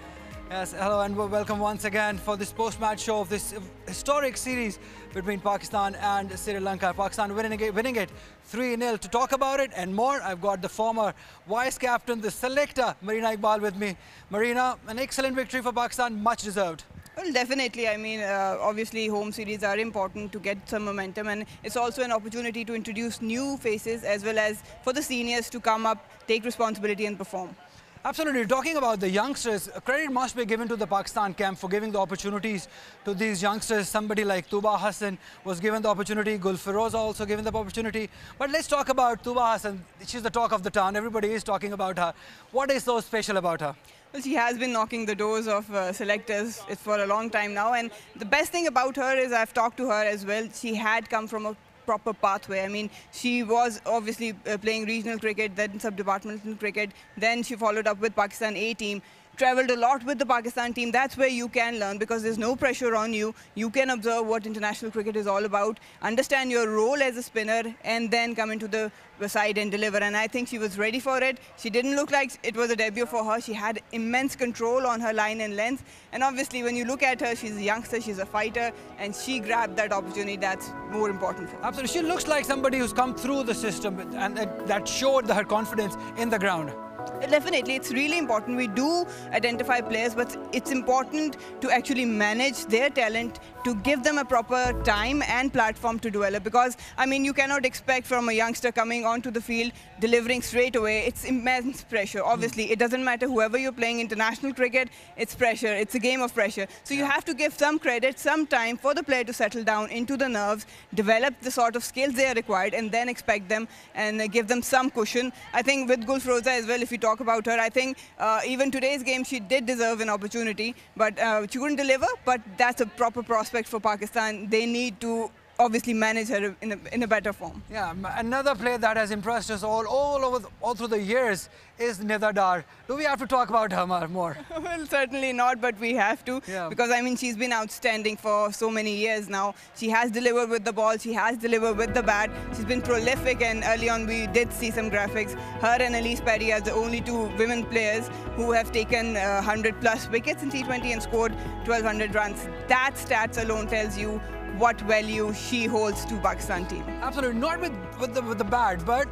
Yes, hello and welcome once again for this post-match show of this historic series between Pakistan and Sri Lanka. Pakistan winning it 3-0. To talk about it and more, I've got the former vice captain, the selector, Marina Iqbal with me. Marina, an excellent victory for Pakistan, much deserved. Well, definitely. I mean, obviously home series are important to get some momentum, and it's also an opportunity to introduce new faces as well as for the seniors to come up, take responsibility and perform. Absolutely. Talking about the youngsters, credit must be given to the Pakistan camp for giving the opportunities to these youngsters. Somebody like Tuba Hassan was given the opportunity. Gul Firoza also given the opportunity. But let's talk about Tuba Hassan. She's the talk of the town. Everybody is talking about her. What is so special about her? Well, she has been knocking the doors of selectors for a long time now. And the best thing about her is I've talked to her as well. She had come from a proper pathway. I mean, she was obviously playing regional cricket, then sub-departmental cricket, then she followed up with Pakistan A team, traveled a lot with the Pakistan team. That's where you can learn because there's no pressure on you. You can observe what international cricket is all about, understand your role as a spinner, and then come into the side and deliver. And I think she was ready for it. She didn't look like it was a debut for her. She had immense control on her line and length. And obviously, when you look at her, she's a youngster, she's a fighter, and she grabbed that opportunity. That's more important for her. Absolutely. She looks like somebody who's come through the system, and that showed her confidence in the ground. Definitely, it's really important. We do identify players, but it's important to actually manage their talent, to give them a proper time and platform to develop. Because, I mean, you cannot expect from a youngster coming onto the field, delivering straight away. It's immense pressure. Obviously, it doesn't matter whoever you're playing international cricket, it's pressure. It's a game of pressure. So you have to give some credit, some time for the player to settle down into the nerves, develop the sort of skills they are required, and then expect them and give them some cushion. I think with Gul Firoza as well, if you talk about her, I think even today's game she did deserve an opportunity, but she couldn't deliver. But that's a proper prospect for Pakistan. They need to obviously manage her in a better form. Yeah, another player that has impressed us all through the years is Nida Dar. Do we have to talk about her more? Well, certainly not, but we have to. Yeah. Because, I mean, she's been outstanding for so many years now. She has delivered with the ball. She has delivered with the bat. She's been prolific, and early on we did see some graphics. Her and Elise Perry are the only two women players who have taken 100+ wickets in T20 and scored 1,200 runs. That stats alone tells you what value she holds to Pakistan team. Absolutely, not with the bat, but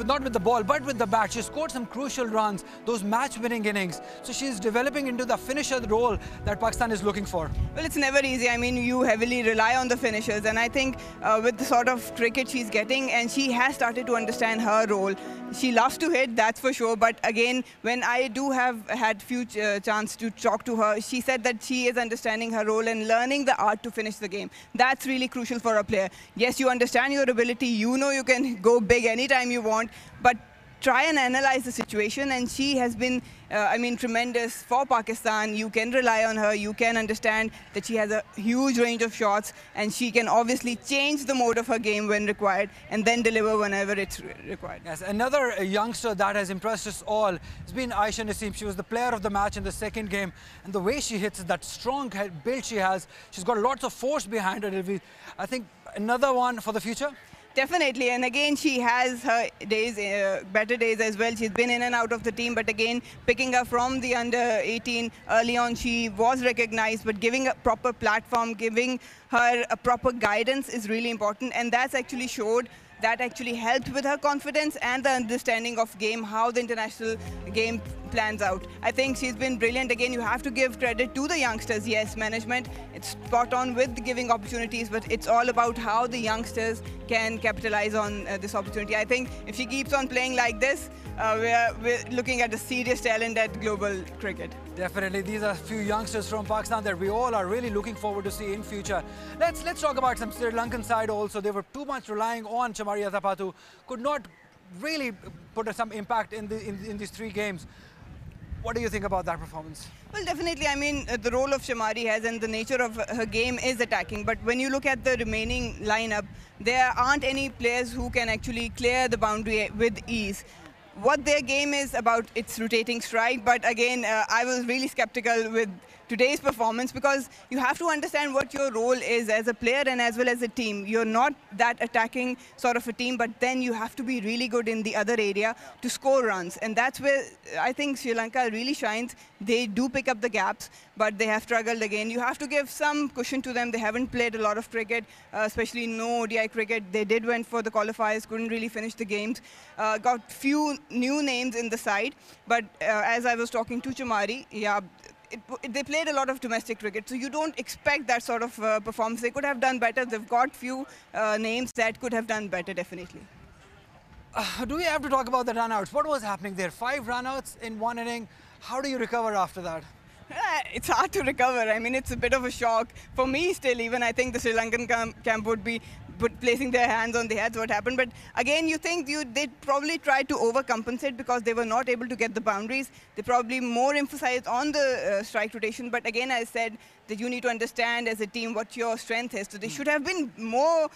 not with the ball, but with the bat. She scored some crucial runs, those match-winning innings. So she's developing into the finisher role that Pakistan is looking for. Well, it's never easy. I mean, you heavily rely on the finishers, and I think with the sort of cricket she's getting, and she has started to understand her role. She loves to hit, that's for sure. But again, when I do have had few chance to talk to her, she said that she is understanding her role and learning the art to finish the game. That's really crucial for a player. Yes, you understand your ability. You know you can go big anytime you want, but try and analyze the situation, and she has been, I mean, tremendous for Pakistan. You can rely on her. You can understand that she has a huge range of shots, and she can obviously change the mode of her game when required, and then deliver whenever it's required. Yes, another youngster that has impressed us all has been Aisha Naseem. She was the player of the match in the second game, and the way she hits, that strong head build she has, she's got lots of force behind her. I think another one for the future. Definitely, and again, she has her days, better days as well. She's been in and out of the team, but again, picking her from the under-18 early on, she was recognized, but giving a proper platform, giving her a proper guidance is really important, and that's actually showed. That actually helped with her confidence and the understanding of game, how the international game plans out. I think she's been brilliant. Again, you have to give credit to the youngsters. Yes, management, it's spot on with giving opportunities, but it's all about how the youngsters can capitalize on this opportunity. I think if she keeps on playing like this, we're looking at a serious talent at global cricket. Definitely, these are a few youngsters from Pakistan that we all are really looking forward to see in future. Let's talk about some Sri Lankan side also. They were too much relying on Chamari Athapathu, could not really put some impact in these 3 games. What do you think about that performance? Well, definitely. I mean, the role of Chamari has, and the nature of her game is attacking. But when you look at the remaining lineup, there aren't any players who can actually clear the boundary with ease. what their game is about, its rotating strike. But again, I was really skeptical with today's performance because you have to understand what your role is as a player and as well as a team. You're not that attacking sort of a team, but then you have to be really good in the other area to score runs. And that's where I think Sri Lanka really shines. They do pick up the gaps, but they have struggled again. You have to give some cushion to them. They haven't played a lot of cricket, especially no ODI cricket. They did went for the qualifiers, couldn't really finish the games. Got few new names in the side, but as I was talking to Chamari, yeah, they played a lot of domestic cricket, so you don't expect that sort of performance. They could have done better. They've got few names that could have done better, definitely. Do we have to talk about the run-outs? What was happening there? 5 run-outs in one inning. How do you recover after that? It's hard to recover. I mean, it's a bit of a shock. For me still, even I think the Sri Lankan camp would be placing their hands on the heads what happened. But again, you think they probably tried to overcompensate because they were not able to get the boundaries. They probably more emphasized on the strike rotation. But again, I said that you need to understand as a team what your strength is. So they should have been more,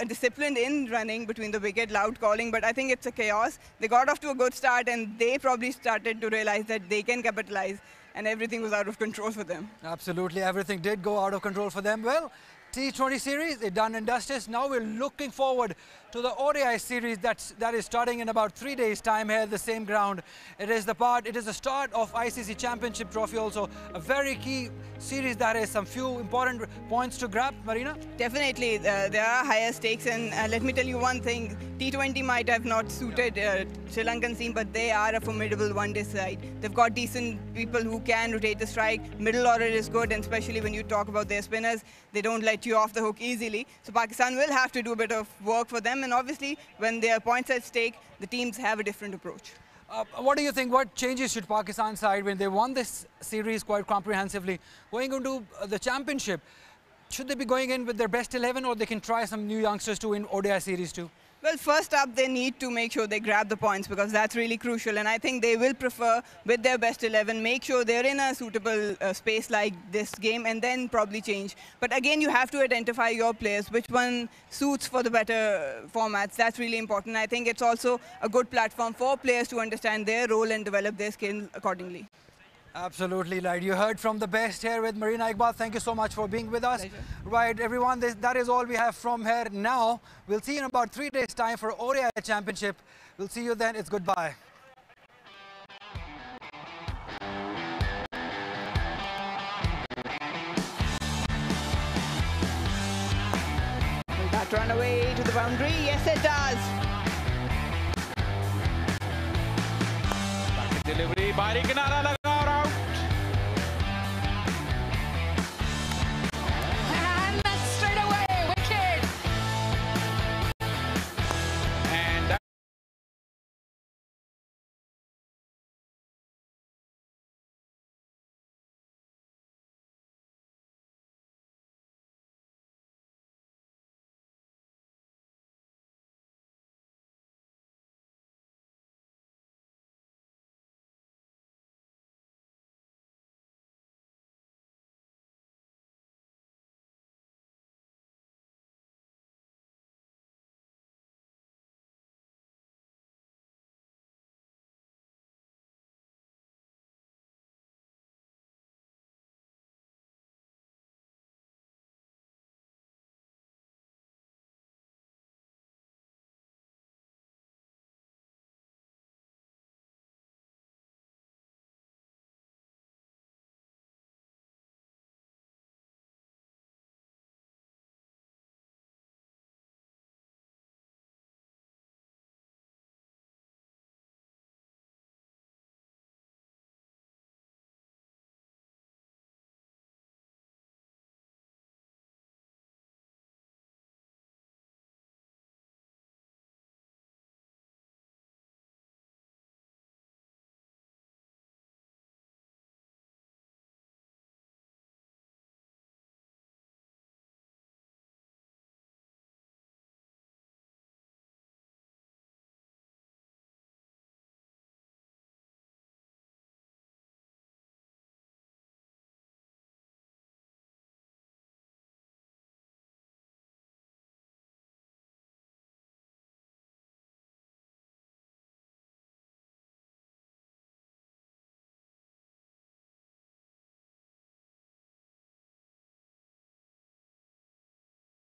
disciplined in running between the wicket, loud calling. But I think it's a chaos. They got off to a good start and they probably started to realize that they can capitalize. And everything was out of control for them. Absolutely, everything did go out of control for them. Well, T20 series, they're done and dusted. Now we're looking forward to the ODI series that is starting in about 3 days' time here at the same ground. It is the start of ICC Championship Trophy also. A very key series that is some few important points to grab, Marina? Definitely, there are higher stakes, and let me tell you one thing, T20 might have not suited Sri Lankan team, but they are a formidable one-day side. They've got decent people who can rotate the strike. Middle order is good, and especially when you talk about their spinners, they don't let you off the hook easily. So Pakistan will have to do a bit of work for them, and obviously when there are points at stake, the teams have a different approach. What do you think? What changes should Pakistan side when they won this series quite comprehensively? Going into the championship, should they be going in with their best 11 or they can try some new youngsters to win ODI series too? Well, first up, they need to make sure they grab the points because that's really crucial. And I think they will prefer, with their best 11, make sure they're in a suitable space like this game and then probably change. But again, you have to identify your players, which one suits for the better formats. That's really important. I think it's also a good platform for players to understand their role and develop their skills accordingly. Absolutely right. You heard from the best here with Marina Iqbal. Thank you so much for being with us. Pleasure. Right, everyone, that is all we have from here now. We'll see you in about 3 days' time for ODI Championship. We'll see you then. It's goodbye. Will that run away to the boundary? Yes, it does. Delivery, bari kinara